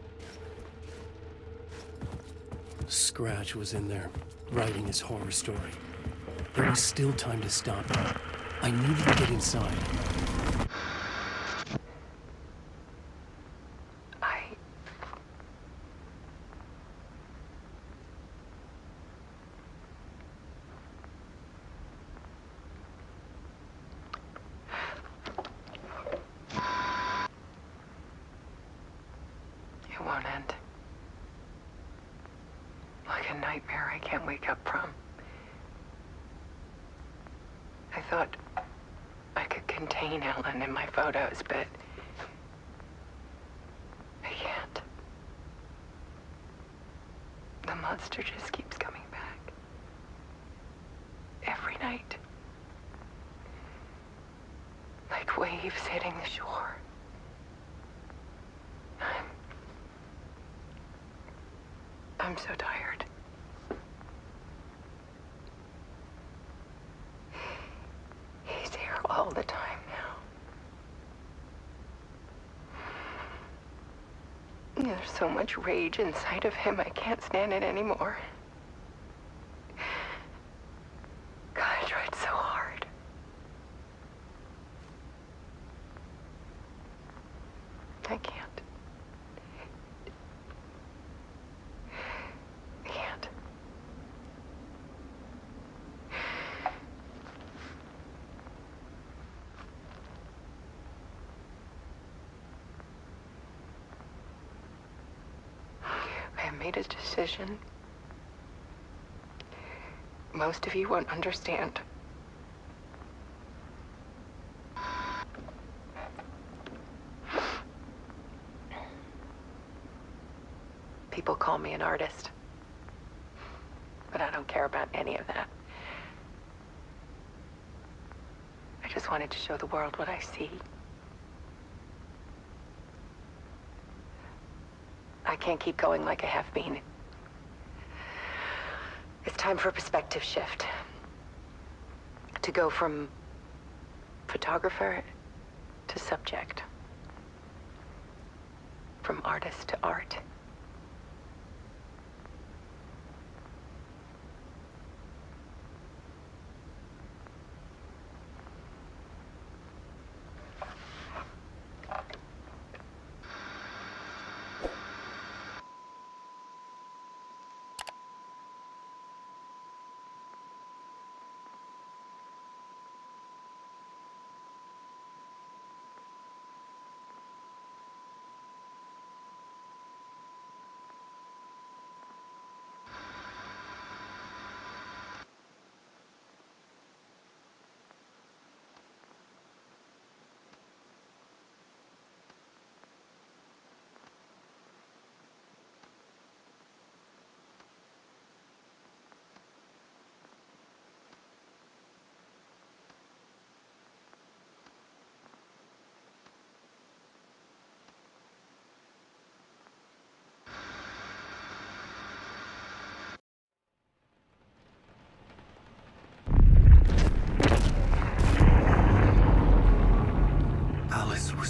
Scratch was in there, writing his horror story. There was still time to stop him. I needed to get inside.
It won't end. Like a nightmare I can't wake up from. I thought I could contain Ellen in my photos, but I can't. The monster just keeps coming back. Every night. Like waves hitting the shore. I'm so tired. He's here all the time now. There's so much rage inside of him, I can't stand it anymore. God, I tried so hard. I can't. I made a decision. Most of you won't understand. People call me an artist, but I don't care about any of that. I just wanted to show the world what I see. I can't keep going like I have been. It's time for a perspective shift. To go from photographer to subject. From artist to art.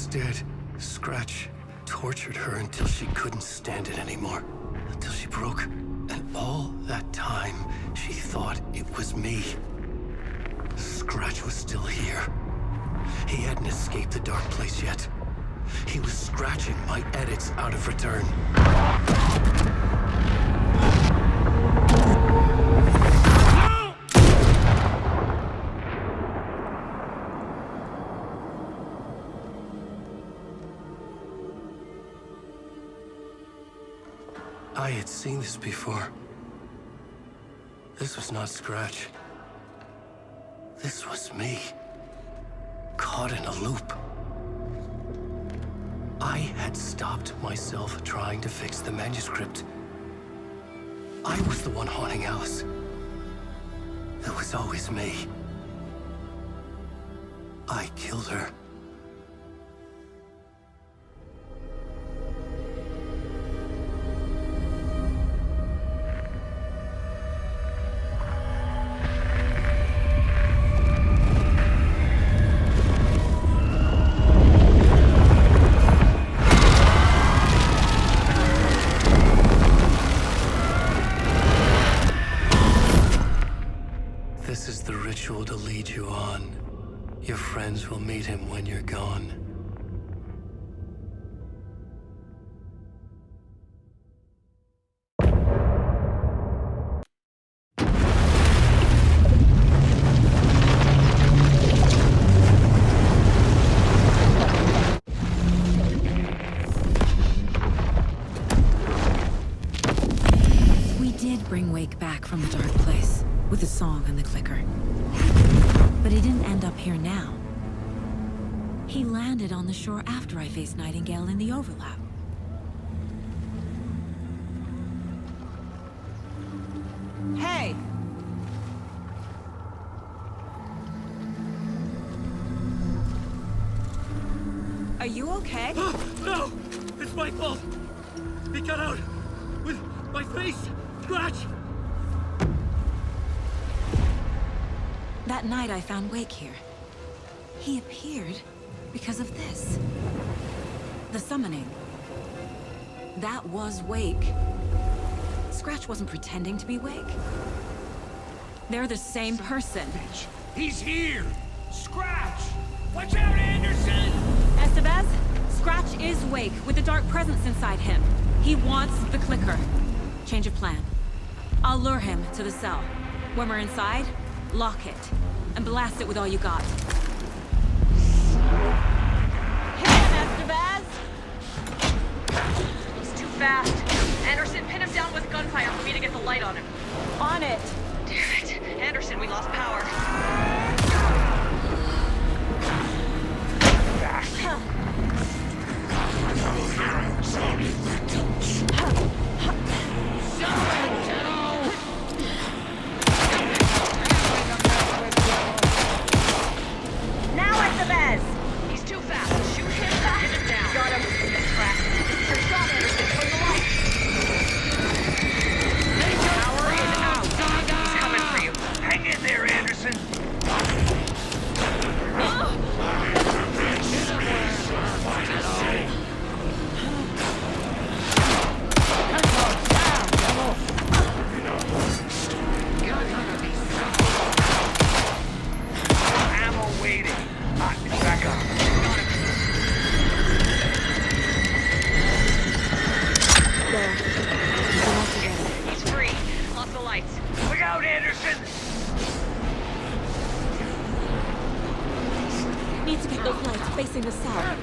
Dead. Scratch tortured her until she couldn't stand it anymore. Until she broke. And all that time, she thought it was me. Scratch was still here. He hadn't escaped the dark place yet. He was scratching my edits out of return. I had seen this before. This was not Scratch. This was me. Caught in a loop. I had stopped myself trying to fix the manuscript. I was the one haunting Alice. It was always me. I killed her. This is the ritual to lead you on. Your friends will meet him when you're gone.
We did bring Wake back from the dark place. With the song and the clicker. But he didn't end up here now. He landed on the shore after I faced Nightingale in the overlap. Hey! Are you okay?
No! It's my fault! He got out! With my face! Scratch!
That night I found Wake here. He appeared because of this. The summoning. That was Wake. Scratch wasn't pretending to be Wake. They're the same person.
He's here! Scratch! Watch out, Anderson!
Estevez, Scratch is Wake with the dark presence inside him. He wants the clicker. Change of plan. I'll lure him to the cell. When we're inside, lock it, and blast it with all you got.
Hit him, Estevez! He's too fast. Anderson, pin him down with gunfire for me to get the light on him.
On it!
Damn it.
Anderson!
Need to get those lights facing the south.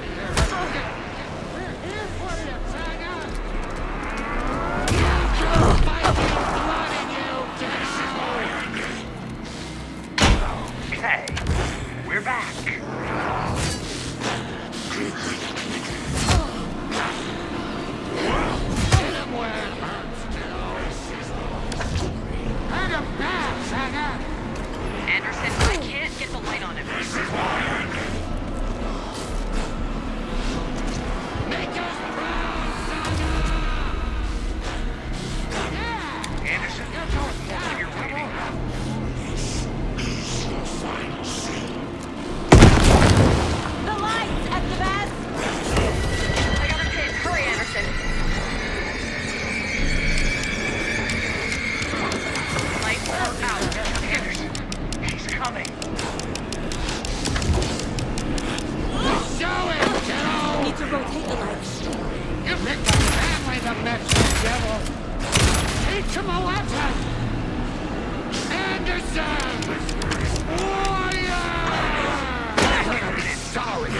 Okay, we're back.
Anderson, I can't get the light on him.
Anderson, while you're waiting.
The lights at the best!
I got him pinned. Hurry, Anderson. Lights are out.
Anderson, he's coming.
Show it, kiddo!
Need to rotate the lights.
You picked a family to mess with, devil! Teach him a lesson! Anderson! Warrior!
Sorry.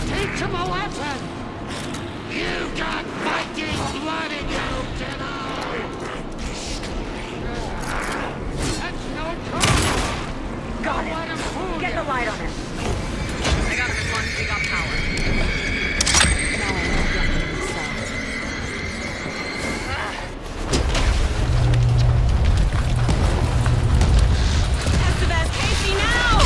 Teach him a lesson! You got Viking blood in you, kiddo! That's no trouble!
Got
Don't let him
him.
fool
Get
you.
the light on him. I got him as long as we got power.
Now I know get them in the south. Estevez, Casey, now!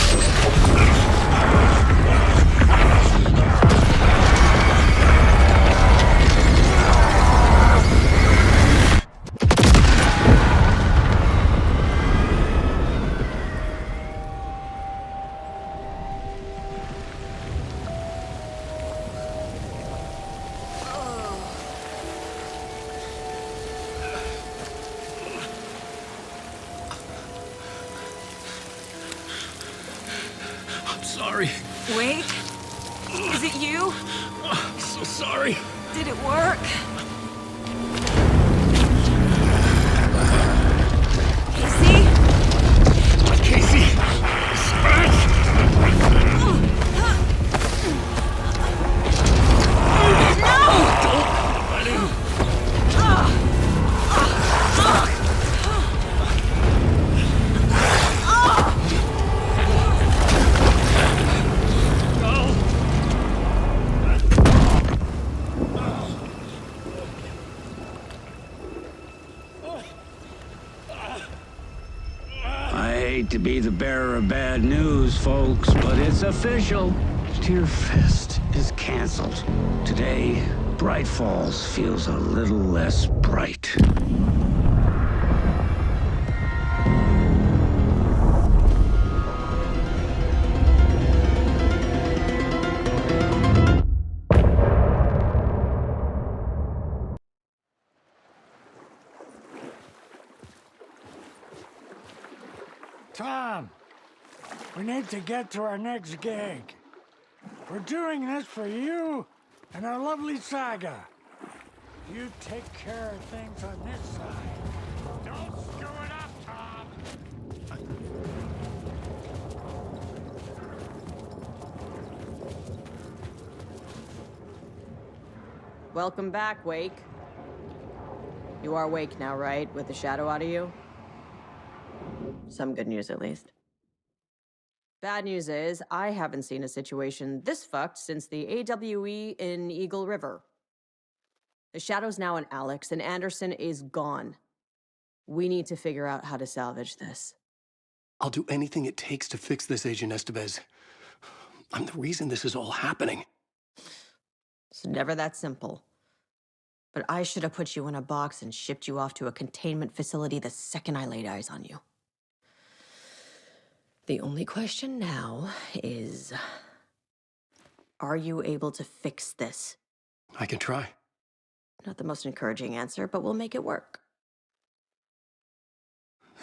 I'm sorry.
Wait. Is it you?
I'm so sorry.
Did it work? Casey?
Casey! Scratch!
I hate to be the bearer of bad news, folks, but it's official. Tear Fest is canceled. Today, Bright Falls feels a little less bright.
Tom, we need to get to our next gig. We're doing this for you and our lovely saga. You take care of things on this side.
Don't screw it up, Tom!
Welcome back, Wake. You are Wake now, right? With the shadow out of you? Some good news, at least. Bad news is, I haven't seen a situation this fucked since the AWE in Eagle River. The shadow's now in Alex, and Anderson is gone. We need to figure out how to salvage this.
I'll do anything it takes to fix this, Agent Estevez. I'm the reason this is all happening.
It's never that simple. But I should have put you in a box and shipped you off to a containment facility the second I laid eyes on you. The only question now is, are you able to fix this?
I can try.
Not the most encouraging answer, but we'll make it work.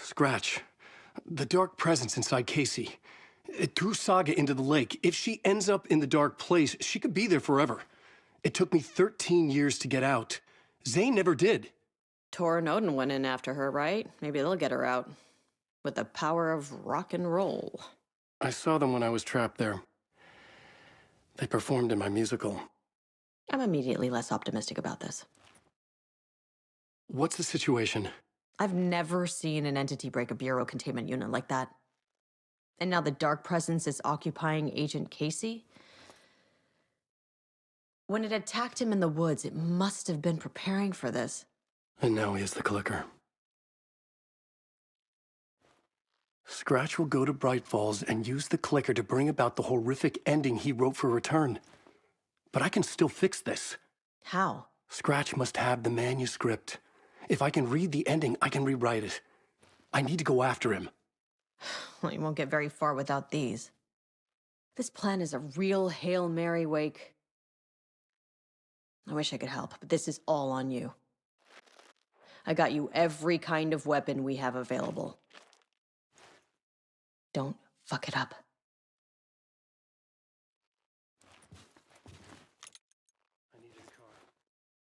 Scratch. The dark presence inside Casey. It threw Saga into the lake. If she ends up in the dark place, she could be there forever. It took me 13 years to get out. Zane never did.
Tor and Odin went in after her, right? Maybe they'll get her out. With the power of rock and roll.
I saw them when I was trapped there. They performed in my musical.
I'm immediately less optimistic about this.
What's the situation?
I've never seen an entity break a bureau containment unit like that. And now the Dark Presence is occupying Agent Casey? When it attacked him in the woods, it must have been preparing for this.
And now he has the clicker. Scratch will go to Bright Falls and use the clicker to bring about the horrific ending he wrote for Return. But I can still fix this.
How?
Scratch must have the manuscript. If I can read the ending, I can rewrite it. I need to go after him.
Well, you won't get very far without these. This plan is a real Hail Mary wake. I wish I could help, but this is all on you. I got you every kind of weapon we have available. Don't fuck it up.
I need his car.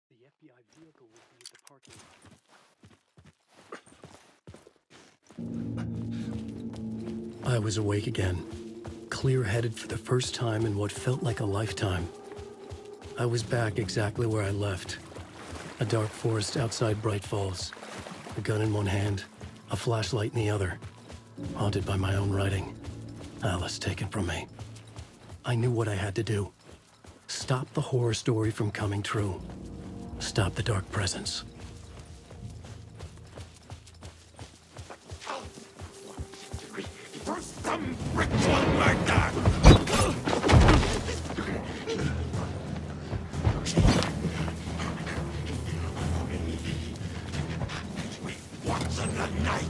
The FBI vehicle will be at the parking lot. I was awake again, clear-headed for the first time in what felt like a lifetime. I was back exactly where I left. A dark forest outside Bright Falls. A gun in one hand, a flashlight in the other. Haunted by my own writing. Alice taken from me. I knew what I had to do. Stop the horror story from coming true. Stop the Dark Presence.
For some ritual murder! What's in the night?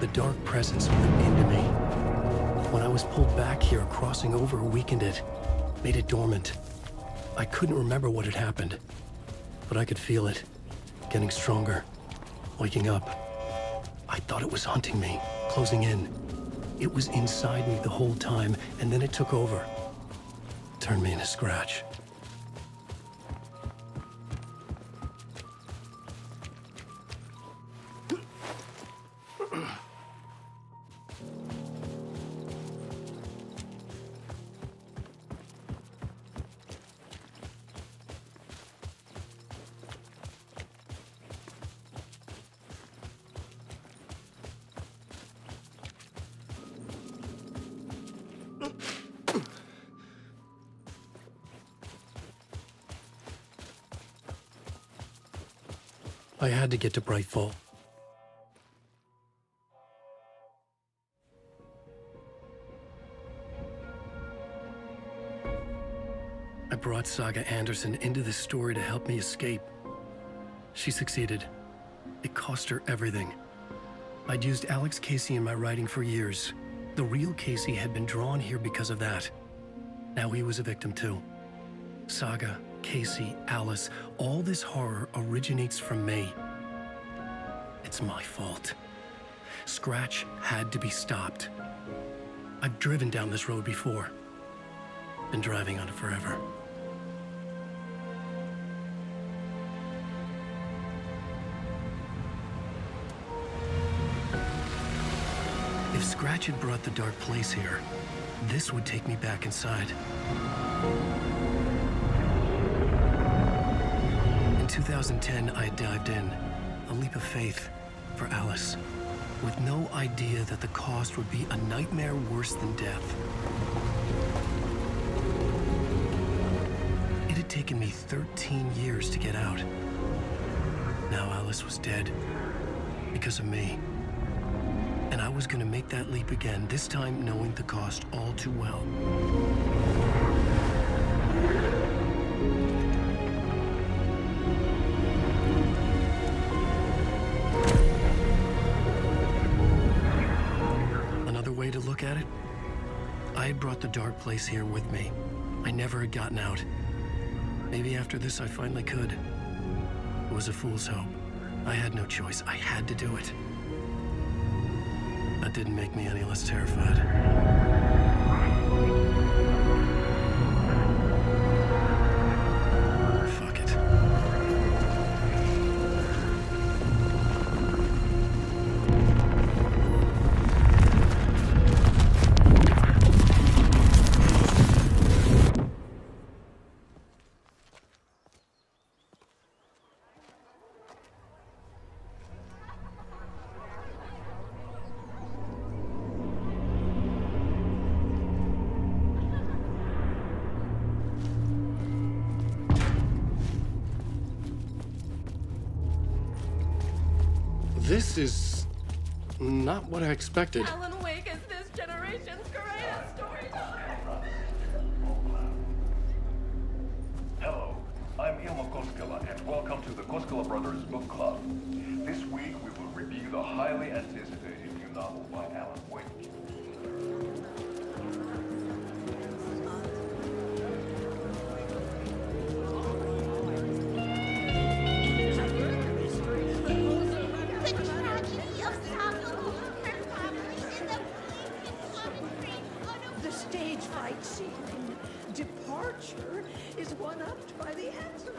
The Dark Presence ripped into me. When I was pulled back here, crossing over weakened it, made it dormant. I couldn't remember what had happened, but I could feel it, getting stronger, waking up. I thought it was hunting me, closing in. It was inside me the whole time, and then it took over. Turned me into Scratch. I had to get to Brightfall. I brought Saga Anderson into this story to help me escape. She succeeded. It cost her everything. I'd used Alex Casey in my writing for years. The real Casey had been drawn here because of that. Now he was a victim too. Saga, Casey, Alice, all this horror originates from me. It's my fault. Scratch had to be stopped. I've driven down this road before. Been driving on it forever. If Scratch had brought the dark place here, this would take me back inside. In 2010, I dived in, a leap of faith for Alice, with no idea that the cost would be a nightmare worse than death. It had taken me 13 years to get out. Now Alice was dead, because of me. And I was gonna make that leap again, this time knowing the cost all too well. Another way to look at it, I had brought the dark place here with me. I never had gotten out. Maybe after this I finally could. It was a fool's hope. I had no choice. I had to do it. That didn't make me any less terrified. Fuck it. This is not what I expected.
Alan Wake is this generation's greatest storyteller.
Hello, I'm Ilmo Koskela, and welcome to the Koskela Brothers Book Club. This week we will review the highly anticipated new novel by Alan Wake.
The stage fight scene in Departure is one-upped by the answer.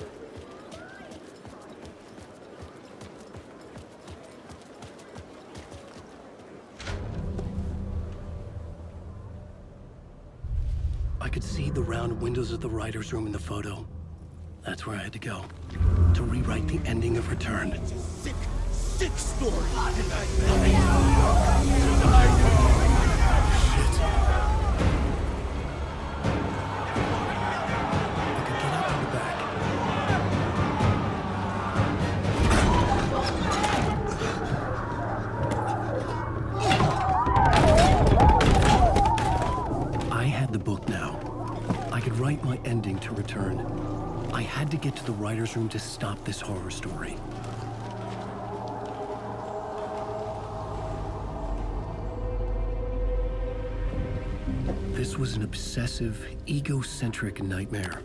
I could see the round windows of the writer's room in the photo. That's where I had to go, to rewrite the ending of Return.
Sick story.
I had the book now. I could write my ending to Return. I had to get to the writer's room to stop this horror story. This was an obsessive, egocentric nightmare,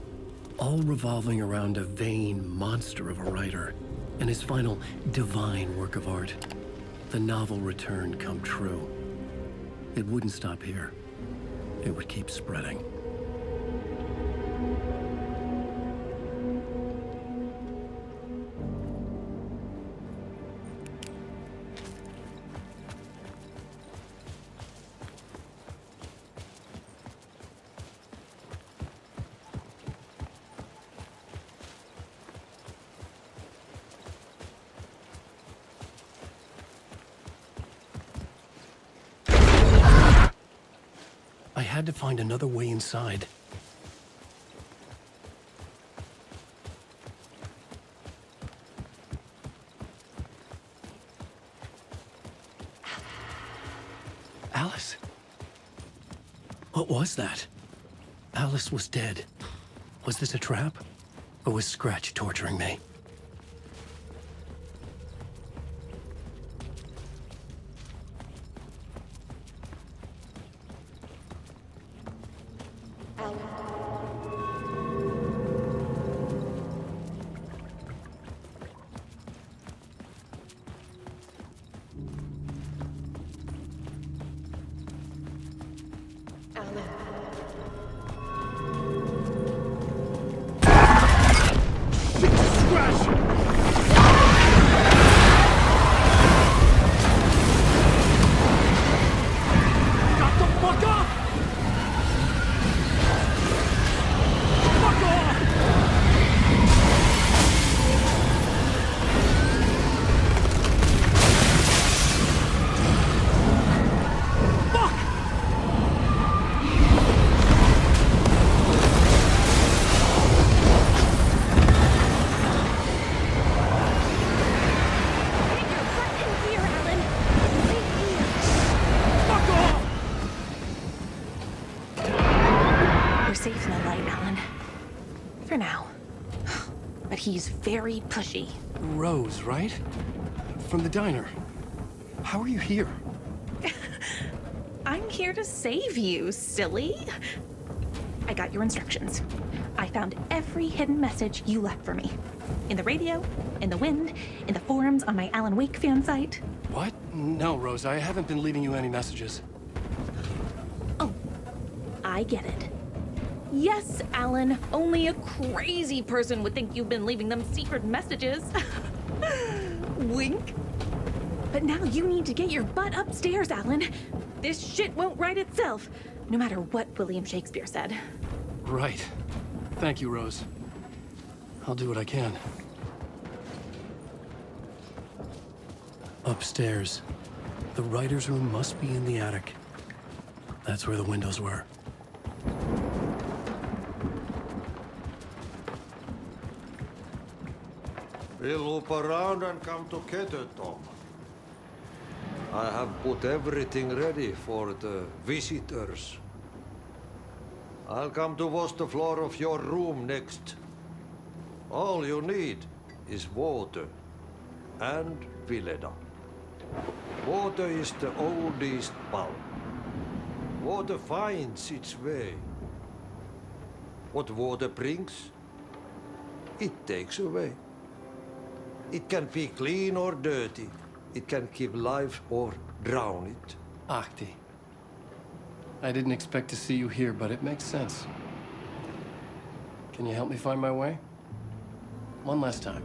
all revolving around a vain monster of a writer and his final divine work of art, the novel Return come true. It wouldn't stop here. It would keep spreading. I had to find another way inside. What was that? Alice was dead. Was this a trap? Or was Scratch torturing me?
He's very pushy.
Rose, right? From the diner. How are you here?
I'm here to save you, silly. I got your instructions. I found every hidden message you left for me. In the radio, in the wind, in the forums on my Alan Wake fan site.
What? No, Rose, I haven't been leaving you any messages.
Oh, I get it. Yes, Alan, only a crazy person would think you've been leaving them secret messages. Wink. But now you need to get your butt upstairs, Alan. This shit won't right itself, no matter what William Shakespeare said.
Right. Thank you, Rose. I'll do what I can. Upstairs. The writer's room must be in the attic. That's where the windows were.
We'll loop around and come together, Tom. I have put everything ready for the visitors. I'll come to wash the floor of your room next. All you need is water and Vileda. Water is the oldest bulb. Water finds its way. What water brings, it takes away. It can be clean or dirty. It can keep life or drown it.
Ahti. I didn't expect to see you here, but it makes sense. Can you help me find my way? One last time.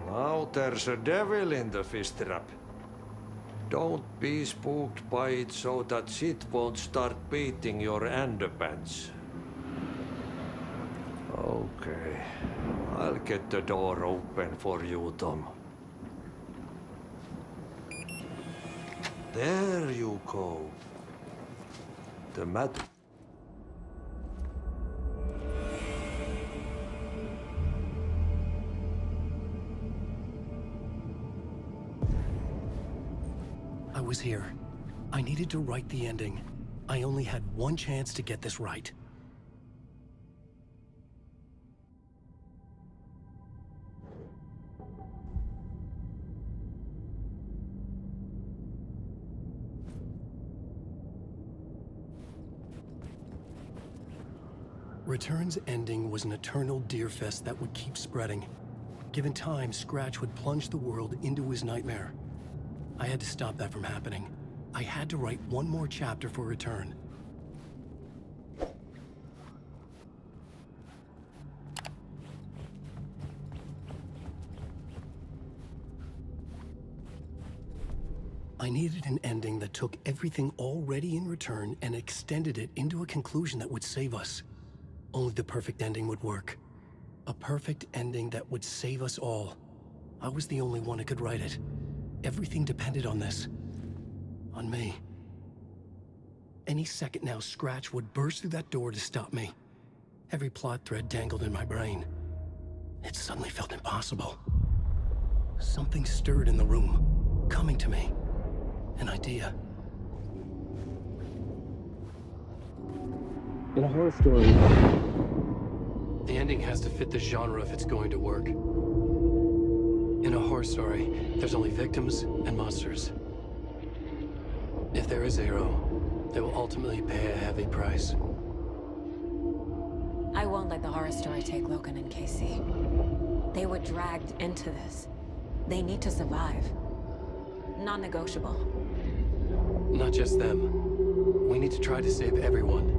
Now there's a devil in the fish trap. Don't be spooked by it so that shit won't start beating your underpants. Okay. I'll get the door open for you, Tom. There you go. The mat.
I was here. I needed to write the ending. I only had one chance to get this right. Return's ending was an eternal deerfest that would keep spreading. Given time, Scratch would plunge the world into his nightmare. I had to stop that from happening. I had to write one more chapter for Return. I needed an ending that took everything already in Return and extended it into a conclusion that would save us. Only the perfect ending would work. A perfect ending that would save us all. I was the only one who could write it. Everything depended on this. On me. Any second now, Scratch would burst through that door to stop me. Every plot thread dangled in my brain. It suddenly felt impossible. Something stirred in the room, coming to me. An idea. In a horror story, the ending has to fit the genre if it's going to work. In a horror story, there's only victims and monsters. If there is a hero, they will ultimately pay a heavy price.
I won't let the horror story take Logan and Casey. They were dragged into this. They need to survive. Non-negotiable.
Not just them. We need to try to save everyone.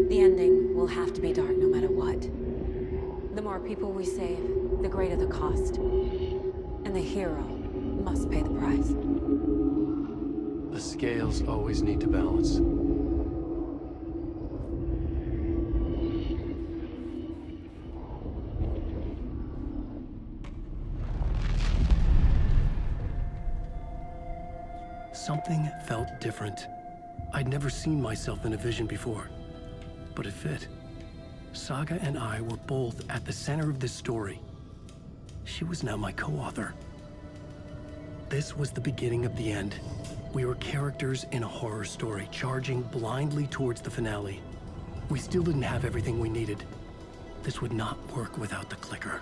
The ending will have to be dark no matter what. The more people we save, the greater the cost. And the hero must pay the price.
The scales always need to balance. Something felt different. I'd never seen myself in a vision before, but it fit. Saga and I were both at the center of this story. She was now my co-author. This was the beginning of the end. We were characters in a horror story, charging blindly towards the finale. We still didn't have everything we needed. This would not work without the clicker.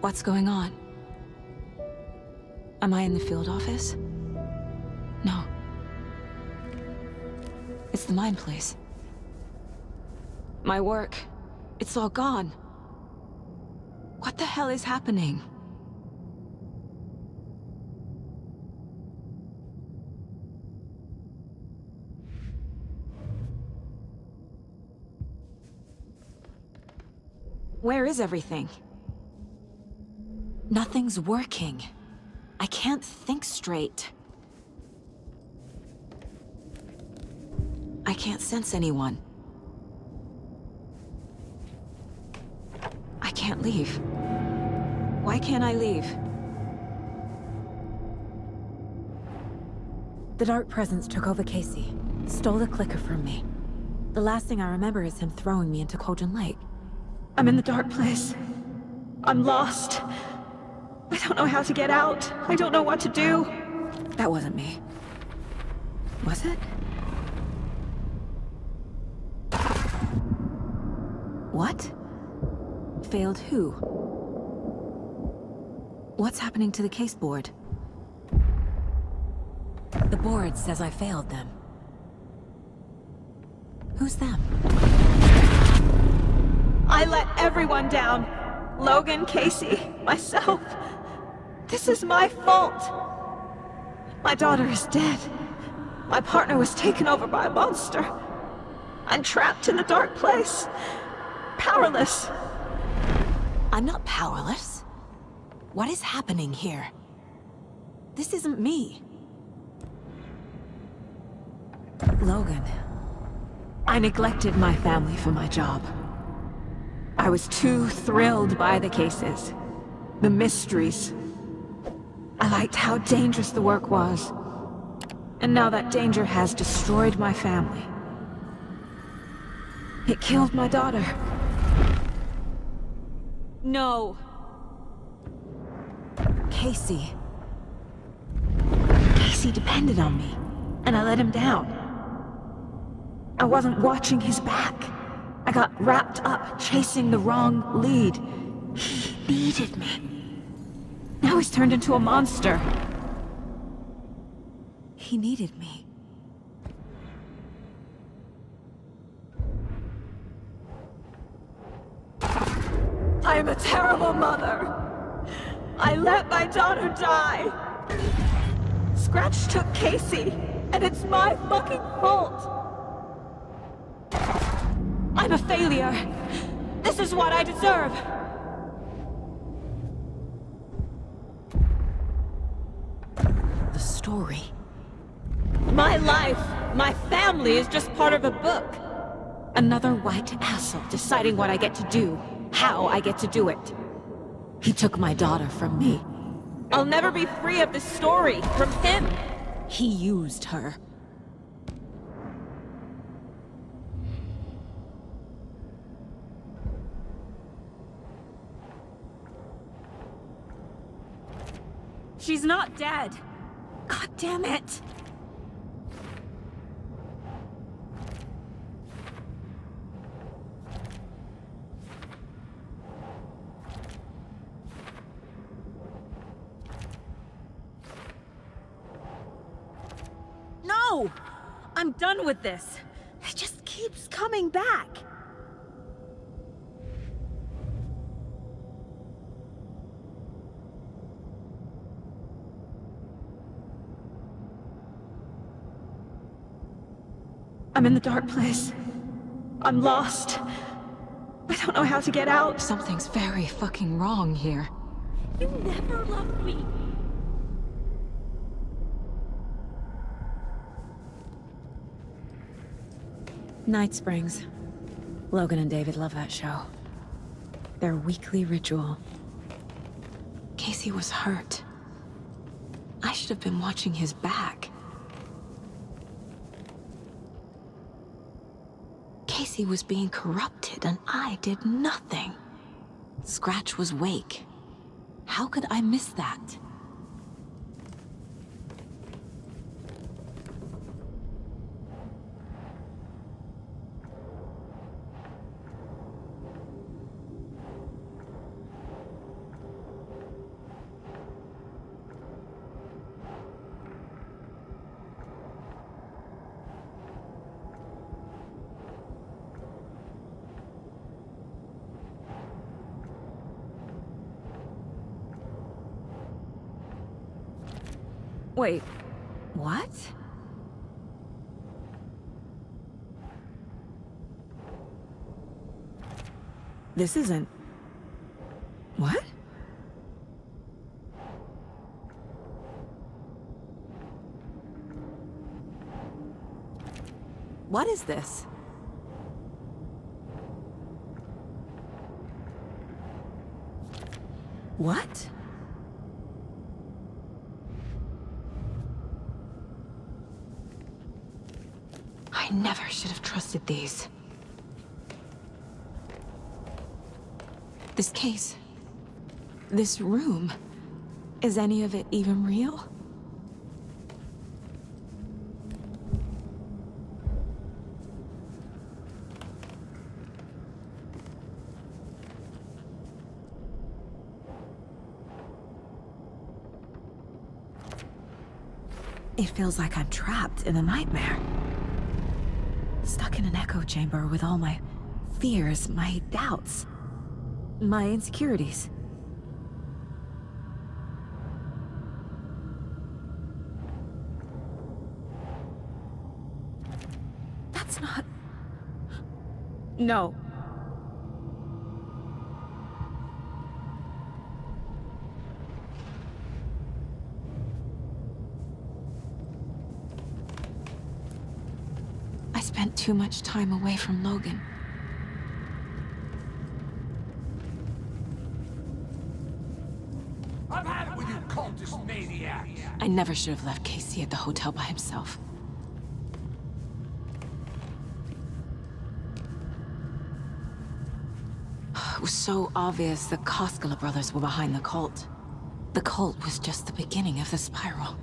What's going on? Am I in the field office? No. It's the mine place. My work. It's all gone. What the hell is happening? Where is everything? Nothing's working. I can't think straight. I can't sense anyone. I can't leave. Why can't I leave? The Dark Presence took over Casey, stole the clicker from me. The last thing I remember is him throwing me into Cauldron Lake. I'm in the dark place. I'm lost. I don't know how to get out. I don't know what to do. That wasn't me. Was it? What? Failed who? What's happening to the case board? The board says I failed them. Who's them?
I let everyone down. Logan, Casey, myself. This is my fault. My daughter is dead. My partner was taken over by a monster. I'm trapped in the dark place. Powerless.
I'm not powerless. What is happening here? This isn't me. Logan. I neglected my family for my job. I was too thrilled by the cases, the mysteries. I liked how dangerous the work was. And now that danger has destroyed my family. It killed my daughter. No. Casey. Casey depended on me, and I let him down. I wasn't watching his back. I got wrapped up chasing the wrong lead. He needed me. Now he's turned into a monster. He needed me. I'm a terrible mother. I let my daughter die. Scratch took Casey, and it's my fucking fault. I'm a failure. This
This is what I deserve! The story. My life, my family is just part of a book. Another white asshole deciding what I get to do, how I get to do it. He took my daughter from me. I'll never be free of this story, from him. He used her. She's not dead. God damn it. No! I'm done with this. It just keeps coming back. I'm in the dark place. I'm lost. I don't know how to get out.
Something's very fucking wrong here.
You never loved me.
Night Springs. Logan and David love that show. Their weekly ritual. Casey was hurt. I should have been watching his back. Casey was being corrupted, and I did nothing. Scratch was Wake. How could I miss that?
Wait, what? This isn't... What? What is this? What?
I never should have trusted these. This case, this room, is any of it even real? It feels like I'm trapped in a nightmare. Stuck in an echo chamber with all my fears, my doubts, my insecurities. That's not... No. I spent too much time away from Logan.
I've had it with you cultist maniacs!
I never should have left Casey at the hotel by himself. It was so obvious the Koskela brothers were behind the cult. The cult was just the beginning of the spiral.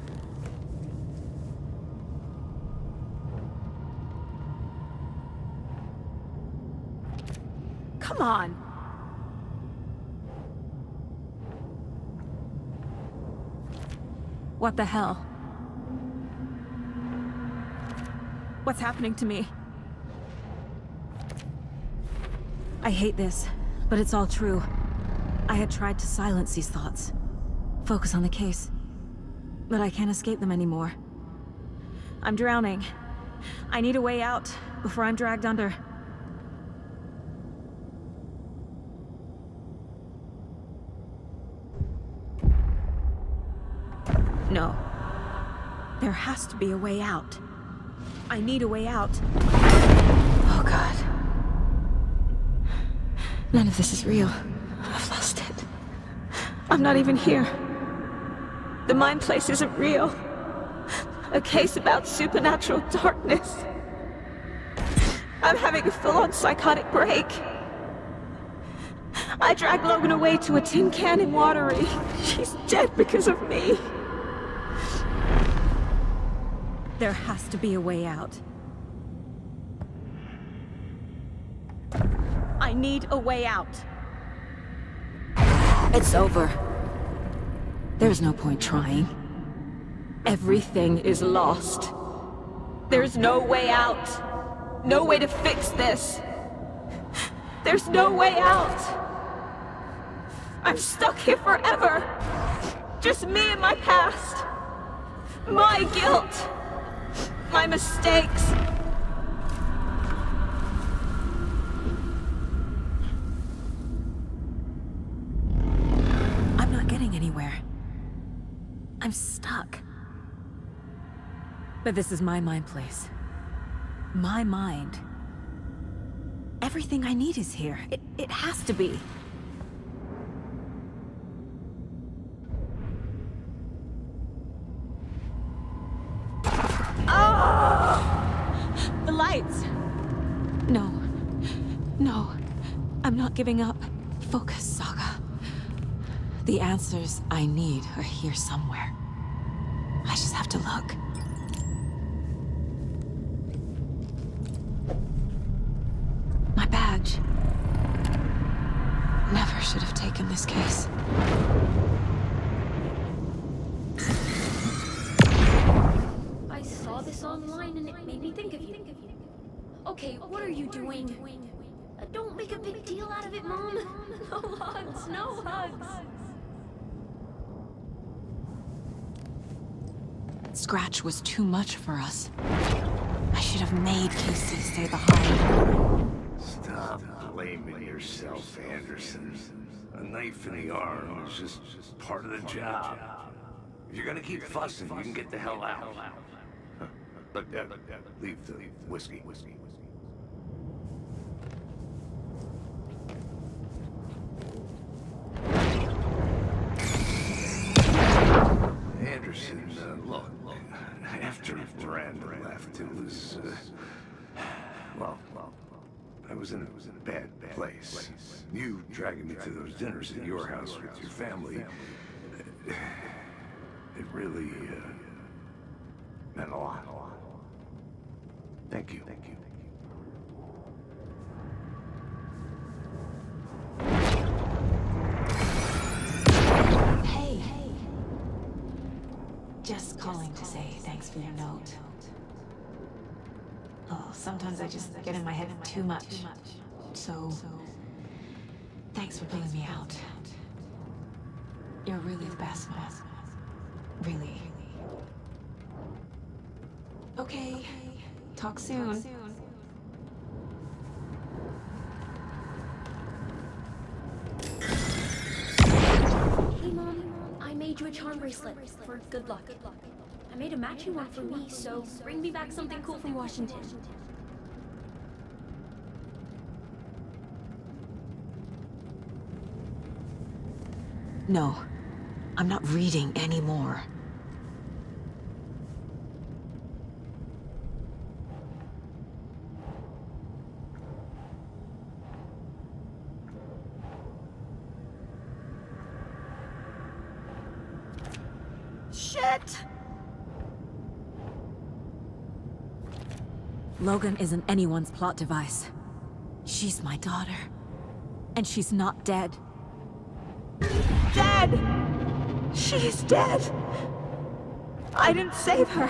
Come on! What the hell? What's happening to me? I hate this, but it's all true. I had tried to silence these thoughts. Focus on the case. But I can't escape them anymore. I'm drowning. I need a way out before I'm dragged under. No. There has to be a way out. I need a way out. Oh, God. None of this is real. I've lost it. I'm not even here. The mind place isn't real. A case about supernatural darkness. I'm having a full-on psychotic break. I dragged Logan away to a tin can in Watery. She's dead because of me. There has to be a way out. I need a way out. It's over. There's no point trying. Everything is lost. There's no way out. No way to fix this. There's no way out. I'm stuck here forever. Just me and my past. My guilt. My mistakes. I'm not getting anywhere. I'm stuck. But this is my mind place. My mind. Everything I need is here. It has to be. The lights! No. No. I'm not giving up. Focus, Saga. The answers I need are here somewhere. I just have to look. My badge. Never should have taken this case.
I saw this online and it made me think of you. Okay, what are you doing? Don't make a big deal out of it, Mom. No hugs, no hugs.
Scratch was too much for us. I should have made Casey stay behind.
Stop blaming yourself, Anderson. A knife in the arm is just part of the job. If you're gonna keep fussing, you can get the hell out. But leave the whiskey. Anderson, look, after Miranda left, it was, well, I was in a bad place. You dragging me to those dinners at your house with your family, it really, meant a lot. Thank you.
Hey. Just calling to say thanks for your note. Oh, sometimes I just get in my head too much. So, thanks for pulling me out. You're really the best, Mom. Really. Okay. Talk soon.
Hey, Mom, I made you a charm bracelet for good luck. I made a matching one for me, so bring me back something cool from Washington.
No, I'm not reading anymore.
Shit!
Logan isn't anyone's plot device. She's my daughter. And she's not dead.
Dead! She's dead! I didn't save her.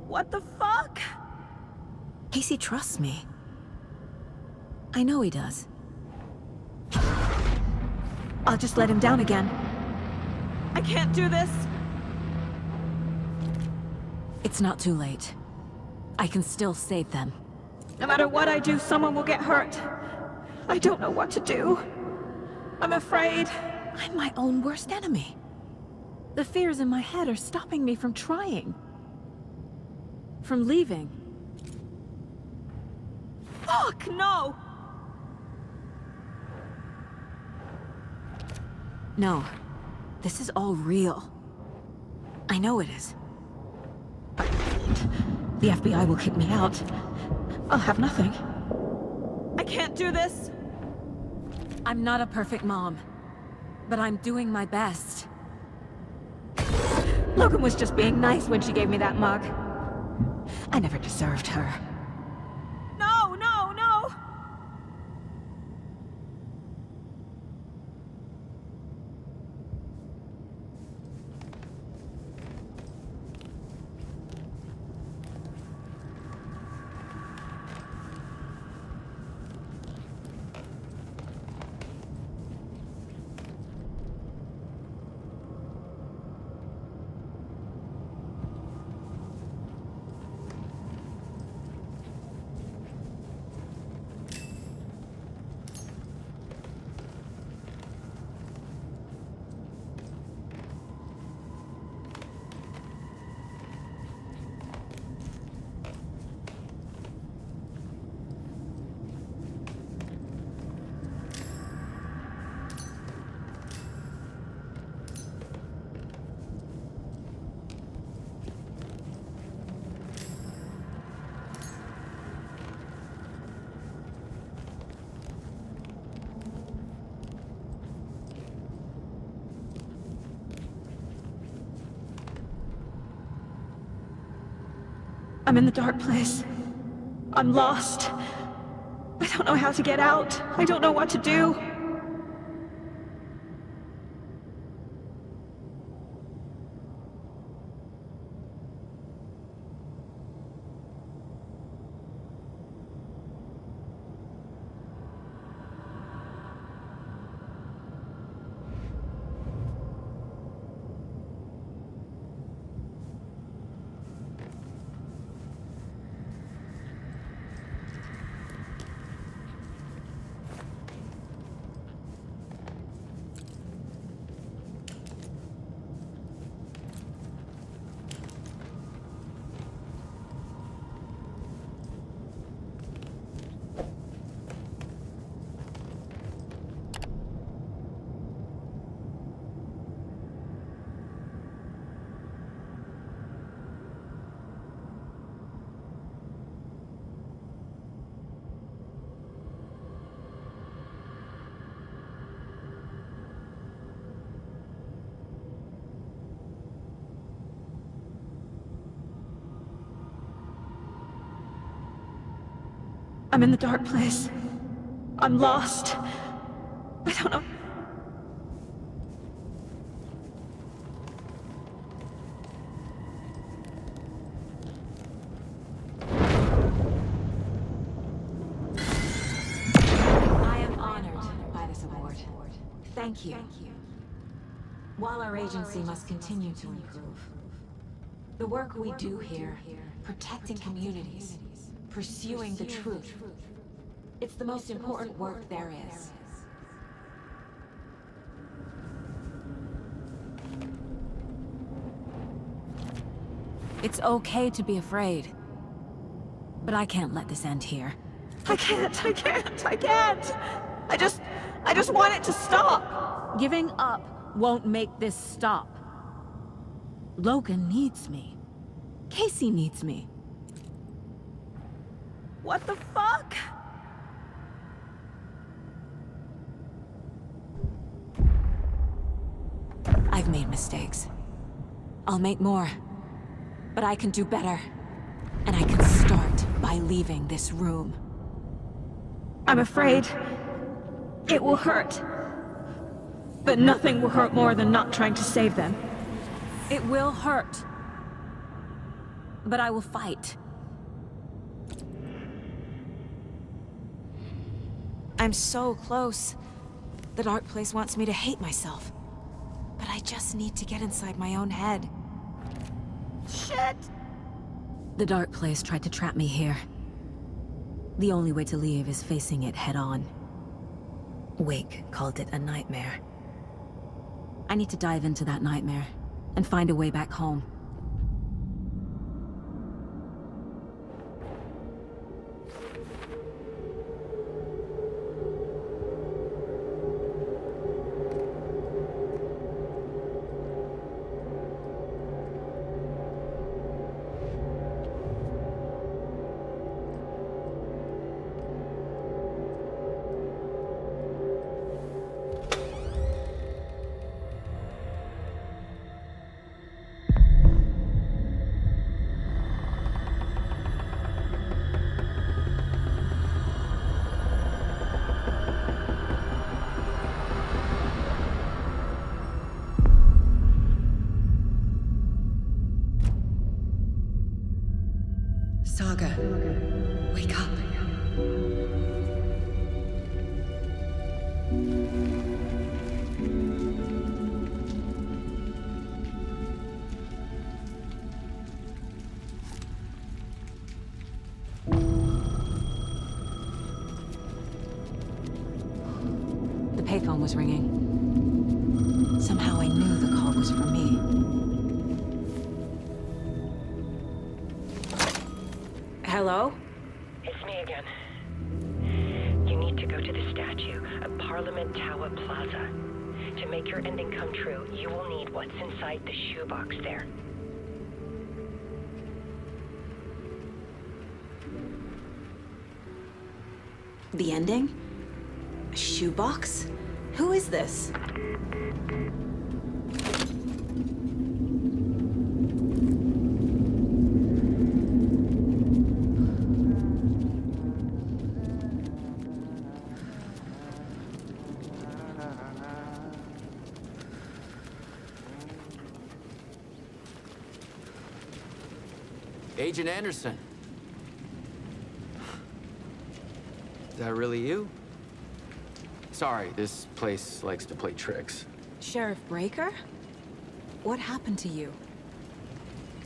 What the fuck?
Casey trusts me. I know he does.
I'll just let him down again. I can't do this.
It's not too late. I can still save them.
No matter what I do, someone will get hurt. I don't know what to do. I'm afraid.
I'm my own worst enemy.
The fears in my head are stopping me from trying. From leaving. Fuck, no! No. This is all real. I know it is. But the FBI will kick me out. I'll have nothing. I can't do this! I'm not a perfect mom, but I'm doing my best. Logan was just being nice when she gave me that mug. I never deserved her. No, no, no! I'm in the dark place. I'm lost. I don't know how to get out. I don't know what to do. I'm in the dark place. I'm lost. I don't know.
I am honored by this award. Thank you. While our agency must continue to improve, the work we do here, protecting communities, pursuing the truth, it's the most important work there is. It's okay to be afraid, but I can't let this end here.
I can't. I just want it to stop.
Giving up won't make this stop. Logan needs me. Casey needs me.
What the fuck?
I've made mistakes. I'll make more. But I can do better. And I can start by leaving this room.
I'm afraid it will hurt. But nothing will hurt more than not trying to save them.
It will hurt. But I will fight. I'm so close. The dark place wants me to hate myself. But I just need to get inside my own head.
Shit!
The dark place tried to trap me here. The only way to leave is facing it head-on. Wake called it a nightmare. I need to dive into that nightmare and find a way back home.
Saga, wake up.
The payphone was ringing. Somehow I knew the call was for me. Hello?
It's me again. You need to go to the statue at Parliament Tower Plaza. To make your ending come true, you will need what's inside the shoebox there.
The ending? A shoebox? Who is this?
Agent Anderson. Is that really you? Sorry, this place likes to play tricks.
Sheriff Breaker? What happened to you?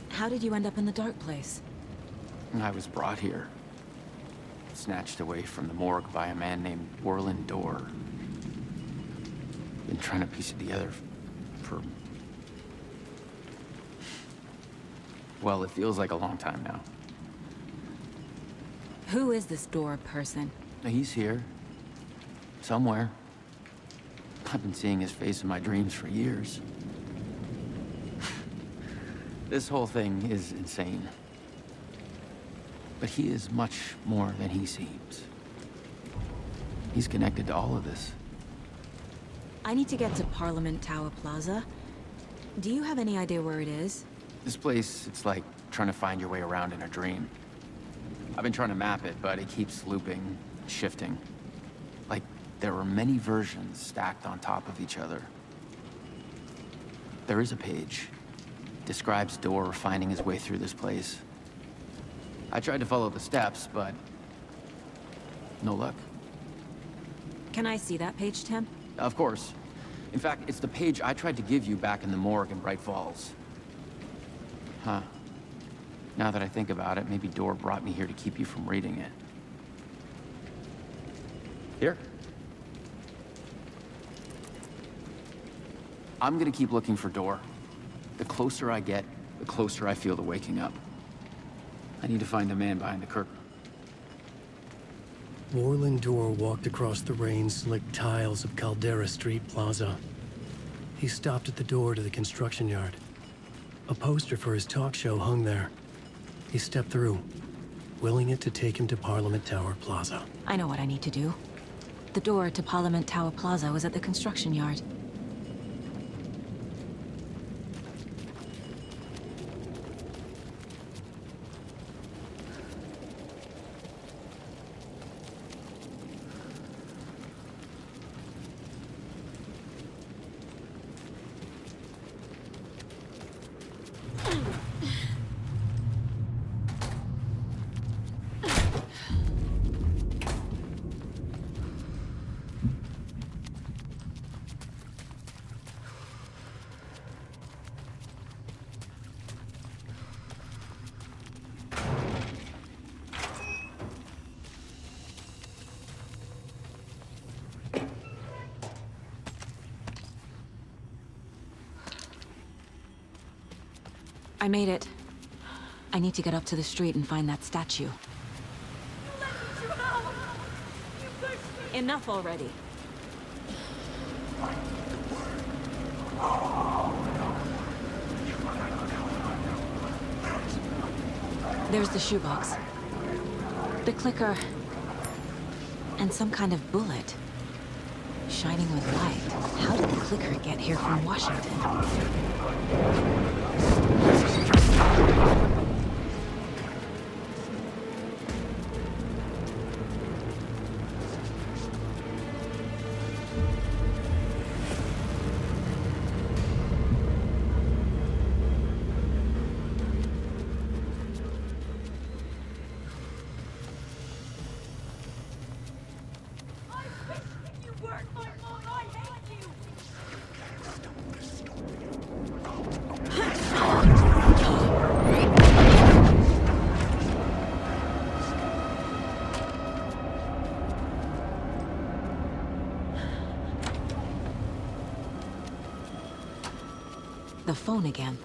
How did you end up in the dark place?
I was brought here. Snatched away from the morgue by a man named Warland Dorr. Been trying to piece it together for... well, it feels like a long time now.
Who is this Dorr person?
He's here. Somewhere. I've been seeing his face in my dreams for years. This whole thing is insane. But he is much more than he seems. He's connected to all of this.
I need to get to Parliament Tower Plaza. Do you have any idea where it is?
This place, it's like trying to find your way around in a dream. I've been trying to map it, but it keeps looping, shifting. Like there are many versions stacked on top of each other. There is a page. Describes Dorr finding his way through this place. I tried to follow the steps, but no luck.
Can I see that page, Tim?
Of course. In fact, it's the page I tried to give you back in the morgue in Bright Falls. Huh. Now that I think about it, maybe Dorr brought me here to keep you from reading it. Here. I'm gonna keep looking for Dorr. The closer I get, the closer I feel to waking up. I need to find the man behind the curtain.
Warland Dorr walked across the rain-slicked tiles of Caldera Street Plaza. He stopped at the door to the construction yard. A poster for his talk show hung there. He stepped through, willing it to take him to Parliament Tower Plaza.
I know what I need to do. The door to Parliament Tower Plaza was at the construction yard. I made it. I need to get up to the street and find that statue. Enough already. There's the shoebox. The clicker. And some kind of bullet. Shining with light. How did the clicker get here from Washington? The phone again.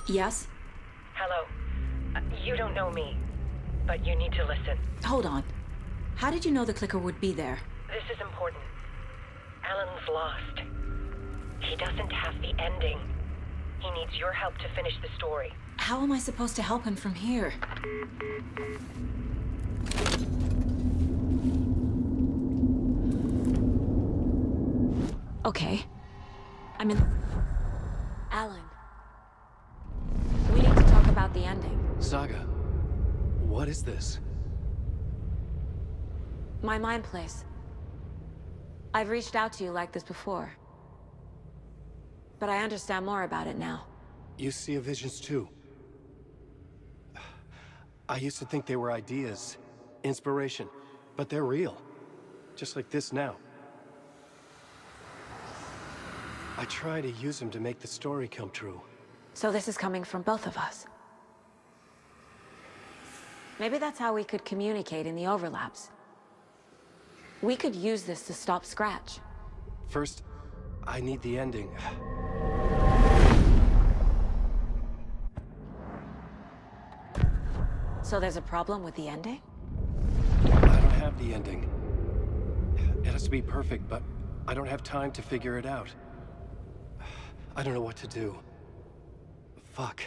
Yes?
Hello. You don't know me, but you need to listen.
Hold on. How did you know the clicker would be there?
This is important. Alan's lost. He doesn't have the ending. He needs your help to finish the story.
How am I supposed to help him from here? Okay. I'm in... Alan. We need to talk about the ending.
Saga, what is this?
My mind place. I've reached out to you like this before. But I understand more about it now.
You see visions too. I used to think they were ideas, inspiration, but they're real. Just like this now. I try to use them to make the story come true.
So this is coming from both of us. Maybe that's how we could communicate in the overlaps. We could use this to stop Scratch.
First, I need the ending.
So there's a problem with the ending?
I don't have the ending. It has to be perfect, but I don't have time to figure it out. I don't know what to do. Fuck.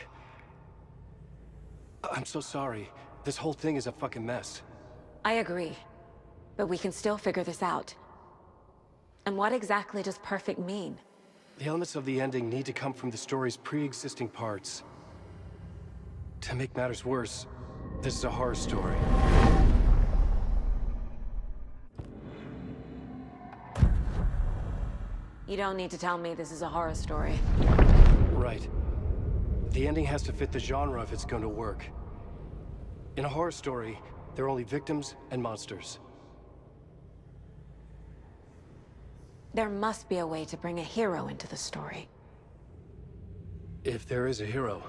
I'm so sorry. This whole thing is a fucking mess.
I agree. But we can still figure this out. And what exactly does perfect mean?
The elements of the ending need to come from the story's pre-existing parts. To make matters worse, this is a horror story.
You don't need to tell me this is a horror story.
Right. The ending has to fit the genre if it's going to work. In a horror story, there are only victims and monsters.
There must be a way to bring a hero into the story.
If there is a hero,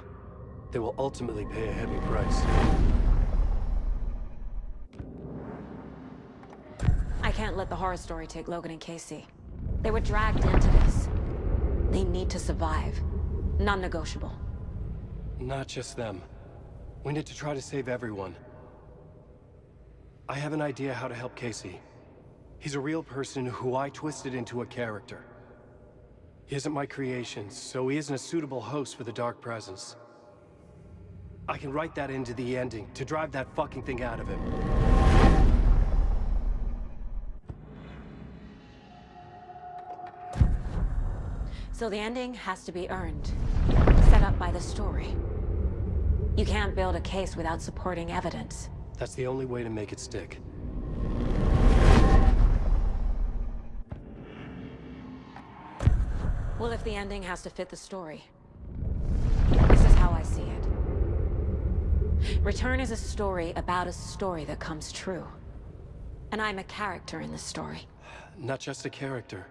they will ultimately pay a heavy price.
I can't let the horror story take Logan and Casey. They were dragged into this. They need to survive. Non-negotiable.
Not just them. We need to try to save everyone. I have an idea how to help Casey. He's a real person who I twisted into a character. He isn't my creation, so he isn't a suitable host for the Dark Presence. I can write that into the ending to drive that fucking thing out of him.
So the ending has to be earned. Set up by the story. You can't build a case without supporting evidence.
That's the only way to make it stick.
Well, if the ending has to fit the story, this is how I see it. Return is a story about a story that comes true. And I'm a character in the story.
Not just a character.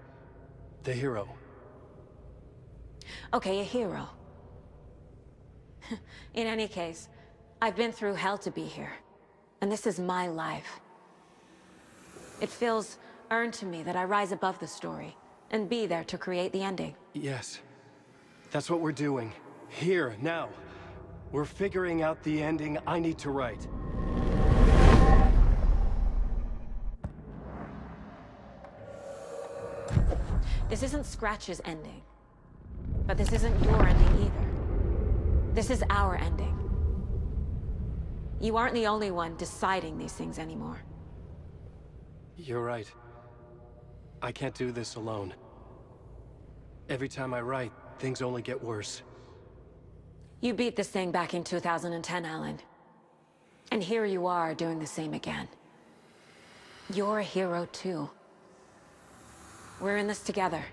The hero.
Okay, a hero. In any case, I've been through hell to be here. And this is my life. It feels earned to me that I rise above the story and be there to create the ending.
Yes. That's what we're doing. Here, now. We're figuring out the ending I need to write.
This isn't Scratch's ending. But this isn't your ending either. This is our ending. You aren't the only one deciding these things anymore.
You're right. I can't do this alone. Every time I write, things only get worse.
You beat this thing back in 2010, Alan. And here you are doing the same again. You're a hero too. We're in this together.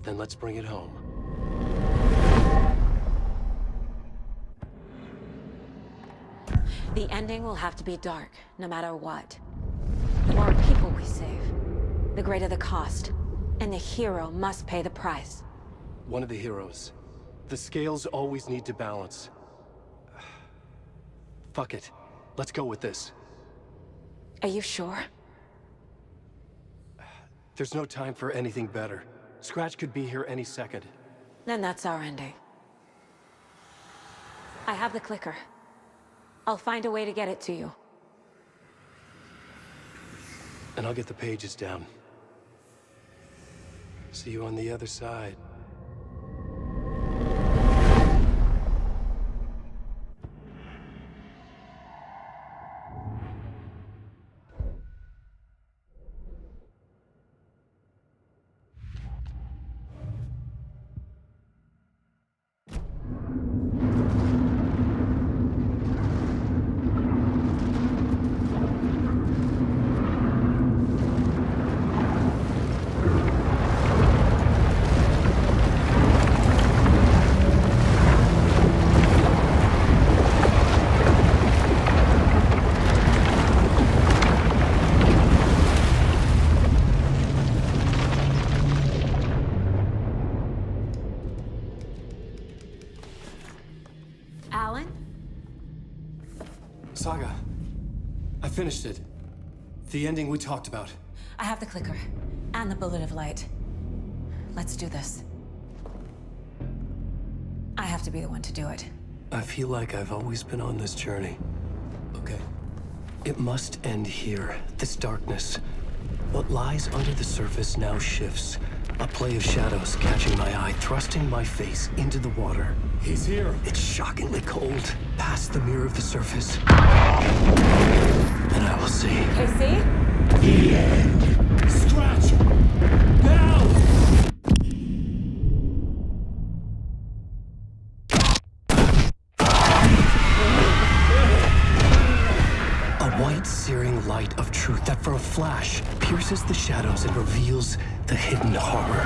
Then let's bring it home.
The ending will have to be dark, no matter what. The more people we save, the greater the cost. And the hero must pay the price.
One of the heroes. The scales always need to balance. Fuck it. Let's go with this.
Are you sure?
There's no time for anything better. Scratch could be here any second.
Then that's our ending. I have the clicker. I'll find a way to get it to you.
And I'll get the pages down. See you on the other side. Saga, I finished it. The ending we talked about.
I have the clicker, and the bullet of light. Let's do this. I have to be the one to do it.
I feel like I've always been on this journey. Okay. It must end here, this darkness. What lies under the surface now shifts. A play of shadows catching my eye, thrusting my face into the water.
He's here.
It's shockingly cold, past the mirror of the surface. And I will see.
Casey?
The end.
Scratch! Now!
A white, searing light of truth that for a flash pierces the shadows and reveals the hidden horror.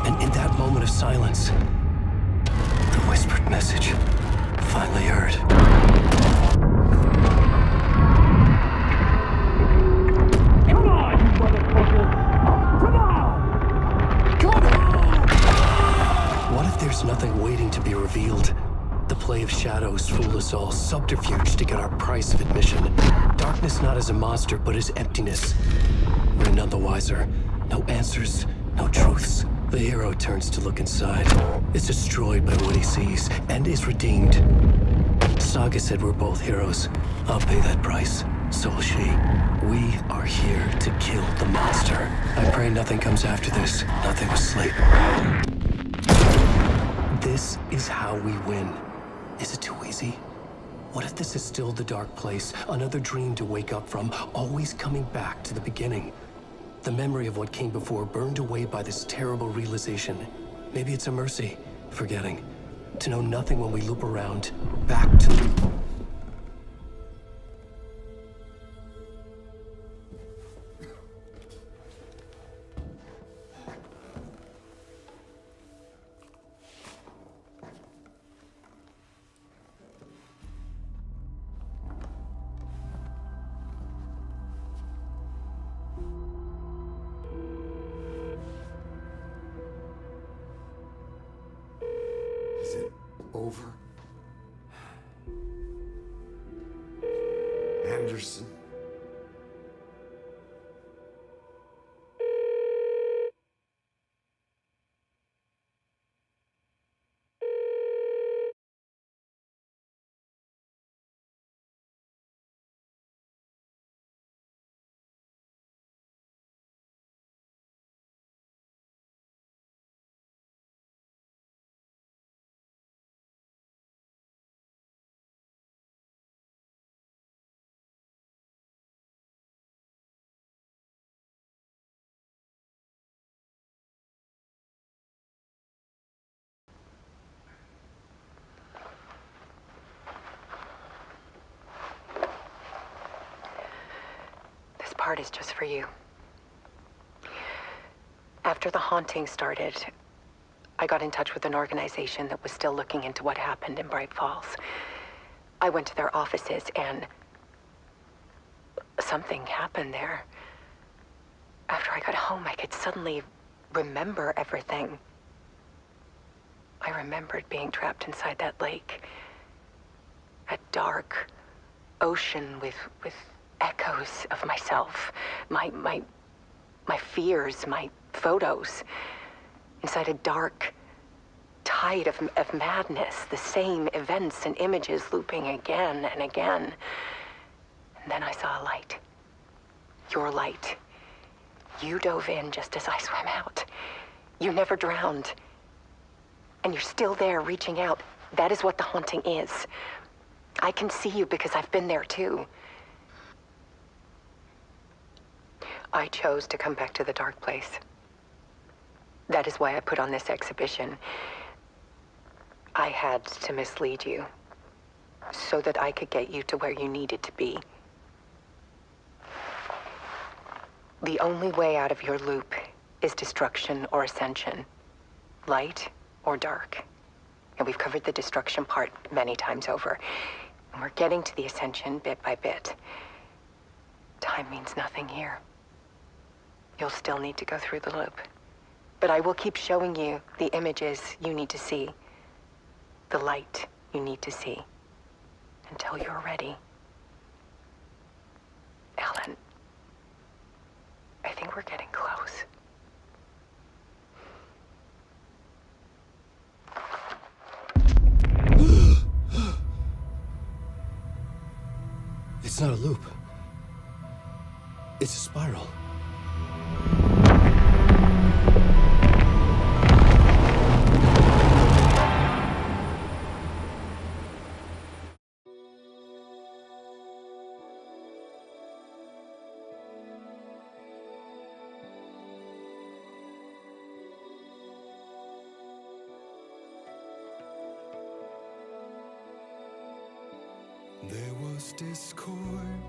And in that moment of silence, the whispered message finally heard.
Come on, you motherfucker! Come on! Come on!
What if there's nothing waiting to be revealed? The play of shadows fool us all, subterfuge to get our price of admission. Darkness not as a monster, but as emptiness. We're none the wiser. No answers, no truths. The hero turns to look inside. Is destroyed by what he sees, and is redeemed. Saga said we're both heroes. I'll pay that price. So will she. We are here to kill the monster. I pray nothing comes after this. Nothing was sleep. This is how we win. Is it too easy? What if this is still the dark place? Another dream to wake up from, always coming back to the beginning. The memory of what came before burned away by this terrible realization. Maybe it's a mercy, forgetting. To know nothing when we loop around, back to...
over? Anderson?
This part is just for you. After the haunting started, I got in touch with an organization that was still looking into what happened in Bright Falls. I went to their offices and something happened there. After I got home, I could suddenly remember everything. I remembered being trapped inside that lake. A dark ocean with echoes of myself. My fears, my photos. Inside a dark tide of madness. The same events and images looping again and again. And then I saw a light. Your light. You dove in just as I swam out. You never drowned. And you're still there reaching out. That is what the haunting is. I can see you because I've been there too. I chose to come back to the dark place. That is why I put on this exhibition. I had to mislead you so that I could get you to where you needed to be. The only way out of your loop is destruction or ascension, light or dark. And we've covered the destruction part many times over. And we're getting to the ascension bit by bit. Time means nothing here. You'll still need to go through the loop. But I will keep showing you the images you need to see, the light you need to see, until you're ready. Alan, I think we're getting close.
It's not a loop. It's a spiral.
There was discord,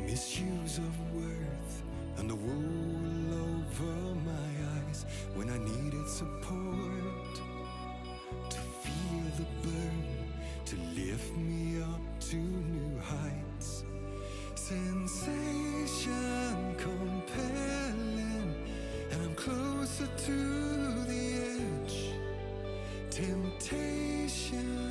misuse of worth, and the wool over my eyes when I needed support. To feel the burn, to lift me up to new heights. Sensation compelling, and I'm closer to the edge. Temptation